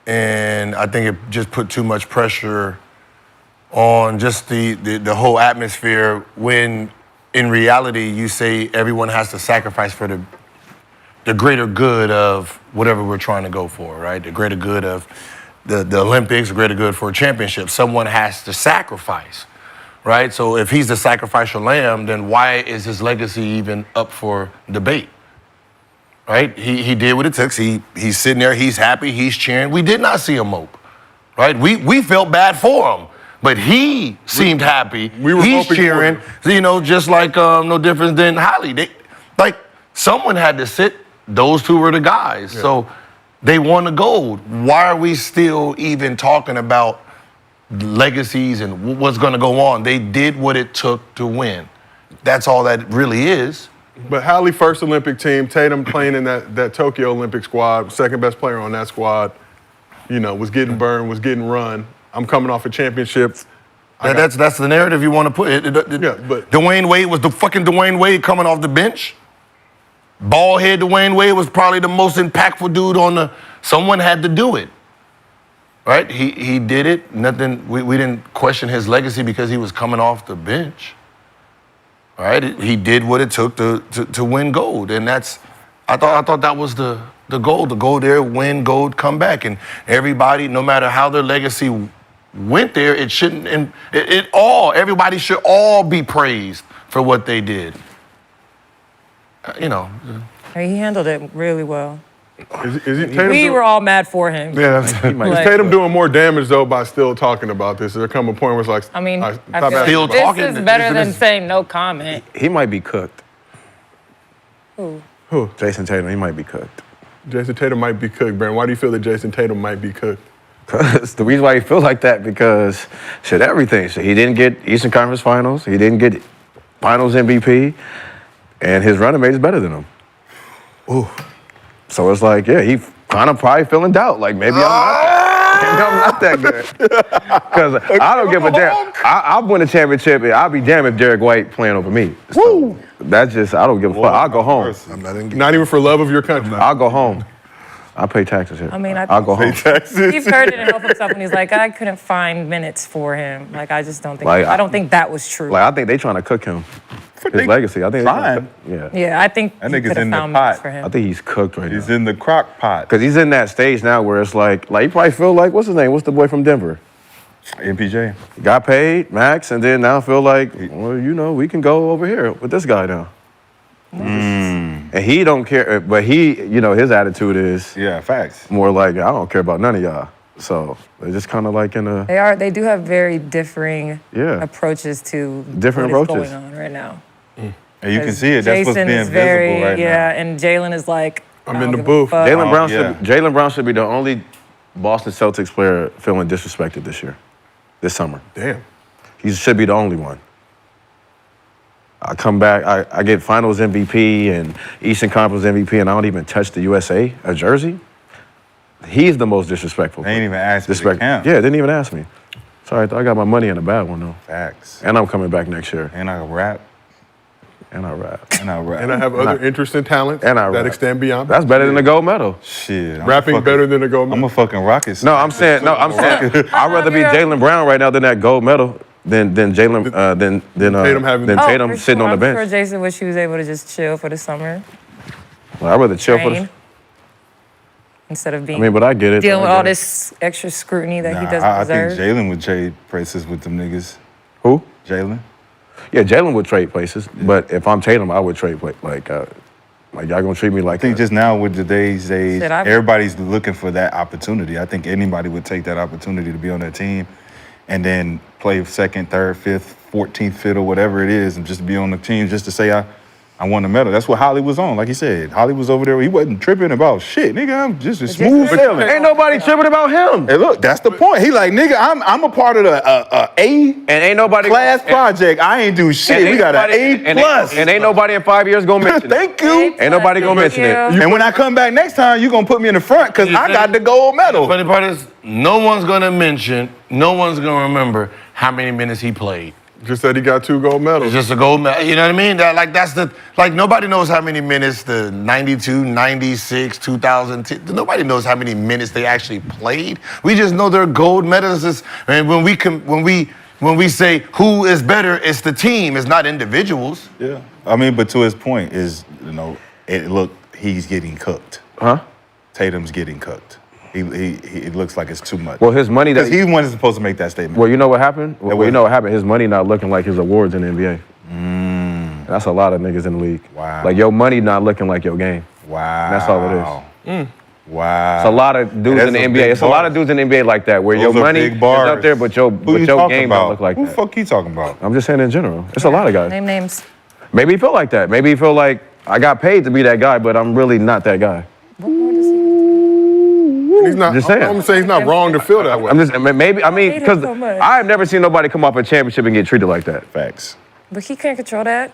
And I think it just put too much pressure on just the whole atmosphere when in reality you say everyone has to sacrifice for the greater good of whatever we're trying to go for, right? The greater good of the Olympics, the greater good for a championship. Someone has to sacrifice, right? So if he's the sacrificial lamb, then why is his legacy even up for debate? Right? He did what it took. He's sitting there, he's happy, he's cheering. We did not see him mope, right? We felt bad for him, but he seemed happy. He's cheering, just like no difference than Holly. Someone had to sit. Those two were the guys. Yeah. So they won the gold. Why are we still even talking about legacies and what's going to go on? They did what it took to win. That's all that really is. But Hallie, first Olympic team, Tatum playing in that Tokyo Olympic squad, second best player on that squad, was getting burned, was getting run. I'm coming off a championship. That's the narrative you want to put. But Dwayne Wade was the fucking Dwayne Wade coming off the bench. Ballhead Dwayne Wade was probably the most impactful dude someone had to do it. Right? He did it. Nothing. We didn't question his legacy because he was coming off the bench. Right? He did what it took to win gold, and I thought that was the goal. To go there, win gold, come back, and everybody, no matter how their legacy went there, it shouldn't. And everybody should all be praised for what they did. He handled it really well. We were all mad for him. Yeah, is Tatum doing more damage though by still talking about this? There come a point where it's like, I feel still like talking. This is better than saying no comment. He might be cooked. Who? Jayson Tatum. He might be cooked. Jayson Tatum might be cooked, Brandon. Why do you feel that Jayson Tatum might be cooked? Because the reason why you feel like that because everything. So he didn't get Eastern Conference Finals. He didn't get Finals MVP, and his running mate is better than him. Ooh. So it's like, he kind of probably feeling doubt. Like, maybe I'm not that good. Because I don't give a damn. I'll win a championship, and I'll be damned if Derek White playing over me. So that's just, I don't give a fuck. I'll go home. Not even for love of your country. I'll go home. I pay taxes here. I'll go home. He's heard it and helped himself, and he's like, I couldn't find minutes for him. Like, I just don't think, I don't think that was true. Like, I think they trying to cook him. His legacy. I think Yeah, I think that he nigga's could have in the found pot. minutes for him. I think he's cooked right now. He's in the crock pot. Because he's in that stage now where it's like he probably feel like, what's his name? What's the boy from Denver? MPJ. Got paid, max, and then now feel like, well, we can go over here with this guy now. And he don't care, but his attitude is facts. More like, I don't care about none of y'all. So they're just kind of like in a... They do have very differing approaches to different what approaches is going on right now. And you can see it. That's what's being visible right now. And Jalen is like, I'm in the booth. Jalen Brown should be the only Boston Celtics player feeling disrespected this summer. Damn. He should be the only one. I come back, I get Finals MVP and Eastern Conference MVP, and I don't even touch the USA, a jersey. He's the most disrespectful. They ain't even asked me to count. Yeah, didn't even ask me. Sorry, I got my money in a bad one though. Facts. And I'm coming back next year. And I rap. And I rap. And I rap. And I have other interesting talents and I that rap. extend beyond. That's better than the gold medal. Shit. Rapping better than the gold medal. I'm a fucking rocket star. No, I'm saying I'd rather be Jaylen Brown right now than that gold medal than Jaylen than Tatum having- than Oh, Tatum sitting on the bench. I'm sure Jayson wish he was able to just chill for the summer. Well, I'd rather chill for Train. the. Instead of being I mean, but I get it. dealing with I get all it. this extra scrutiny that he Nah, doesn't I deserve. think Jalen would trade places with them niggas. Who? Jalen. Yeah, Jaylen would trade places, but if I'm Tatum, I would trade like y'all gonna treat me like. I think just now with today's age, Shit, everybody's looking for that opportunity. I think anybody would take that opportunity to be on their team and then play second, third, fifth, 14th fiddle, whatever it is, and just be on the team just to say I won the medal. That's what Holly was on. Like he said, Holly was over there. He wasn't tripping about shit. Nigga, I'm just a smooth sailing. Ain't nobody tripping about him. Hey, look, that's the point. He like, nigga, I'm a part of the A And ain't nobody class project. I ain't do shit. We got an A plus. And ain't nobody in 5 years gonna mention it. Thank you. Ain't nobody gonna mention it. And when I come back next time, you gonna put me in the front because I got the gold medal. Funny part is, no one's gonna remember how many minutes he played. Just said he got 2 gold medals. It's just a gold medal. You know what I mean? Nobody knows how many minutes the 92, 96, 2000. Nobody knows how many minutes they actually played. We just know they're gold medalists. And when we say who is better, it's the team. It's not individuals. Yeah. I mean, but to his point is, he's getting cooked. Huh? Tatum's getting cooked. It looks like it's too much. Well, his money that Because he wasn't supposed to make that statement. Well, you know what happened? You know what happened? His money not looking like his awards in the NBA. That's a lot of niggas in the league. Wow. Like your money not looking like your game. Wow. That's all it is. Wow. It's a lot of dudes in the NBA. It's a lot of dudes in the NBA like that, where your money is up there, but your game don't look like Who that. the fuck you talking about? I'm just saying in general. It's a lot of guys. Name names. Maybe he feel like that. Maybe he feel like I got paid to be that guy, but I'm really not that guy. What more does he? He's not. Just saying. I'm saying he's not wrong to feel that way. I'm just maybe. I mean, hate him because so much. I've never seen nobody come off a championship and get treated like that. Facts. But he can't control that.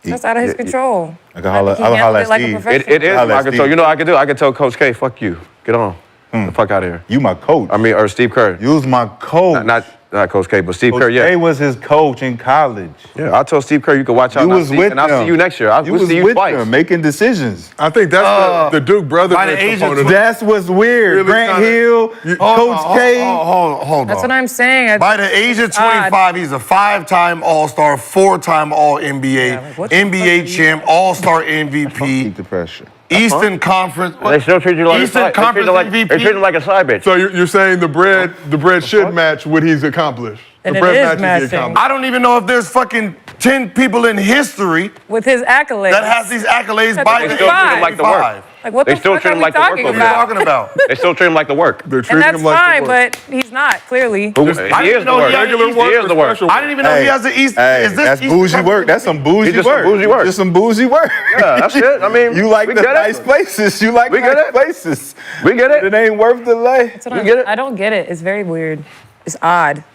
That's out of his control. I can holla He handled at it like a Steve. professional. It is Holla my at control. Steve. You know what I can do? I can tell Coach K, fuck you. Get on. The fuck out of here. You my coach. I mean, or Steve Kerr. You was my coach. Not Coach K, but Steve Coach Kerr, yeah. K was his coach in college. Yeah, I told Steve Kerr you can watch out. You was with and I'll see you next year. You We'll was see you with twice. them, making decisions. I think that's the Duke brother by the age of component. That's what's weird. Really Grant kinda- Hill, Coach K. Hold on. That's what I'm saying. By the age of 25, he's a 5-time All-Star, 4-time All-NBA, Yeah, like, what the fuck are NBA you champ, All-Star MVP, Keep the pressure. Eastern Conference. They still treat you like Eastern a side. Conference They treat you like a side bitch. So you're saying the bread should match what he's accomplished. And the it bread is matches the matching. accomplishment. I don't even know if there's fucking 10 people in history With his accolades. that has these accolades That's by what the he age five. of Like the work. 25. Like, what They the still fuck treat are him we like the work talking over What are you there. about? talking about? They still treat him like the work. They're And treating that's him like fine, the work. but he's not, clearly. He I didn't is the know work. he had Regular East- work He is or the work. special I didn't even know he has an East. Hey, Is this that's Eastern bougie Conference? work. That's some bougie just some work. bougie work. Just some bougie work. Yeah, that's it. I mean, you like we the get it. nice places. You like We get nice it. places. We get it. It ain't worth the delay. That's what You I'm- get it? I don't get it. It's very weird. It's odd.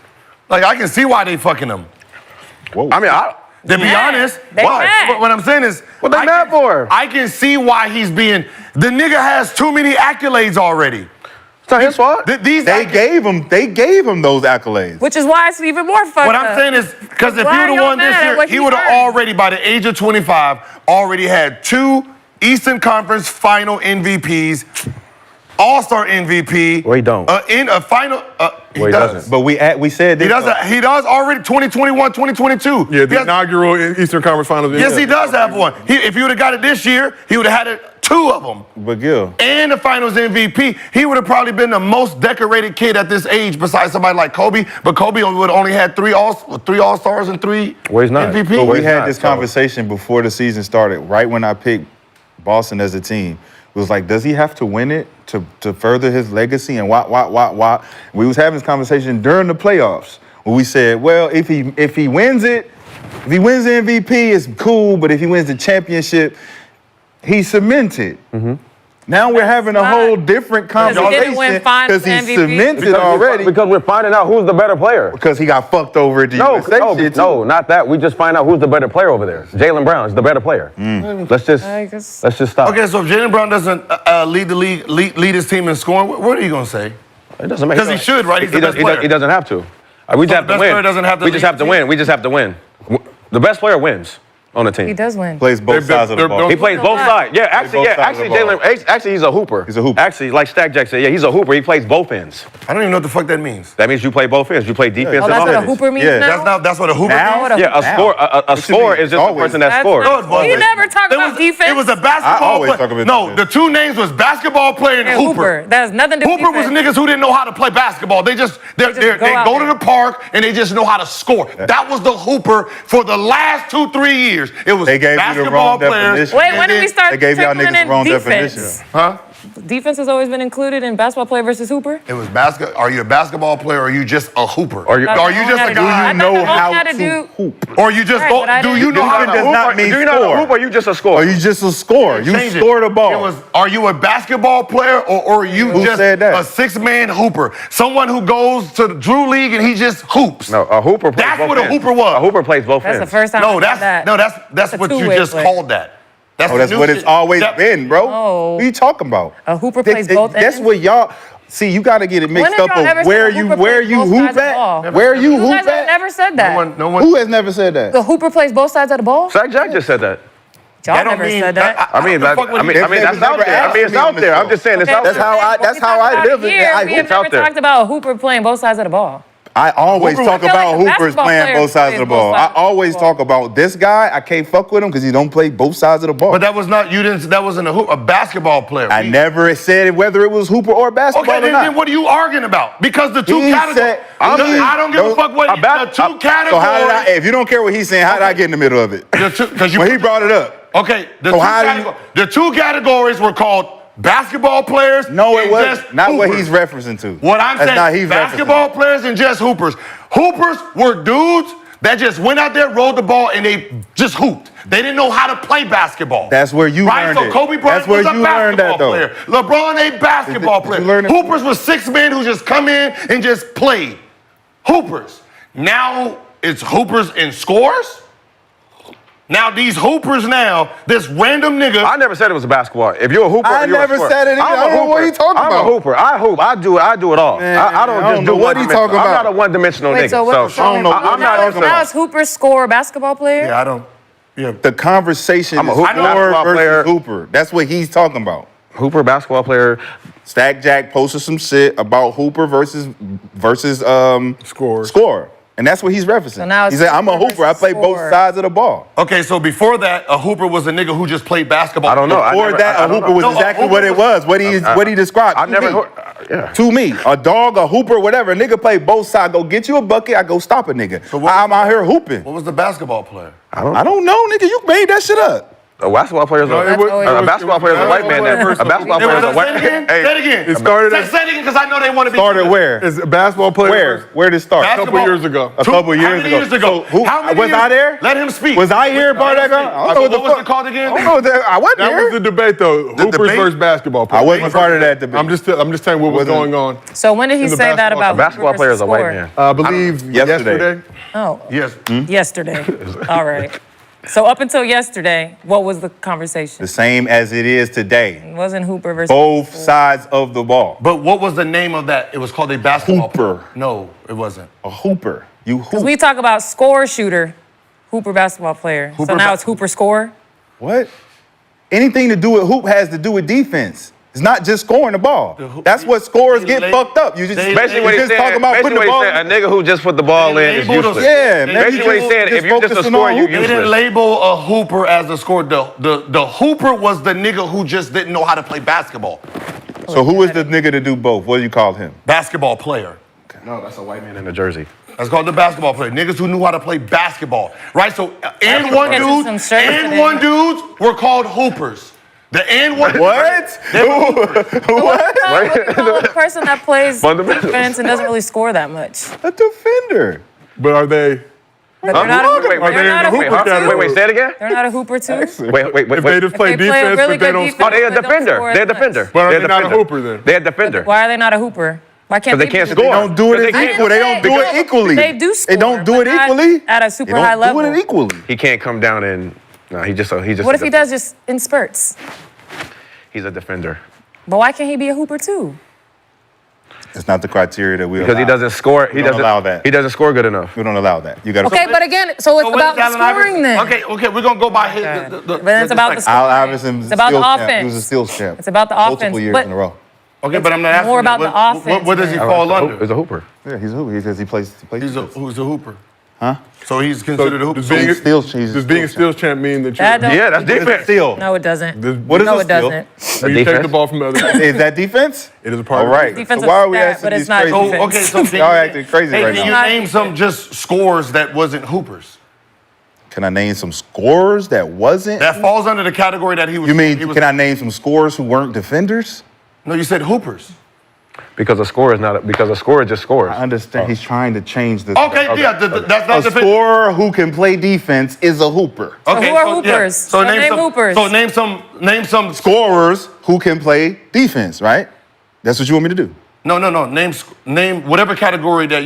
Like, I can see why they fucking him. Whoa. I mean, To be honest, They why? mad. What I'm saying is, What they I mad for? I can see why he's being. The nigga has too many accolades already. it's not his fault. These They gave him those accolades. Which is why it's even more fucked What up. I'm saying is, because if Why he are would have y'all won this mad at year, what he he would have earned? already, by the age of 25, already had 2 Eastern Conference Final MVPs, All-Star MVP. Well, he don't. In a final. He Well, he does. doesn't. But we said this. He does. He does already. 2021, 2022. Yeah, He the has- inaugural Eastern Conference Finals. Yes, he does have one. If he would have got it this year, he would have had 2 of them. But Gil, And the Finals MVP. He would have probably been the most decorated kid at this age, besides somebody like Kobe. But Kobe would have only had 3 All-Stars and 3 Well, he's not. MVP. Well, we he's had not, this so- conversation before the season started. Right when I picked Boston as a team, it was like, does he have to win it to further his legacy? And why? We was having this conversation during the playoffs where we said, well, if he wins it, if he wins the MVP, it's cool. But if he wins the championship, he's cemented. Now we're having a not. whole different Because he didn't conversation win finals because he's MVP. cemented already Because we're finding out who's the better player. because he got fucked over at the No, USA shit too. no, not that. We just find out who's the better player over there. Jaylen Brown is the better player. Let's just stop. Okay, so if Jaylen Brown doesn't lead the league, lead his team in scoring, what are you gonna say? It doesn't make Because he should, right? He's the best player. He doesn't have to. We just have to best win. player doesn't have to we just lead have to the win. We just have to win. The best player wins on the team. He does win. Plays both sides of the ball. He plays both sides. Yeah, actually, both sides of the ball. Jalen. Actually, he's a hooper. He's a hooper. Actually, like Stack Jack said, yeah, he's a hooper. He plays both ends. I don't even know what the fuck that means. That means you play both ends. You play defense Oh, and that's what a offense. hooper means Yeah, now? That's what a hooper Now? means? What a Yeah, a score is just the Always. person that That's scores. not- No, it wasn't. You never talk It about was- defense. It was a basketball I always player. talk about No, defense. the two names was basketball player and And hooper. That has nothing to do with Hooper was defense. niggas who didn't know how to play basketball. They just go out to there. the park and they just know how to score. That was the hooper for the last 2-3 years. It was They gave you the basketball wrong players. definition. Wait, when did we start They gave y'all trickling niggas in the wrong defense? definition. Huh? Defense has always been included in basketball player versus hooper? It was Are you a basketball player or are you just a hooper? Are you- Are you just a Do guy? you know all how had to do- hoop? Or you just Right, go, but I do didn't- you know how to does hoop? not mean Do you know how to score. hoop or you just a score? Or you just a score. You Change it. score the ball. It was, are you a basketball player or are you Who just said that? a 6-man hooper? Someone who goes to the Drew League and he just hoops. No, a hooper plays That's both what a ends. hooper was. A hooper plays both That's the ends. first time I No, heard that. that's a what you two-way just play. called that. Oh, the that's new what it's shit. always That- been, bro. No. What are you talking about? A hooper plays both That's ends? what y'all. See, you got to get it mixed When have up y'all ever of said where a you hooper plays both hoop sides of the ball? at. Where you You hoop guys have at. never said that. No one. Who has never said that? The hooper plays both sides of the ball? Stack Jack just said that. Y'all That don't never mean- said that. I mean, the fuck would he- that's out there. I mean, it's out there. I'm just saying it's Okay, out That's there. how I- when that's we how talk I about live it. Here, I we have hoop's out never there. talked about a hooper playing both sides of the ball. I always Hooper- talk I feel like about a hoopers basketball playing player both sides of the plays both ball. I sides of the always ball. talk about this guy. I can't fuck with him because he don't play both sides of the ball. But that was not, that wasn't a basketball player. I never said whether it was hooper or basketball Okay, or not. then what are you arguing about? Because the two He categories. said- I don't give a fuck what the two So categories. how did I? If you don't care what he's saying, how did I get in the middle of it? Because you When he brought it up. Okay, So how do you- the two categories were called basketball players. No, it and wasn't. just Not what hoopers. he's referencing to. What I'm That's not saying, he's basketball players and just hoopers. Hoopers were dudes that just went out there, rolled the ball, and they just hooped. They didn't know how to play basketball. That's where you right? learned So it. Kobe Bryant That's where was a you learned that, basketball though. player. LeBron a basketball Did player. you learn it? Hoopers was 6 men who just come in and just played. Hoopers. Now it's hoopers and scores. Now these hoopers this random nigga. I never said it was a basketball. If you're a hooper, I you're never a scorer. said it either. I'm a I don't know what hooper. he talking I'm about. a hooper. I hoop. I do it all. Man, I don't I just don't do know what he one-dimensional. talking I'm about. not a one-dimensional Wait, nigga. so what? So I don't know what I'm he not talking into about. Now it's hooper score basketball player? Yeah, I don't. Yeah. The conversation I'm a is hooper basketball versus player. hooper. That's what he's talking about. Hooper basketball player. Stack Jack posted some shit about Hooper versus score. And that's what he's referencing. So now it's he said, I'm a Hooper hooper. I play versus both score. sides of the ball. Okay, so before that, a hooper was a nigga who just played basketball. I don't know. Before that, I a don't hooper know. was No, a exactly hooper what it was. What he described. I to never. me. Yeah. To me, a dog, a hooper, whatever. A nigga play both sides. Go get you a bucket. I go stop a nigga. So what- I'm out here hooping. What was the basketball player? I don't know, nigga. You made that shit up. A basketball player is No, it was- a basketball player is a white man. A basketball player is a white Say it again. man. Say it again. It started Say as- it again because I know they want to be. Started where? Is a basketball player? Where? Where did it start? Basketball- couple years ago. A couple years How many years ago? So How many was years? I there? Let him speak. Was I here, Let him Bardaga? speak. I don't know what the was fuck. it called again? I don't know what I wasn't That here. was the debate, though. Hoopers debate? versus basketball I players. wasn't part of that debate. I'm just telling you what was Wasn't- going on. So when did he In the say that basketball- about A basketball hooper player is versus a white score? man. I believe yesterday. Oh, Yes. yesterday. All right. So up until yesterday, what was the conversation? The same as it is today. It wasn't hooper versus Both score. sides of the ball. But what was the name of that? It was called a basketball Hooper. player. No, it wasn't. A hooper. You hoop. Because we talk about score shooter, hooper basketball player. So Hooper now ba- it's hooper score. What? Anything to do with hoop has to do with defense. It's not just scoring the ball. That's what scorers they get lay- fucked up. You just, they- Basically, you what he's just saying. talking about putting the Basically, ball. what he's saying. A nigga who just put the ball in is labeled us- useless. Yeah, man. Basically, what he's saying. If you just a focusing scorer, on you hooping. They didn't useless. label a hooper as a scorer. The hooper was the nigga who just didn't know how to play basketball. So who is the nigga to do both? What do you call him? Basketball player. No, that's a white man in a jersey. That's called the basketball player. Niggas who knew how to play basketball, right? So and People one catching dudes some shirts and today. one dudes were called hoopers. The and one. What? What? What do you call a person that plays Fundamentals. defense and doesn't really score that much? A defender. But are they? But they're not a hooper. Wait, They're not a hooper hooper category. wait, too. say it again? They're not a hooper too. Wait. If they just play If they play a defense, really but they good don't defense, Oh, they're a They don't defender. score They're a as much. defender. But are They're they a not a defender. hooper then? They're a defender. Why are they not a hooper? Why can't Because they be can't a score. They don't do it But as they equal. They don't do it equally. They do score. They don't do but it not equally. at a They super don't high level. do it equally. He can't come down and. No, he just. What if he does just in spurts? He's a defender. But why can't he be a hooper too? It's not the criteria that we Because allow. he doesn't score. We don't allow that. He doesn't score good enough. We don't allow that. You got to. Okay, but again, so it's So what about is Allen scoring Iverson? then. Okay, we're gonna go by his. But it's about the scoring. Al Iverson was It's about the steals champ. He offense. was a steals champ. It's about the multiple offense, years but- in a row. Okay, but I'm not asking more you, about the offense, What does he man. fall under? He's a hooper. Yeah, he's a hooper. He says he plays. Who's a hooper? Huh? So he's considered a hooper. does being, He's steals- he's a does being a steals steals champ mean that That you're, don't- Yeah, that's What is a defense. steal? No, it doesn't. What is No, a it steal? doesn't. when you take defense? the ball from the other team? Is that defense? It is a part All of right. defense. Defensive So why are we stat, asking but it's these not crazy? defense. So okay, so can Y'all you- acting crazy hey, right can now. you name some just scores that wasn't hoopers? Can I name some scorers that wasn't? That falls under the category that he was. You mean, he was, can I name some scorers who weren't defenders? No, you said hoopers. Because a score is not. Because a score just scores. I understand. He's trying to change the. Okay, yeah, that's A not defense. scorer who can play defense is a hooper. Okay, who are hoopers? So name some, hoopers. So name some Scorers who can play defense, right? That's what you want me to do. No. Name whatever category that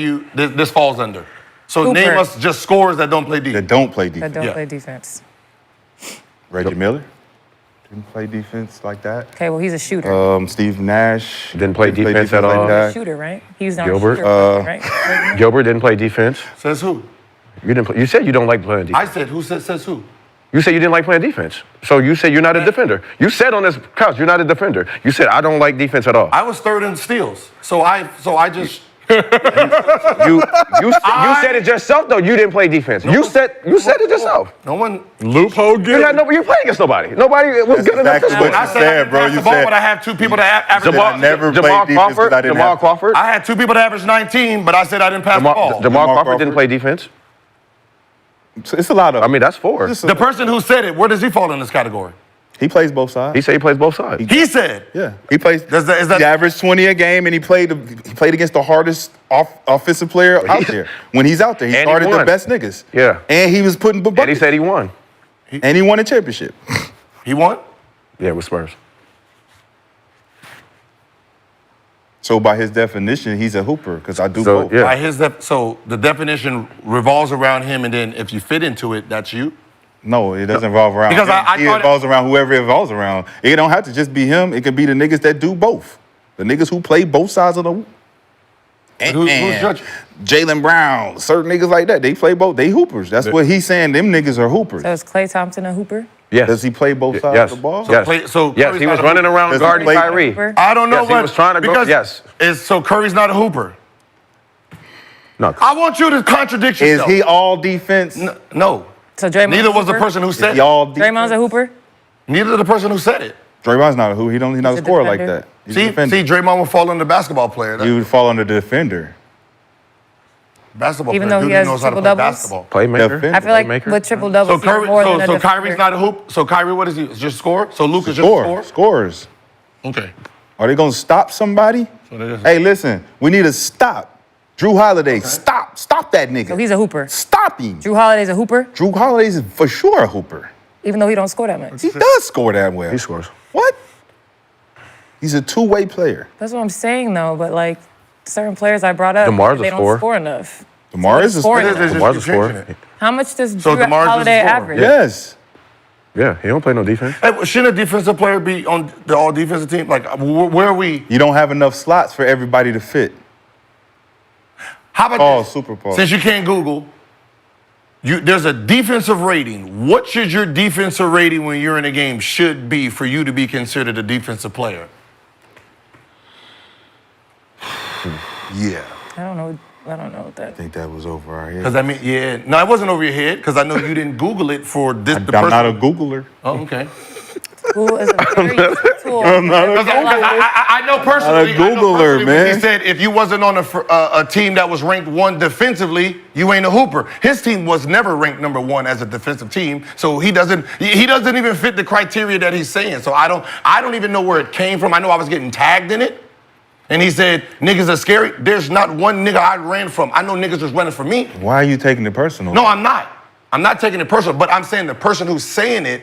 this falls under. So Hooper. name us just scorers that don't play That defense. don't play That defense. don't Yeah. play defense. Reggie Miller didn't play defense like that. Okay, well, he's a shooter. Steve Nash Didn't play defense at all. like that. Shooter, right? He's not Gilbert, a shooter, right? Gilbert didn't play defense. Says who? You didn't. You said you don't like playing defense. I said who says who? You said you didn't like playing defense. So you said you're not a defender. You said on this couch you're not a defender. You said I don't like defense at all. I was third in steals. So I just You said it yourself though. You didn't play defense. You said it yourself. no one. Loophole You had Gilbert. you played against nobody. Nobody was good enough. exactly to what score. I you said I said, didn't bro. pass You the ball, said- but I have two people that average. Jamal- I never played Jamal defense 'cause Crawford. I didn't Jamal have- Crawford. I had two people that average 19, but I said I didn't pass the ball. Jamal Crawford Crawford. didn't play defense. It's a lot of. I mean, that's four. Just The person who said it, where does he fall in this category? he plays both sides. He said he plays both sides. He said. Yeah, he plays. Is that- he averaged 20 a game, and he played against the hardest offensive player out there. When he's out there, he And he started the won. best niggas. Yeah. and he was putting buckets. And he said he won. and he won a championship. He won? Yeah, with Spurs. So by his definition, he's a hooper because I do So, both. yeah. By his so the definition revolves around him, and then if you fit into it, that's you. No, it doesn't revolve around Because him. I It thought it- revolves around whoever it revolves around. It don't have to just be him. It could be the niggas that do both. The niggas who play both sides of the hoop. Who's judging? Jalen Brown, certain niggas like that. They play both. They hoopers. That's what he's saying. Them niggas are hoopers. So is Klay Thompson a hooper? Yes. Does he play both sides Yes. of the ball? Yes. So yes, Curry's he was not a running hooper. around Does he guarding play- Kyrie. Hooper? I don't know, Yes, he but was trying to go- because yes. So Curry's not a hooper. No. I want you to contradict Is yourself. he all defense? No. So Draymond's Neither a was the hooper? person who said He it. all defense? Draymond's a hooper? Neither the person who said it. Draymond's not a who. He's not a He's a scorer like defender. that. He's a See, defender. Draymond will fall under basketball player. He would fall under the defender. Basketball Even player. though he Dude has knows how to play triple-doubles? basketball. Playmaker. Defender. I feel like Playmaker. with triple doubles, So Curry, more than a so defender. Kyrie's not a hoop. So Kyrie, what is he? Just score. So Luka's just a score. Scorers. Okay. Are they gonna stop somebody? they just- Hey, listen, we need to stop. Drew Holiday, stop that nigga. So he's a hooper. Stop him. Drew Holiday's a hooper, Drew Holiday's for sure a hooper. even though he don't score that much. He does score that well. He scores. What? He's a two-way player. That's what I'm saying, though. But like certain players I brought up, DeMar's a they don't scorer. score enough. DeMar is a scoring scorer. it is. They DeMar's a just keep changing scorer. it. How much does So Drew DeMar's just a Holiday scorer. average? Yes. Yeah, he don't play no defense. Hey, well, shouldn't a defensive player be on the all defensive team? Like, where are we? You don't have enough slots for everybody to fit. How about Pause, this? super pause. Since you can't Google, there's a defensive rating. What should your defensive rating when you're in a game should be for you to be considered a defensive player? Yeah. I don't know what that. I think that was over our head. Because I mean, yeah. No, it wasn't over your head because I know you didn't Google it for this. I'm not a Googler. Oh, okay. Google is a very useful tool. Because I know personally. I'm a Googler, when man. He said if you wasn't on a team that was ranked 1 defensively, you ain't a hooper. His team was never ranked number 1 as a defensive team, so he doesn't even fit the criteria that he's saying. So I don't even know where it came from. I know I was getting tagged in it, and he said niggas are scary. There's not one nigga I ran from. I know niggas was running from me. Why are you taking it personal? No, I'm not. I'm not taking it personal, but I'm saying the person who's saying it.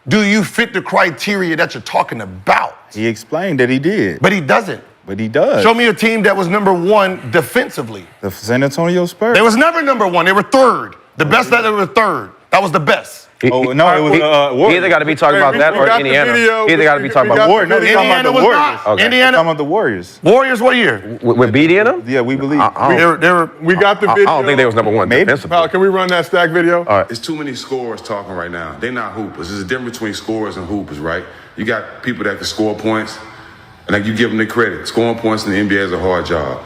Do you fit the criteria that you're talking about? He explained that he did. But he doesn't. But he does. Show me a team that was number 1 defensively. The San Antonio Spurs. They was never number 1. They were 3rd. The best that they were 3rd. That was the best. Oh, no, it was He Warriors. either got to be talking about that or Indiana. He either got to be talking about Warriors. No, they're talking about the Indiana was Warriors. not. Okay. Indiana. Talking about the Warriors. Warriors what year? with BD in them. Yeah, we believe. They were We got the I video. don't think they was number one Maybe. defensively. Pal, can we run that stack video? All right. It's too many scorers talking right now. They're not hoopers. There's a difference between scorers and hoopers, right? You got people that can score points, and like you give them the credit. Scoring points in the NBA is a hard job.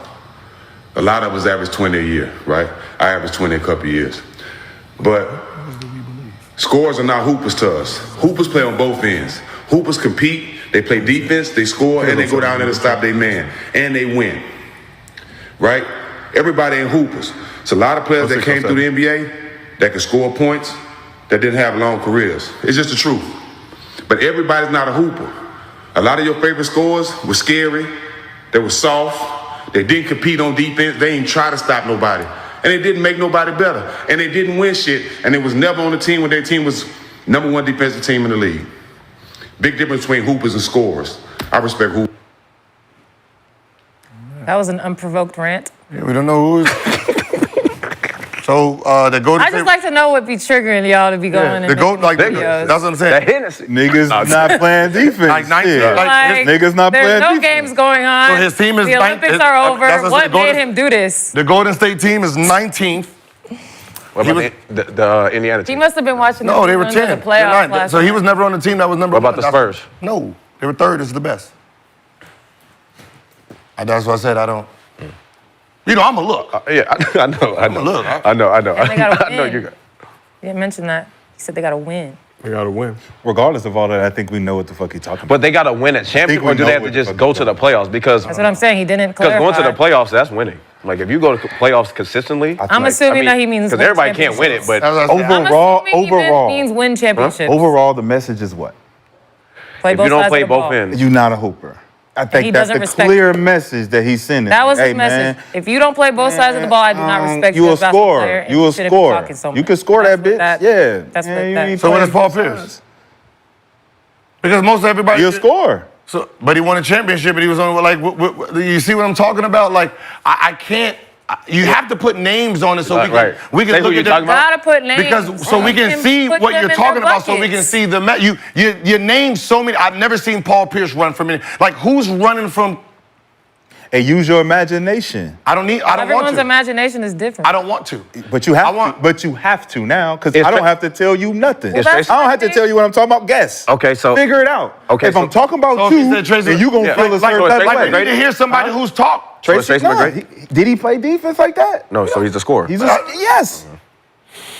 A lot of us average 20 a year, right? I average 20 a couple of years. But scorers are not hoopers to us. Hoopers play on both ends. Hoopers compete, they play defense, they score, and they go down there to stop their man. And they win. Right? Everybody ain't hoopers. It's a lot of players that came through the NBA that could score points that didn't have long careers. It's just the truth. But everybody's not a hooper. A lot of your favorite scorers were scary, they were soft, they didn't compete on defense, they didn't try to stop nobody. And it didn't make nobody better. And they didn't win shit. And it was never on the team when their team was number one defensive team in the league. Big difference between hoopers and scorers. I respect hoopers. That was an unprovoked rant. Yeah, we don't know who is. So the Golden I just like to know what be triggering y'all to be going the and goat like making that's videos. what I'm saying. That Hennessy. Niggas not playing defense. Like 19, Shit. like Niggas not there's playing no defense. games going on. So his team is the Olympics are over. that's what What the Golden- made him do this? The Golden State team is 19th. What He about the Indiana He team? must have been watching. No, the they were runs of 10. The playoffs last So he night. was never on the team that was number What one. about the Spurs? No, they were third. This is the best. That's what I said. I don't. You know, I'm a look. Yeah, I know. Look, I know. And they gotta I know win. you got. You didn't mention that. He said they got to win. We got to win. Regardless of all that, I think we know what the fuck he's talking about. But they got to win a championship, we or do know they have to what just the go fuck to the playoffs? Because That's what I'm saying. He didn't clarify. going to the playoffs, that's winning. Like if you go to playoffs consistently, I'm assuming that he means because win everybody can't win it, but That's what I said. Overall, I'm assuming overall, he means win championships. overall, the message is what? Play if both you don't sides play of the both ball. ends, You're not a hooper. I he think that's doesn't the respect clear message that he's sending. That was Hey, his message. man, If you don't play both sides of the ball, I do not respect you you a as a basketball player. scorer. and You a shouldn't be scorer. talking so You much. can score That's that what bitch. Yeah. That's Yeah, what you that. need So what playing is Paul both Pierce? sides. Because most everybody. You're a scorer. So, but he won a championship, and he was on like. You see what I'm talking about? Like, I can't. You have to put names on it so Right. we can Say who look you're at the, talking about? Gotta put names. because so we can and see put what them you're in talking their about, so we can buckets. see the you name so many. I've never seen Paul Pierce run from any. Like who's running from? And use your imagination. I don't want Everyone's to. imagination is different. I don't want to. But you have I want- to. But you have to now, because It's I don't fa- have to tell you nothing. It's I Tracy- don't have to tell you what I'm talking about. Guess. Okay, so- figure it out. Okay, if so- I'm talking about So if he two, said Tracy- then you gonna Yeah. feel a Like- certain so type Tracy of We way. need to hear somebody who's talked. Tracy nah, McGrady? did he play defense like that? no, so he's the scorer. He's yes.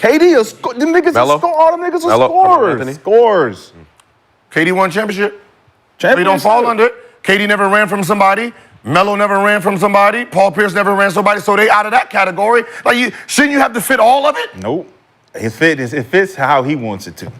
KD, them niggas Melo? are all them niggas are Melo? scorers. Anthony? Scores. KD won championship. They don't fall under it. KD never ran from somebody. Melo never ran from somebody. Paul Pierce never ran somebody. So they out of that category. Like shouldn't you have to fit all of it? Nope. It fits how he wants it to.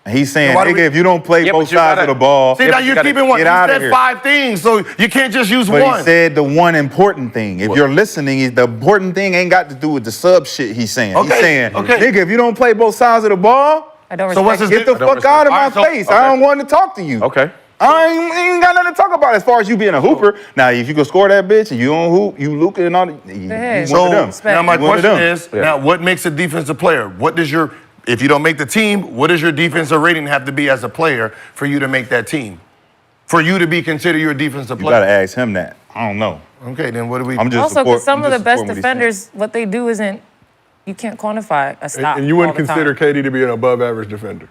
And he's saying, Why do nigga, we- if you don't play Yeah, both but you sides gotta- of the ball, See, now you're keeping one. get You out of said here. 5 things, so you can't just use But one. he said the one important thing. If you're listening, the important thing ain't got to do with the sub shit he's saying. He's Okay, saying, okay. nigga, if you don't play both sides of the ball, I don't So respect what's his you. get the I don't fuck respect- out of my All right, so- face. okay. I don't want to talk to you. Okay. I ain't got nothing to talk about as far as you being a hooper. Now, if you can score that bitch and you don't hoop, you Luka and all that, you ahead. one of them. Respect. Now my You one of question them. is, now what makes a defensive player? What does your, if you don't make the team, what does your defensive rating have to be as a player for you to make that team? For you to be considered your defensive You gotta player? ask him that. I don't know. Okay, then what do we? I'm just Also, because some I'm of the just best supporting what he's saying. defenders, what they do isn't, you can't quantify a stop. And you wouldn't all the consider time. KD to be an above-average defender.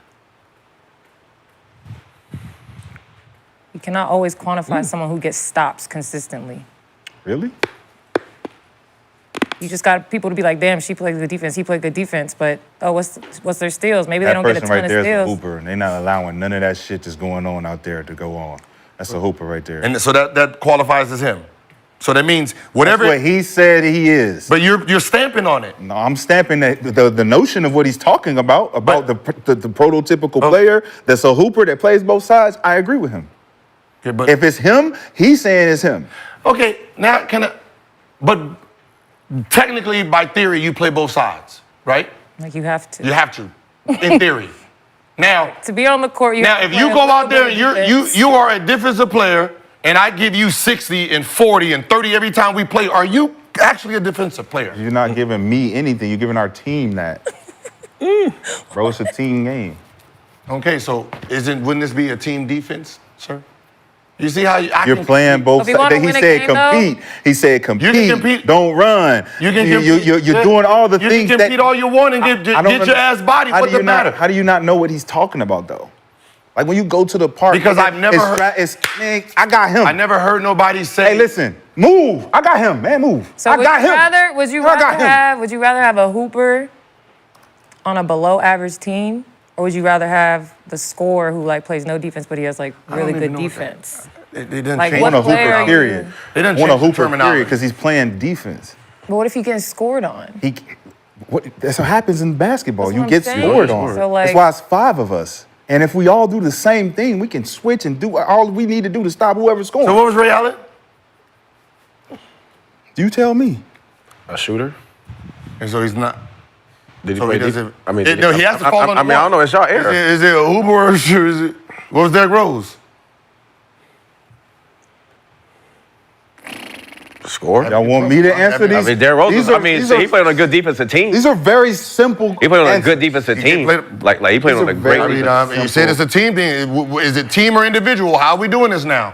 You cannot always quantify someone who gets stops consistently. Really? You just got people to be like, damn, she played good defense, he played good defense, but oh, what's their steals? Maybe they That don't get a person ton right of there is a steals. hooper, and they're not allowing none of that shit that's going on out there to go on. That's a hooper right there. And so that qualifies as him. So that means whatever. That's what he said he is. But you're stamping on it. No, I'm stamping the notion of what he's talking about the prototypical player that's a hooper that plays both sides. I agree with him. Okay, but If it's him, he's saying it's him. okay, now but technically by theory you play both sides, right? Like you have to. You have to, in theory. Now, To be on the court, you now have if to you play go a out there and little bit of defense. you are a defensive player and I give you 60 and 40 and 30 every time we play, are you actually a defensive player? You're not giving me anything. You're giving our team that. Bro, it's a team game. Okay, so wouldn't this be a team defense, sir? You see how You're playing both If you wanna sides. He win a said game, though, compete. He said compete. You can compete. Don't run. You can compete. You're doing all the things You can compete all you want and get your ass bodied. What the matter? How do you not know what he's talking about, though? Like when you go to the park. Because I've never heard. Man, I got him. I never heard nobody say. Hey, listen, move. I got him, man, move. So I got him. would you rather have a hooper on a below average team, or would you rather have the scorer who like plays no defense but he has like really good defense? It didn't Like, change. what Want a player hooper, are period. you? They didn't Want a change the hooper, period, terminology. because he's playing defense. But what if he gets scored on? That's what happens in basketball. That's You what get I'm saying. scored on. So, like- That's why it's 5 of us. And if we all do the same thing, we can switch and do all we need to do to stop whoever's scoring. So what was Ray Allen? You tell me. A shooter? And so he's not. Did he So play he defense? doesn't. I mean, No, he has to fall on the I mean, I don't know. It's y'all era. Is it a hooper or a shooter? What was Derrick Rose? Score? Y'all want me to answer these? I mean, Derrick Rose. These He played on a good defensive team. These are very simple. He played on a answers. good defensive He team. played- Like he played These on are a great very- defense. You said it's a team thing. Is it team or individual? How are we doing this now?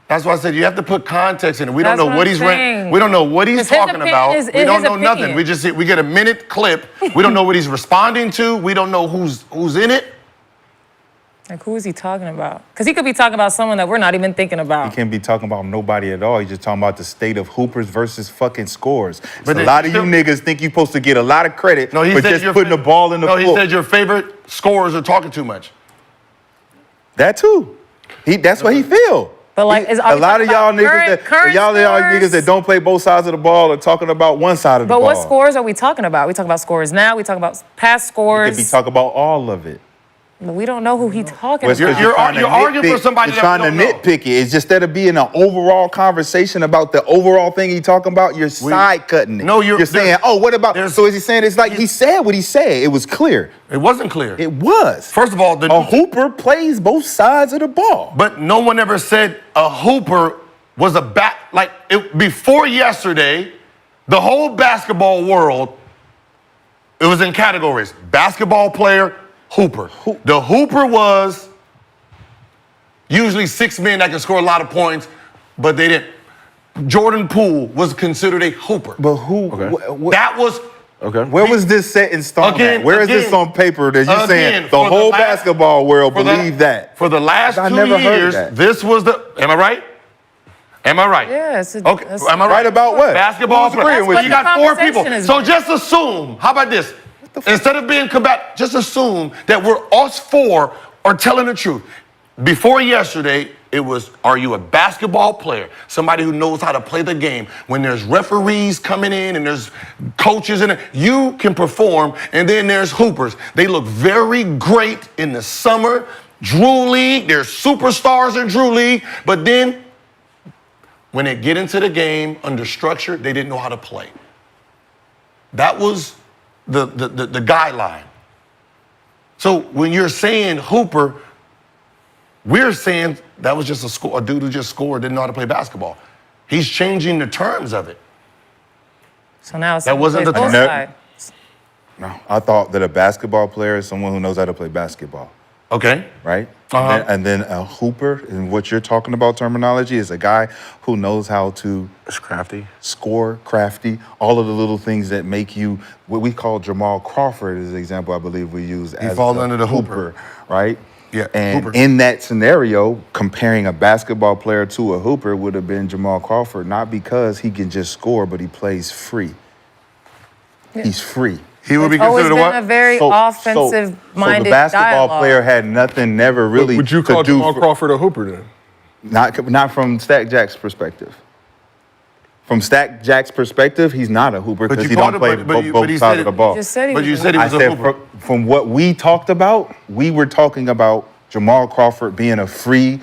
That's why I said you have to put context in it. We don't That's know what what I'm he's saying. we don't know what he's 'Cause his talking opinion about. is We don't his know nothing. opinion. We get a minute clip. We don't know what he's responding to. We don't know who's in it. Like, who is he talking about? Because he could be talking about someone that we're not even thinking You about. can't be talking about nobody at all. You're just talking about the state of hoopers versus fucking scores. But A then lot of you still- niggas think you're supposed to get a lot of credit No, he for said just your putting the ball in the No, floor. he said your favorite scorers are talking too much. That too. That's what he feel. But like, A lot of y'all niggas y'all niggas that don't play both sides of the ball are talking about one side of the But ball. what scores are we talking about? We talking about scores now. We talking about past Could scores. be talking about all of it. But we don't know who he's talking Well, it's about. 'cause You're trying to arguing for nitpick- somebody You're that trying we to don't know. nitpick it. It's just instead of being an overall conversation about the overall thing he talking about, you're side cutting it. No, you're saying, oh, what about? So is he saying it's like he said what he said? It was clear. It wasn't clear. It was. First of all, A hooper plays both sides of the ball. but no one ever said a hooper was a before yesterday. The whole basketball world, it was in categories: basketball player, hooper. The hooper was usually 6 men that can score a lot of points, but they didn't. Jordan Poole was considered a hooper. But who? That was Where was this set in stone? Again, Where is this again, on paper that you again, saying the for the whole last- basketball world for the- believe that? for the last I 2 never heard years. that. This was the. Am I right? Am I right? Yeah, Okay. Am I right? Right about what? Basketball Who's agreeing player. with You you? got 4 people. conversation is So about. just assume. How about this? Instead of being combative, just assume that we're us 4 are telling the truth. Before yesterday, it was, are you a basketball player? Somebody who knows how to play the game. When there's referees coming in and there's coaches in it, you can perform. And then there's hoopers. They look very great in the summer. Drew League, there's superstars in Drew League. But then when they get into the game under structure, they didn't know how to play. That was the guideline. So when you're saying hooper, we're saying that was just a dude who just scored, didn't know how to play basketball. He's changing the terms of it. So now it's That wasn't the both term. sides. No, I thought that a basketball player is someone who knows how to play basketball, Okay. right? Uh-huh. And then a hooper, and what you're talking about terminology, is a guy who knows how to It's crafty. score, crafty, all of the little things that make you, what we call Jamal Crawford is the example I believe we use as falls under the hooper. right? Yeah, And hooper. in that scenario, comparing a basketball player to a hooper would have been Jamal Crawford, not because he can just score, but he plays free. He's free. He would be It's always considered been what? a very So offensive-minded the basketball dialogue. player had nothing never really Would you to call do Jamal for- Crawford a hooper then? not from Stack Jack's perspective. From Stack Jack's perspective, he's not a hooper But because you he called don't it- play but you- both but he sides said of the it- ball. Just said he But you was said he I was a said hooper. from what we talked about, we were talking about Jamal Crawford being a free,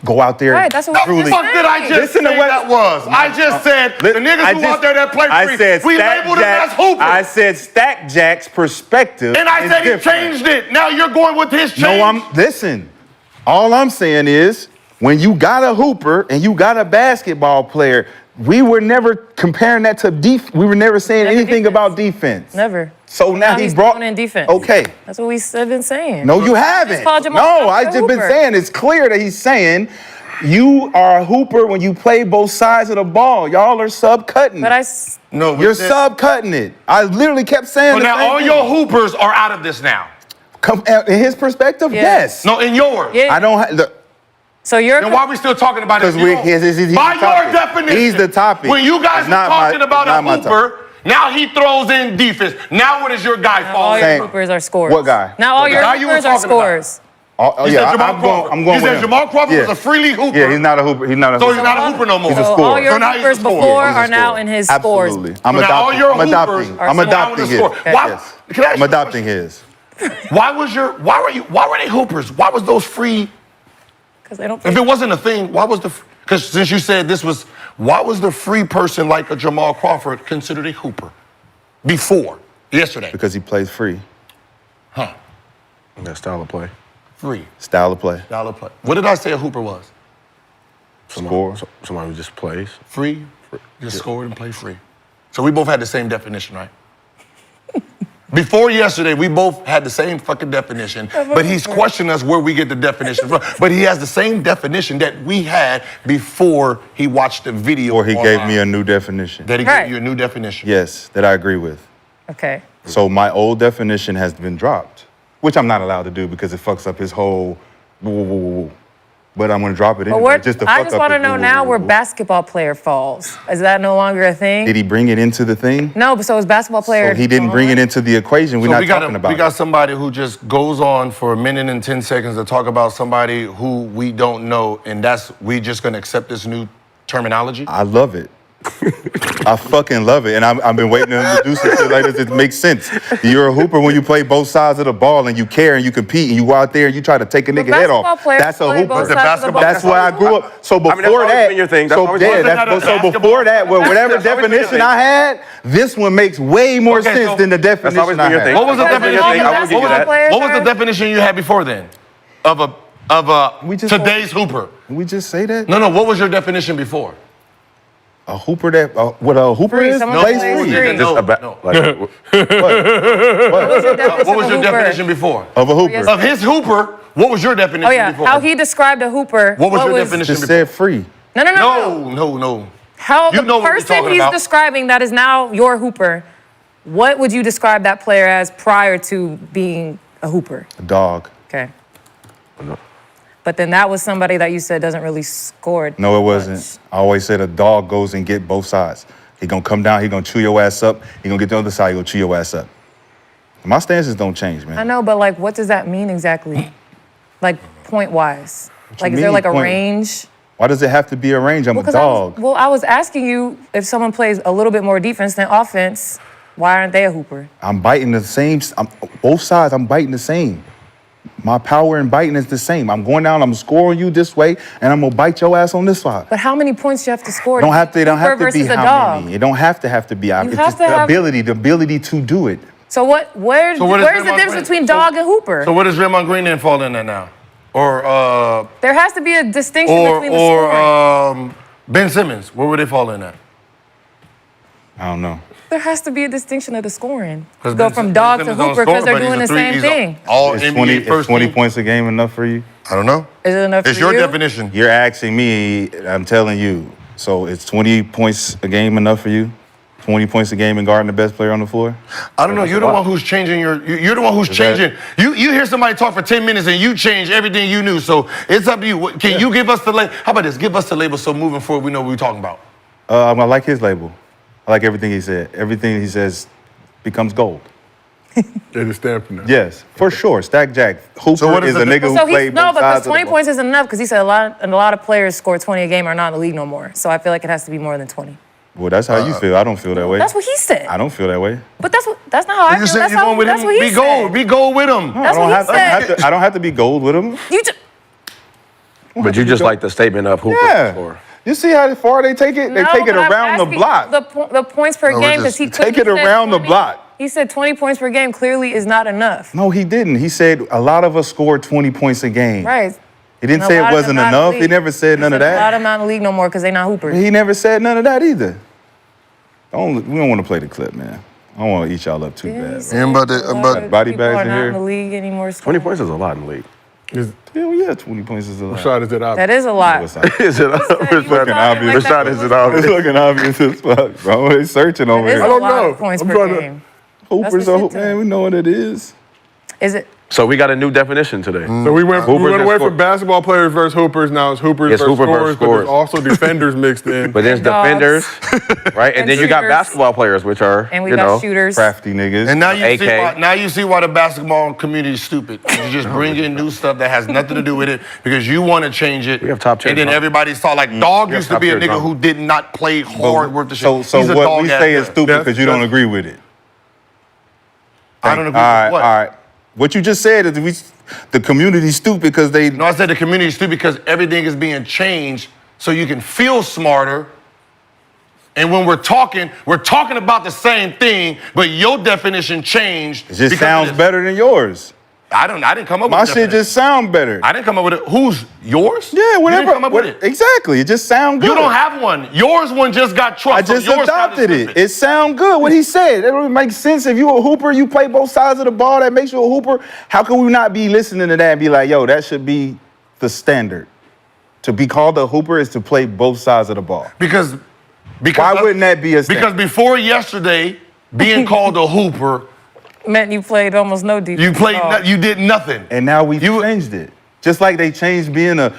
go out there. Right, that's what What we the were fuck did I just Listen to say what- that was? I just said the niggas who out there that play I free, said we Stack labeled him Jack- as hoopers. I said Stack Jack's perspective. And I is said he different. changed it. Now you're going with his change. No, listen. All I'm saying is when you got a hooper and you got a basketball player, We were never comparing that to We were never saying Never anything defense. about defense. Never. So now he he's brought throwing in defense. Okay. That's what have been saying. No, you haven't. called Jamal No, Crawford I a just been hooper. saying it's clear that he's saying you are a hooper when you play both sides of the ball. Y'all are sub-cutting. But No, we You're said- sub-cutting it. I literally kept saying So the now same all thing. your hoopers are out of this now. In his perspective, Yeah. yes. No, in yours. Yeah. I don't have... So you're Then why are we still talking about it? Because he's By the your topic. definition. He's the topic. When you guys It's were not talking my- about not a my hooper, now he throws in defense. Now what is your guy all falling? your Same. hoopers are scorers. What guy? Now all your Now you were hoopers are talking about- scorers. Oh, You yeah, said Jamal I'm Crawford. going You with said him. Jamal Crawford Yeah. was a freely hooper. Yeah, he's not a hooper. He's not a So hooper. he's not a hooper no more. He's a So scorer. all your So now he's a hoopers scorer. before He's a are now scorer. in his scores. Absolutely. I'm So now all adopting. your I'm hoopers adopting. are I'm now adopting in the his. score. Why- Yes. Can I ask I'm you a adopting his. Why were they hoopers? Why was those free? Because they don't If play. it wasn't a thing, why was because since you said this was, why was the free person like a Jamal Crawford considered a hooper before yesterday? Because he plays free. Huh? That style of play. Free Style of play. style of play. What did I say a hooper was? Score. Somebody who just plays. Free, just scored and play free. So we both had the same definition, right? Before yesterday, we both had the same fucking definition, but he's questioning us where we get the definition from. But he has the same definition that we had before he watched the video. Or he online. gave me a new definition. That he Right. gave you a new definition. Yes, that I agree with. Okay. So my old definition has been dropped, which I'm not allowed to do because it fucks up his whole woo, woo, woo, woo. But I'm gonna drop it But anyway. I to just fuck up want to his know woo, woo, now woo, where woo. basketball player falls. Is that no longer a thing? Did he bring it into the thing? No, but so is basketball player. So he didn't bring it into the equation. We're So not we got talking about we got it. somebody who just goes on for a minute and 10 seconds to talk about somebody who we don't know, and we just gonna accept this new terminology? I love it. I fucking love it. And I've been waiting for him to do some shit like this. It makes sense. You're a hooper when you play both sides of the ball and you care and you compete and you go out there and you try to take a nigga head basketball off. players That's a play both hooper. sides of the ball. That's why I grew up. So before that's always that, been your thing. That's so always yeah, been your that's, thing. so before that, well, whatever That's always been your definition thing. I had, this one makes way more Okay, sense so than the always definition been I your had. thing. What was the That's definition? your thing. I will give you that. What was the definition you had before then of We just today's hooper? Can we just say that? No. What was your definition before? A hooper that, what a hooper Free, is? someone Plays plays free. free. No, No. no. What was your definition before? Of a hooper. Of his hooper, what was your definition Oh yeah, before? how he described a hooper. What was your definition Just before? said free. No. No. How You the know what we're person talking he's about. describing that is now your hooper, what would you describe that player as prior to being a hooper? A dog. Okay. But then that was somebody that you said doesn't really score. No, it wasn't. I always said a dog goes and get both sides. He gonna come down, he gonna chew your ass up. He gonna get the other side, he gonna chew your ass up. My stances don't change, man. I know, but like, what does that mean exactly? Like, point wise? you Like, is there mean, like a point- range? Why does it have to be a range? I'm a Because dog. I was asking you if someone plays a little bit more defense than offense, why aren't they a hooper? I'm biting the same. Both sides, I'm biting the same. My power in biting is the same. I'm going down, I'm scoring you this way, and I'm gonna bite your ass on this side. But how many points do you have to score? It don't have to Hooper be versus a how dog. many. It don't have to be. It's have just to the have- ability to do it. So So what where's is the Draymond difference Green? between dog and hooper? So where does Draymond Green then fall in that now? Or There has to be a distinction between the scoring. Ben Simmons, where would they fall in at? I don't know. There has to be a distinction of the scoring. 'Cause Go Ben from Simmons dog to don't hooper score, because they're but he's doing a the same he's thing. All Is NBA 20, is first 20 team. points a game enough for you? I don't know. Is it enough It's for your you? definition. You're asking me, I'm telling you. So it's 20 points a game enough for you? 20 points a game and guarding the best player on the floor? I don't know. You're the one who's changing you're the one who's changing. You hear somebody talk for 10 minutes and you change everything you knew. So it's up to you. Can you give us the label? How about this? Give us the label so moving forward we know what we're talking about. I like his label. I like everything he said. Everything he says becomes gold. It is stamped now. Yes, for sure. Stack Jack. Hooper what is is a the- nigga who So played both but sides of the 20 ball. points isn't enough because he said a lot of players score 20 a game are not in the league no more. So I feel like it has to be more than 20. Well, that's how you feel. I don't feel that way. That's what he said. I don't feel that way. But that's not how I You feel. said That's you're going with that's him. what he Be said. gold. Be gold with him. That's I what he don't have said. to, I don't have to be gold with him. You just, But you just like the statement of Hooper. Yeah. Score. You see how far they take it? They take it but I'm around the asking block. The points per we're game because just- he Take clearly it said around the 20 block. He said 20 points per game clearly is not enough. No, he didn't. He said a lot of us scored 20 points a game. Right. He didn't And a say it lot of wasn't them not in the enough. He league. never said none of A lot of that. them not in the league no more because they not hoopers. He never said none of that either. We don't want to play the clip, man. I don't want to eat y'all up too bad. Yeah, I'm about to- I'm about- Body People bags are in not here. in the league anymore. 20 points is a lot in the league. Hell yeah, 20 points is a lot. Rashad, is it obvious? That is a lot. What's up? Is it It's looking obvious. Rashad, is it It's obvious? looking obvious as fuck, bro. They searching over It is here. a don't lot know. of points I'm per trying to- game. Hoopers the are shit, man. We know what it is. Is it? So we got a new definition today. So we went Hoopers and away score- from basketball players versus hoopers. Now it's hoopers It's versus hooper versus scorers, but there's scorers. also defenders mixed in. But there's And dogs. defenders, right? And And then you got shooters. basketball players, which are, And we you got know, shooters. Crafty niggas. And now you AK. see why the basketball community is stupid. You just bring in new stuff that has nothing to do with it because you want to change it. We have top tier And then drama. everybody's thought like Dog We have used to top be a tier nigga drama. who did not play hard worth the shit. So He's a what dog we ass say is nigga. stupid because you don't agree with it. I don't agree All right, with what? all right. What you just said is the community's stupid because they. No, I said the community is stupid because everything is being changed so you can feel smarter. And when we're talking about the same thing, but your definition changed. It just because of sounds this. better than yours. I didn't come up My with shit definition. just sound better. I didn't come up with it. Who's yours? Yeah, You whatever. didn't come up with it. Exactly. It just sound good. You don't have one. Yours one just got trucked. I just so yours sounded adopted it. stupid. It sound good. What he said. It don't make sense. If you a hooper, you play both sides of the ball. That makes you a hooper. How can we not be listening to that and be like, yo, that should be the standard? To be called a hooper is to play both sides of the ball. Because Why wouldn't that be a standard? Because before yesterday, being called a hooper, Meant you played almost no defense. you played. Oh. You did nothing. And now we changed it. Just like they changed being a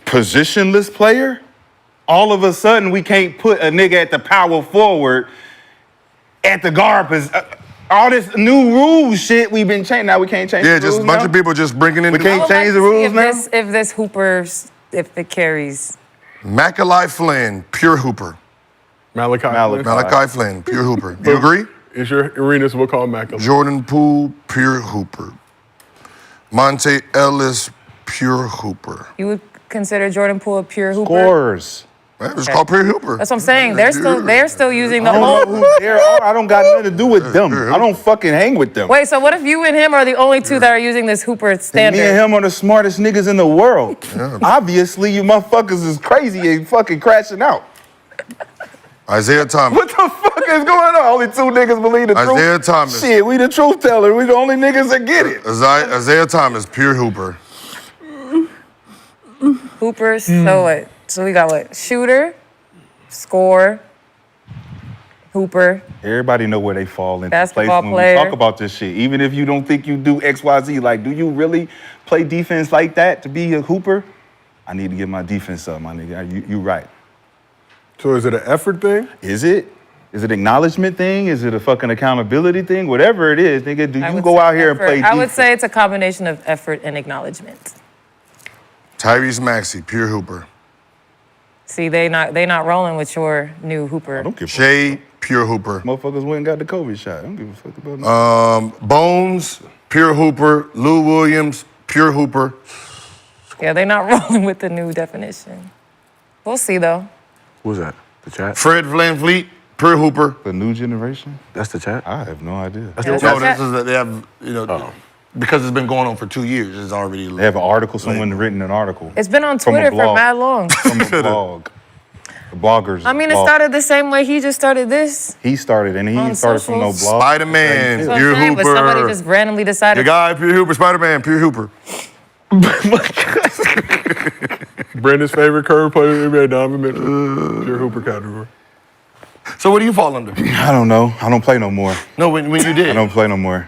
positionless player, all of a sudden we can't put a nigga at the power forward at the guard position. All this new rules shit we've been changing. Now we can't change Yeah, the rules just a bunch now? of people just bringing in. We I can't would change like the to see rules now? if this hoopers, if it carries. Mackay Flynn, pure hooper. Malachi. Malachi. Malachi Flynn, pure hooper. You agree? It's your arena, so we'll call him Mackay. Jordan Poole, pure hooper. Monte Ellis, pure hooper. You would consider Jordan Poole a pure hooper? Scorers. Man, it's called pure hooper. That's what I'm saying. They're still using the I don't old. know who they are. I don't got nothing to do with them. I don't fucking hang with them. Wait, so what if you and him are the only two that are using this hooper standard? Me and him are the smartest niggas in the world. Obviously, you motherfuckers is crazy and fucking crashing out. Isaiah Thomas. What the fuck is going on? Only two niggas believe the truth. Isaiah Thomas. Shit, we the truth teller. We the only niggas that get it. Isaiah Thomas, pure hooper. Hoopers. So what? So we got what? Shooter, score, hooper. Everybody know where they fall into Basketball place when player. we talk about this shit. Even if you don't think you do X, Y, Z, like, do you really play defense like that to be a hooper? I need to get my defense up, my nigga. You right. So is it an effort thing? Is it? Is it an acknowledgement thing? Is it a fucking accountability thing? Whatever it is, nigga, do I you would go say out here and effort. play defense? I would say it's a combination of effort and acknowledgement. Tyrese Maxey, pure hooper. See, they not rolling with your new hooper. I don't give a fuck. Shea, pure hooper. Motherfuckers went and got the COVID shot. I don't give a fuck about that. Bones, pure hooper. Lou Williams, pure hooper. Yeah, they not rolling with the new definition. We'll see though. Who's that? The chat? Fred VanVleet, pure hooper. The new generation? That's the chat? I have no idea. Yeah, No, that's this okay. is they have because it's been going on for 2 years. It's already. They have an article, someone written an article. It's been on From a Twitter for blog. mad long. From a blog. The bloggers. I mean, it blog. started the same way he just started this. He started, and he on ain't started from no socials. blog. Spider-Man, That's what pure I'm saying, but somebody hooper. just randomly decided. Your guy, pure hooper. Spider-Man, pure hooper. Brandon's favorite curve player in the NBA, Donovan Mitchell. Your hooper category. So what do you fall under? I don't know. I don't play no more. No, when you did. I don't play no more.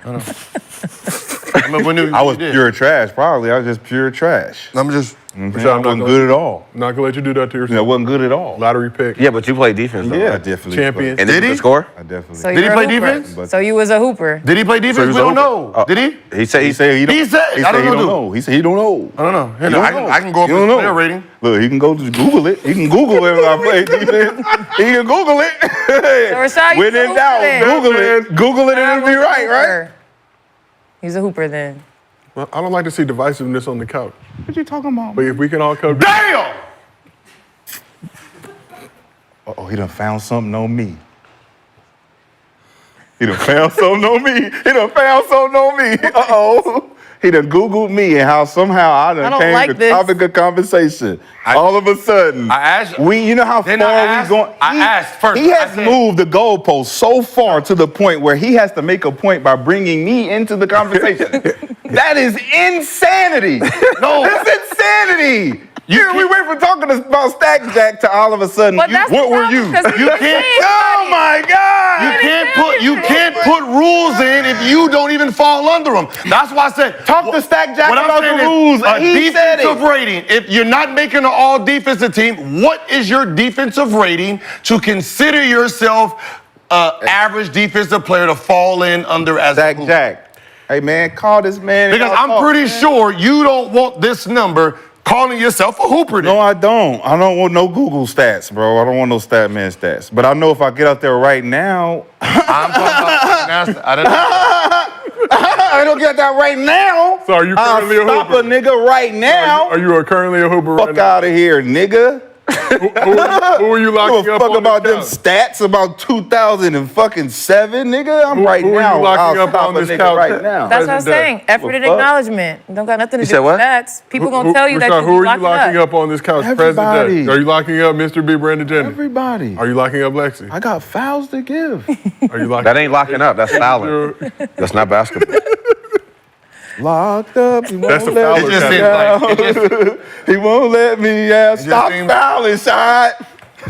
I mean, when you I was did. pure trash, probably. I was just pure trash. I'm just. I not wasn't gonna- good at all. Not gonna let you do that to I yourself. wasn't good at all. Lottery pick. Yeah, but you play defense, though. Yeah, I right? definitely. Champion. played. And Did did he? he score? I definitely. So Did he you're a play hooper. defense? So you was a hooper. Did he play defense? he was We a don't hooper. know. Did he? He said He said he don't. He said, He I said don't he know, don't dude. know. He said he don't know. I don't know. Here, You I don't can, know. I can go up You with don't the know. player rating. Look, he can go to Google it. He can Google it if I play defense. He can Google it. Rashad, you When in a doubt, hooper Google it. Google it and it'll be right, right? He's a hooper then. Well, I don't like to see divisiveness on the couch. What you talking about? But if we can all come Damn! Oh, he done found something on me. He done found something on me. He done found something on me. Uh-oh. He done Googled me and how somehow I done I don't came like to this. topic of conversation. All of a sudden, I asked- you know how far Then I asked- we going? I asked first, He I has said- moved the goalpost so far to the point where he has to make a point by bringing me into the conversation. That is insanity. No, that's insanity. We went from talking about Stack Jack to all of a sudden, But that's what the were you? problem, 'cause You we can't- say Oh my God! You can't put rules in if you don't even fall under them. That's why I said Talk to Stack Jack what I'm about saying the is rules. A He said defensive it. rating. If you're not making an all defensive team, what is your defensive rating to consider yourself average defensive player to fall in under as Stack a hooper? Jack. Hey man, call this man. and Because y'all I'm talk, pretty man. sure you don't want this number calling yourself a hooper. No, I don't. I don't want no Google stats, bro. I don't want no stat man stats. But I know if I get out there right now, I'm talking about. I don't know. I don't get out there right now. So are you currently a I'll stop hooper? a nigga right now. Are you currently a hooper right Fuck now? out of here, nigga. Who are you Give locking a up fuck on about them this couch? stats about 2007, nigga. I'm right who are you now. locking I'll up stop on a this nigga couch? right now. That's what I'm Present day. saying. Effort and Well, fuck. acknowledgement. Don't got nothing to You do said with what? stats. People gonna tell you that Rashad, you who are you locking locking up. up on this couch? Everybody. Present day. Are you locking up Mr. B. Brandon Jennings? Everybody. Are you locking up Lexie? I got fouls to give. Are you locking That ain't locking up. That's fouling. That's not basketball. Locked up. He That's won't the let fouler me It just seems category. like it just, He won't let me out. just Stop seems- fouling, shot.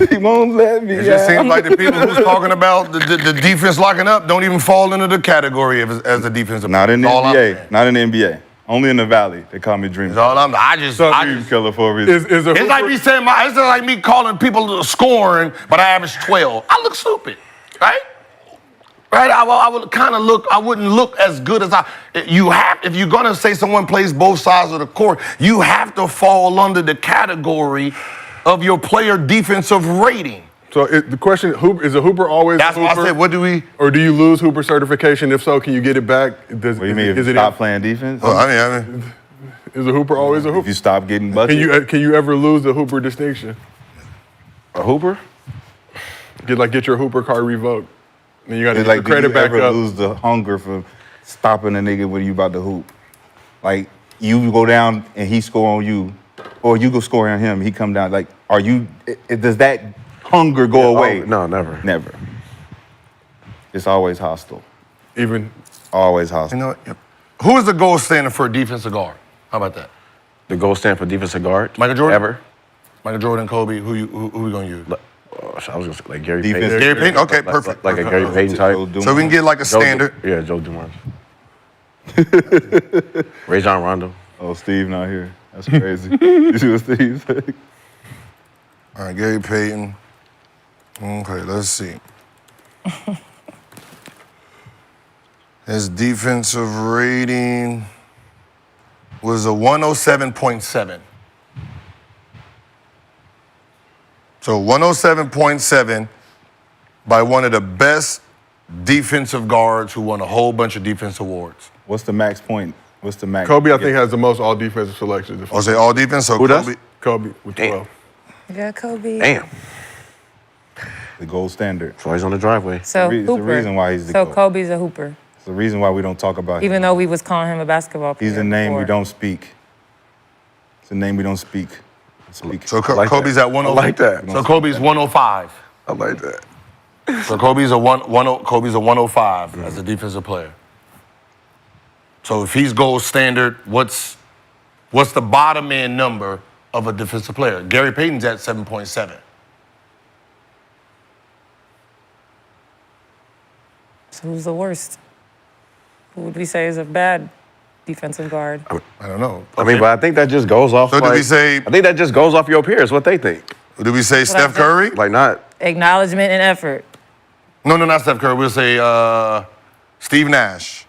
He won't let me it just out. seems like the people who's talking about the defense locking up don't even fall into the category as a defensive. Not in the That's all I'm NBA. saying. Not in the NBA. Only in the Valley. They call me Dream. That's all I'm. I just. Dream Killer for a reason. Is a It's like me saying it's like me calling people scoring, but I average 12. I look stupid, right? Right? I would kind of look. I wouldn't look as good as I. You have. If you're gonna say someone plays both sides of the court, you have to fall under the category of your player defensive rating. So the question: is a hooper always That's a why hooper? I said, what do we? Or do you lose hooper certification? If so, can you get it back? What do you mean if you it stop playing defense? Well, I mean, Is a hooper always a If hooper? you stop getting buckets? Can you ever lose the hooper distinction? A hooper? Get your hooper card revoked. Then you got to It's get like, your do you credit back ever up. lose the hunger for stopping a nigga when you about to hoop? Like, you go down and he score on you, or you go score on him, he come down. Like, does that hunger go away? Oh, no, never. Never. It's always hostile. Even Always hostile. you know, what? Who is the gold standard for a defensive guard? How about that? The gold stand for defensive guard. Michael Jordan? Ever. Michael Jordan, Kobe. Who we gonna use? I was gonna say like Gary Defense. Payton. Gary Payton. Okay, Like- perfect. Like a perfect. Gary Payton type. Joe Dumars. So we can get like a Joe- standard. Yeah, Joe Dumars. Ray John Rondo. Oh, Steve not here. That's crazy. You see what Steve said? All right, Gary Payton. Okay, let's see. His defensive rating was a 107.7. So 107.7 by one of the best defensive guards who won a whole bunch of defense awards. What's the max point? What's the max? Kobe, I think, has the most all defensive selections. I'll say all defense. So Who does? Kobe, Kobe with Damn. 12. Yeah, Kobe. Damn. The gold standard. So he's on the driveway. So It's the hooper. reason why he's the so GOAT. Kobe's a hooper, It's the reason why we don't talk about him. even though we was calling him a basketball player. He's a name we before. don't speak. It's a name we don't speak. Speak. So like Kobe's that. at 10. I like that. So Kobe's 105. I like that. So Kobe's a 105 as a defensive player. So if he's gold standard, what's the bottom end number of a defensive player? Gary Payton's at 7.7. So who's the worst? Who would we say is a bad defensive guard? I don't know. I mean, but I think that just goes off. So did like, we say- I think that just goes off your peers, what they think. Did we say I Steph said. Curry? Like not. Acknowledgement and effort. No, not Steph Curry. We'll say Steve Nash,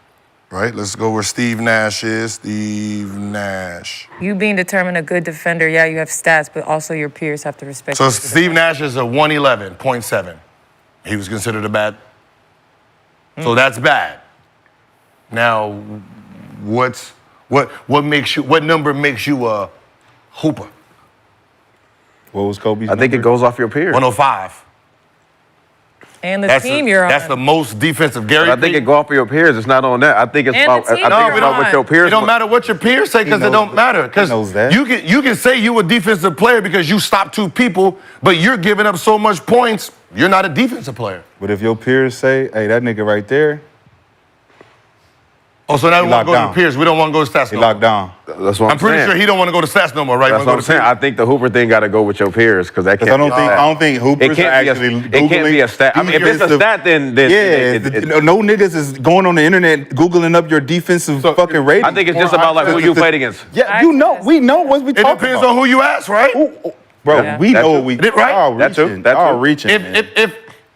right? Let's go where Steve Nash is. Steve Nash. You being determined a good defender, yeah, you have stats, but also your peers have to respect So you. Steve Nash is a 111.7. He was considered a bad. So that's bad. Now, what number makes you a hooper? What was Kobe's I think it number? goes off your peers. 105. And the team you're on. That's the most defensive. Gary, But I think it go off of your peers. It's not on that. I think it's And about. the I team think you're it's about what on. your peers. It don't matter what your peers say because it knows don't matter. Because knows that. you can say you a defensive player because you stopped 2 people, but you're giving up so much points. You're not a defensive player. But if your peers say, "Hey, that nigga right there, Oh, so now we want to locked go to down. the peers. We don't want to go to stats he no locked more. down." That's what I'm pretty sure he don't want to go to stats no more, right? That's what I'm saying. I think the Hooper thing got to go with your peers because that can't. I don't think Hoopers It can't are be a- actually it can't be a stat. I mean, if it's a stat, then no niggas is going on the internet googling up your defensive fucking rating. I think it's just about like who you played against. Yeah, we know what we It talking depends about. on who you ask, right? Bro, Yeah. we That know too. what we Right? y'all That too. reaching. That Y'all too. reaching. man. If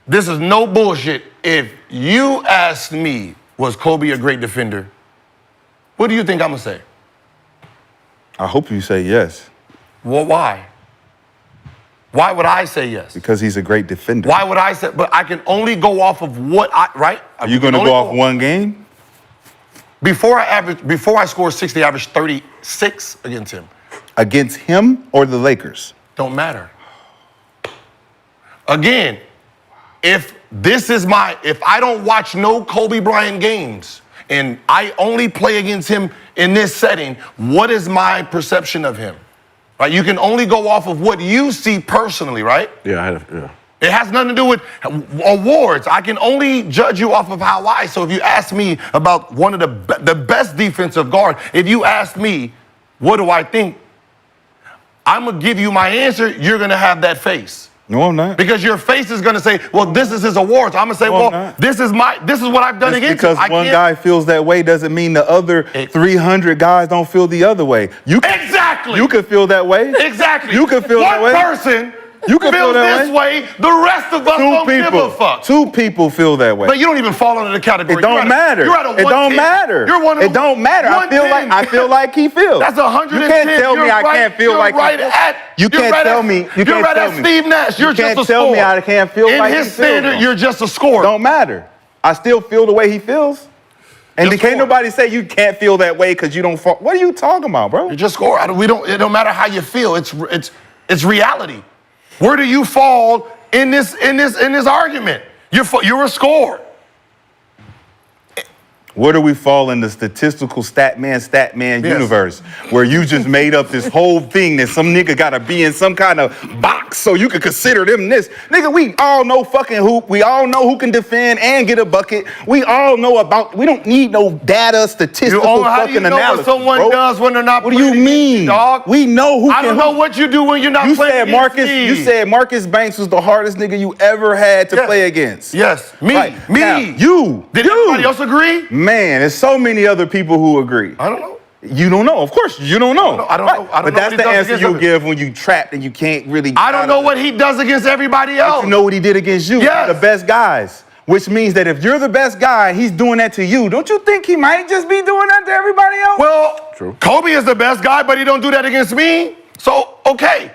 this is no bullshit, if you asked me, was Kobe a great defender? What do you think I'm gonna say? I hope you say yes Well, why? Why would I say yes? because he's a great defender. Why would I say? But I can only go off of what I right. Are you gonna go off one game? Before I scored 60, I averaged 36 against him. Against him or the Lakers? Don't matter. Again, if I don't watch no Kobe Bryant games and I only play against him in this setting, what is my perception of him? Right? You can only go off of what you see personally, right? Yeah, It has nothing to do with awards. I can only judge you off of how I. So if you ask me about one of the best defensive guard, if you ask me, what do I think? I'm gonna give you my answer. You're gonna have that face. No, I'm not. Because your face is gonna say, well, this is his awards. I'm gonna say, No, I'm well, not. this is what I've done Just against because him. one guy feels that way doesn't mean the other 300 guys don't feel the other way. Exactly. You could feel that way. Exactly. You could feel that way. One person You can feel feels that this way. The rest of us don't give a fuck. 2 people feel that way. But you don't even fall under the category. It don't matter. You're at a It 110. don't matter. You're one of It don't matter. I feel like he feels. That's 110. You can't tell me I can't feel like right he feels. at. You can't tell me. You You're can't right tell at me. Steve Nash. You're You can't just a tell scorer. me I can't feel In like his he feels, standard, though. you're just a scorer. Don't matter. I still feel the way he feels. And Just can't score. nobody say you can't feel that way because you don't fall. What are you talking about, bro? You just score. It don't matter how you feel. It's reality. Where do you fall in this argument? You're a scorer. Where do we fall in the statistical stat man Yes. universe where you just made up this whole thing that some nigga gotta be in some kind of box so you can consider them this? Nigga, we all know fucking hoop. We all know who can defend and get a bucket. We all know we don't need no data, statistical How do you fucking know analysis, what someone bro. does when they're not What do you playing against you, mean? dog? We know who I can don't know hoop. what you do when you're not You playing said against Marcus. me. You said Marcus Banks was the hardest nigga you ever had to Yes. play against. Yes, me. Right. Me. Now, you. Did you. everybody else agree? Man, there's so many other people who agree. I don't know. You don't know. Of course, you don't know. I don't know. I don't But know that's what he the does answer against you others. give when you trapped and you can't really. I don't know what he does against everybody else. You know what he did against you. Yes. The best guys. Which means that if you're the best guy, he's doing that to you. Don't you think he might just be doing that to everybody else? Well, Kobe is the best guy, but he don't do that against me. So, okay.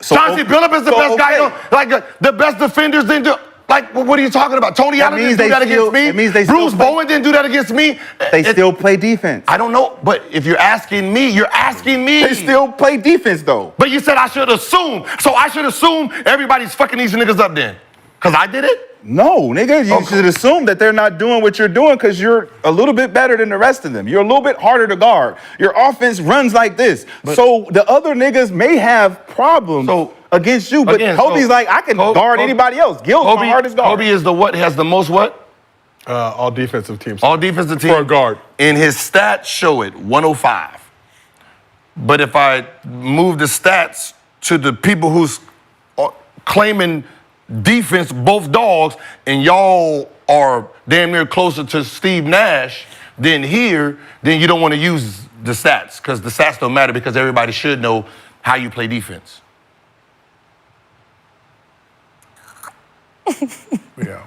Chauncey Billups is the best guy. The best defenders didn't do. Like, what are you talking about? Tony That Allen means didn't do they that still- against me. it means they Bruce still play- Bowen didn't do that against me. They still play defense. I don't know, but if you're asking me, you're asking me. They still play defense though. But you said I should assume. So I should assume everybody's fucking these niggas up then. Because I did it? No, nigga, you should assume that they're not doing what you're doing because you're a little bit better than the rest of them. You're a little bit harder to guard. Your offense runs like this. So the other niggas may have problems against you, but again, Kobe's like, I can guard anybody else. Gil's the hardest guard. Kobe is the what? Has the most what? All defensive teams. All defensive team. For a guard. And his stats show it, 105. But if I move the stats to the people who's claiming defense, both dogs, and y'all are damn near closer to Steve Nash than here, then you don't want to use the stats because the stats don't matter because everybody should know how you play defense. Yeah.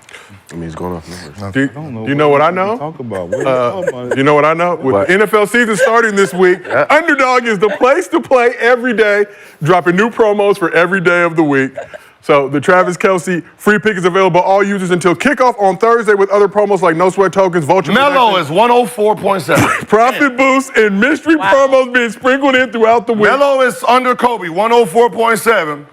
I mean, he's going off numbers. You know what I know? Talk about. What are you talking about? You know what I know? With What? the NFL season starting this week, Underdog is the place to play every day, dropping new promos for every day of the week. So the Travis Kelce free pick is available to all users until kickoff on Thursday with other promos like no sweat tokens, vulture Melo protection, is 104.7. profit boosts, and mystery promos being sprinkled in throughout the week. Melo is under Kobe, 104.7.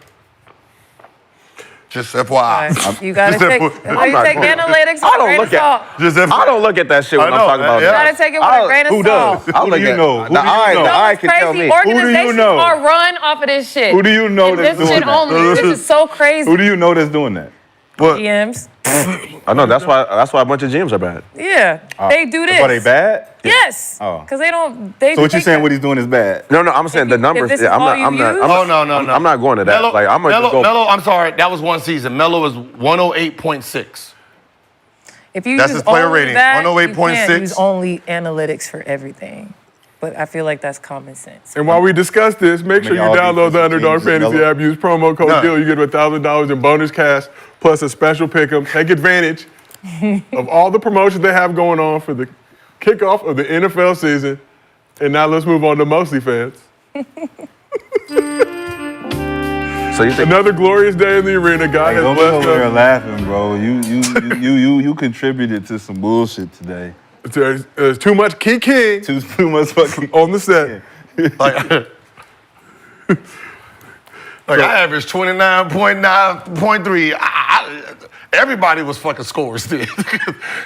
Just FYI. You gotta Just take, FYI. you take analytics I with a don't grain look of salt. at. Just FYI. I don't look at that shit when I I'm know, talking about yeah. You that. gotta take it with a grain of Who salt. does? I Who look do you at. know? Who do you I know? I can tell Crazy. me. Organizations know? are run off of this shit. Who do you know And that's this doing shit that? only. This is so crazy. Who do you know that's doing that? GMs. I know that's why a bunch of gyms are bad. Yeah. They do this. That's why they bad? Yes. Oh. Because they don't. They So what you take saying that. what he's doing is bad? No, I'm saying the numbers. this is Yeah, all you use? Oh, no. I'm not going to that. Melo, Like I'm gonna just go. Melo, I'm sorry, that was one season. Melo was 108.6. If you That's use his player only rating, that, 108.6. you can't use only analytics for everything. But I feel like that's common sense. And while we discuss this, make sure you all download the defensive Underdog teams is Fantasy yellow. app. Use promo code No. DILL. You get $1,000 in bonus cash plus a special pick'em. Take advantage of all the promotions they have going on for the kickoff of the NFL season. And now let's move on to MostlyFans. So you think Another glorious day in the arena. God Hey, has don't be blessed over there us. laughing, bro. You contributed to some bullshit today. There's too much kicking Too much fucking. on the set. Like I averaged 29.9.3. Everybody was fucking scorers then.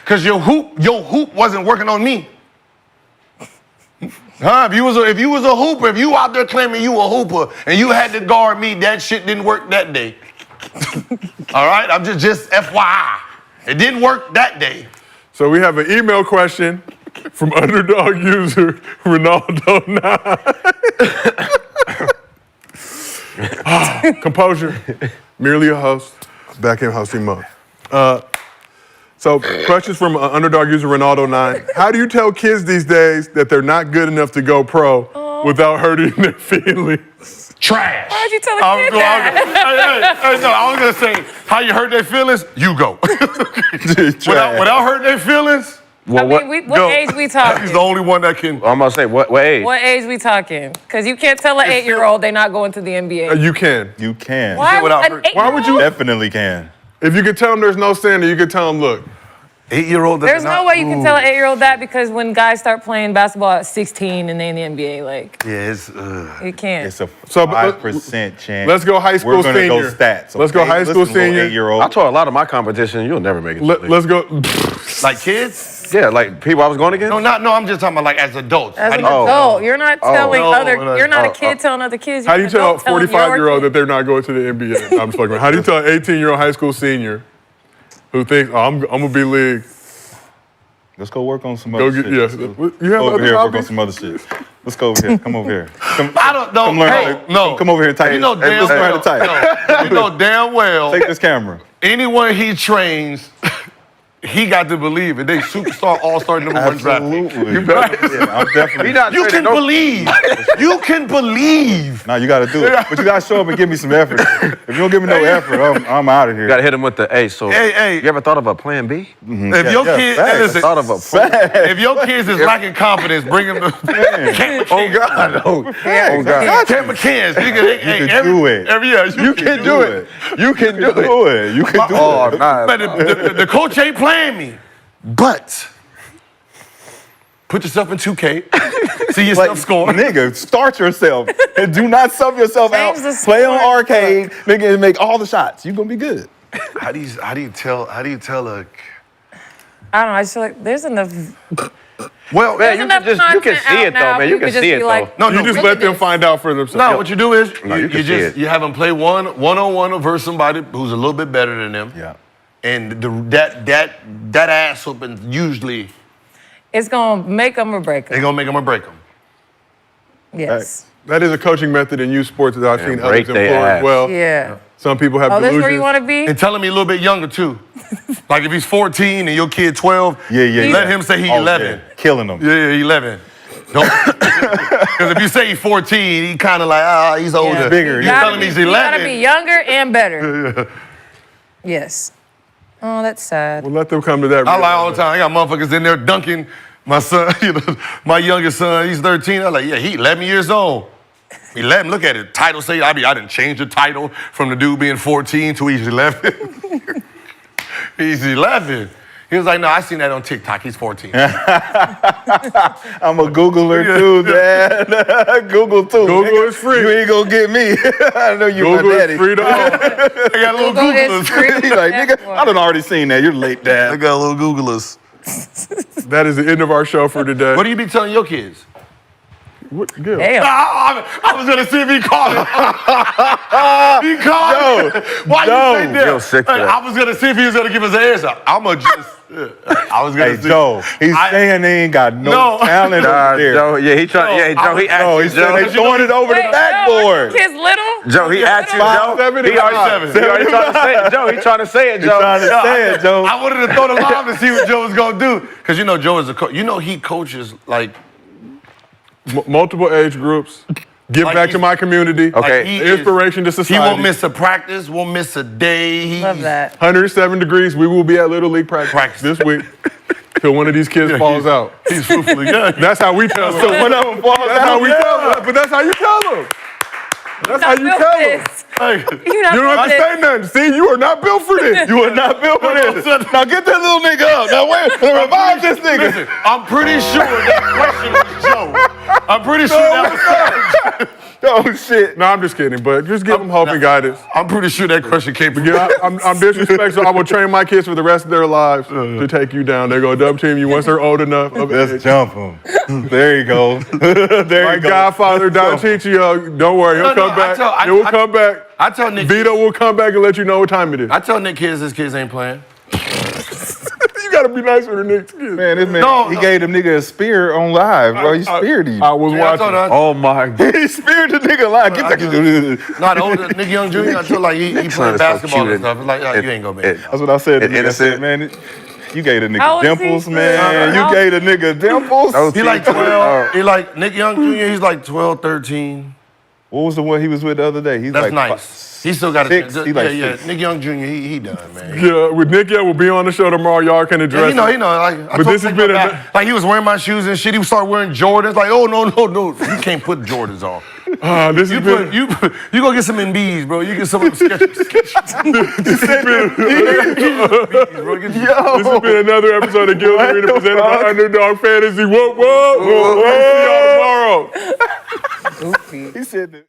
Cause your hoop wasn't working on me. Huh? If you was a hooper, if you out there claiming you a hooper and you had to guard me, that shit didn't work that day. All right? I'm just FYI. It didn't work that day. So we have an email question from underdog user Ronaldo9. Composure, merely a host, back in hosting mode. So questions from underdog user Ronaldo9. How do you tell kids these days that they're not good enough to go pro without hurting their feelings? Trash. Why'd you tell a I kid was that? no, I was gonna say, how you hurt their feelings? You go. without hurting their feelings, well, I mean, what go. age we talking? He's the only one that can. I'm gonna say what age? What age we talking? Because you can't tell an 8-year-old they're not going to the NBA. You can. You can. Why without an hurt- 8-year-old? Why would you? Definitely can. If you could tell them there's no standard, you could tell them, look, 8-year-old. There's no way you can tell an 8-year-old that because when guys start playing basketball at 16 and they in the NBA, like, Yeah, it's. you can't. It's a So, but 5% chance. let's go high school We're gonna senior. go stats. Let's go okay? high school Listen, little senior. 8-year-old. I told a lot of my competition, you'll never make it. to the league. Let's go. Like kids? Yeah, like people I was going against. No, I'm just talking about like as adults. As How an do you- adult, you're not telling No, other. no, You're not a no, kid telling other kids. How do you You're an tell a adult telling your 45-year-old kid. that they're not going to the NBA? I'm just fucking. How do you tell an 18-year-old high school senior who thinks, oh, I'm gonna be league? Let's go work on some Go other get shit. yeah. Let's You go have over other here, work on hobbies? some other shit. Let's go over here. Come over here. Come, I don't know. Come learn Hey, how to, no. Come over here and type. You know Hey, damn let's learn how well. to type. No, you know damn well. Take this camera. Anyone he trains, he got to believe it. They superstar, all-star, number one draft pick. Absolutely. Yeah, I'm definitely. You can believe. You can believe. No, you got to do it. But you got to show up and give me some effort. If you don't give me no effort, I'm out of here. You gotta hit him with the A. So, Hey. you ever thought of a plan B? If your kids, facts. listen, Thought of a plan. if your kids is lacking confidence, bring them to Camp Oh God! Oh God! Camp McCants. You can do it. Every year, You can do it. You can do it. Do it. You can do Oh, it. nah. But the coach ain't playing me. But put yourself in 2K. See yourself score. Nigga, start yourself and do not sub yourself out. Change the Play on sport. arcade, nigga, and make all the shots. You gonna be good. How do you tell a I don't know. I just feel like there's enough. well Man, you enough can content see it out now. though, man. You can just see be it though. like, no You just look let at them this. find out for themselves. no, what you do is No, you can see it. you have them play one-on-one versus somebody who's a little bit better than them. Yeah. And that ass whooping usually It's gonna make them or break they them. gonna make them or break them. Yes. That is a coaching method in youth sports that I've seen break others they employ ass. as well. Yeah. Some people have Oh, that's delusions. where you want to be? And tell him he's a little bit younger too. Like if he's 14 and your kid 12, let him say he's 11. Yeah. Killing them. Yeah, 11. Don't, because if you say he's 14, he kind of like, he's older. Yeah. bigger. You You tell him he's You 11. gotta be younger and better. Yes. Oh, that's sad. Well, let them come to that. I lie all the time. I got motherfuckers in there dunking my son, my youngest son, he's 13. I'm like, yeah, he 11 years old. 11, look at it. Title say, I didn't change the title from the dude being 14 to he's 11. He's 11. He was like, no, I seen that on TikTok. He's 14. I'm a Googler too, Dad. Google too. Google is free. You ain't gonna get me. I know you Google my daddy. is free to all. They got little Google is Googlers. free. He's like, nigga, I done already seen that. You're late, Dad. They got little Googlers. That is the end of our show for today. What do you be telling your kids? Gil? Damn. I was gonna see if he called it. He called it. Why you say that? Gil's sick for that. I was gonna see if he was gonna give us an answer. I'ma just. I was gonna Hey, see. Joe, he's saying they ain't got no talent Nah, over there. Joe, yeah, he trying. Yeah, Joe, he No, asked he you, said they Joe. throwing it over the Wait, backboard. Joe, kids little? Joe, he asked you, Joe. 5'7" He already trying to say it, Joe. He trying to say it, He's Joe. trying to say it, Joe. I wanted to throw the line to see what Joe was gonna do, because you know Joe is a coach. You know he coaches like. Multiple age groups. Give Like back to my community. Okay. Like he Inspiration to is, society. He won't miss a practice, won't miss a day. Love that. 107 degrees. We will be at Little League practice this week till one of these kids falls out. He's fruitfully good. That's how we tell them. So one of them falls That's how we tell them. But that's how you tell them. That's how you tell them. You're not You don't have to built say nothing. See, you are not built for this. You are not built for this. Now get that little nigga up. Now wait, revive this nigga. Listen, I'm pretty sure that question was Joe. I'm pretty sure that was Joe. Oh shit. No, I'm just kidding. But just give them hope and guidance. I'm pretty sure that question came from Yeah, I'm disrespectful. I will train my kids for the rest of their lives to take you down. They're going to double team you once they're old enough. Let's jump him. There you go. There My you go. Godfather, Don Chichio, don't worry, he'll come back. He will come back. I tell Nick. Vito will come back and let you know what time it is. I tell Nick kids his kids ain't playing. You got to be nice with the Knicks kids. Man, this man, No, he no. gave them nigga a spear on live, bro. He speared him. I was Yeah, I watching. told her, Oh my God. He speared the nigga live. Get back. not older Nick Young Jr. I told like he Son playing is so basketball cute and stuff. It's like you ain't gonna make it. That's what I said to And nigga. I said, innocent. man, you gave the How nigga old is he? dimples, man. How- You gave the nigga dimples. He like 12. He like Nick Young Jr. He's like 12, 13. What was the one he was with the other day? He's That's like nice. He still got six? a He like yeah. six. Nick Young Jr. He done, man. Yeah, with Nick, yeah, we'll be on the show tomorrow. Y'all can address Yeah, it. he know. Like, I But told this has Nick been about- a- like he was wearing my shoes and shit. He started wearing Jordans. Like, oh no, you can't put Jordans on. This has been You go get some MBs, bro. You get some of them sketches. this has been another episode of Gilbert Arena presented by Underdog Fantasy. Whoop, whoop. We'll see y'all tomorrow. Goofy. He said that.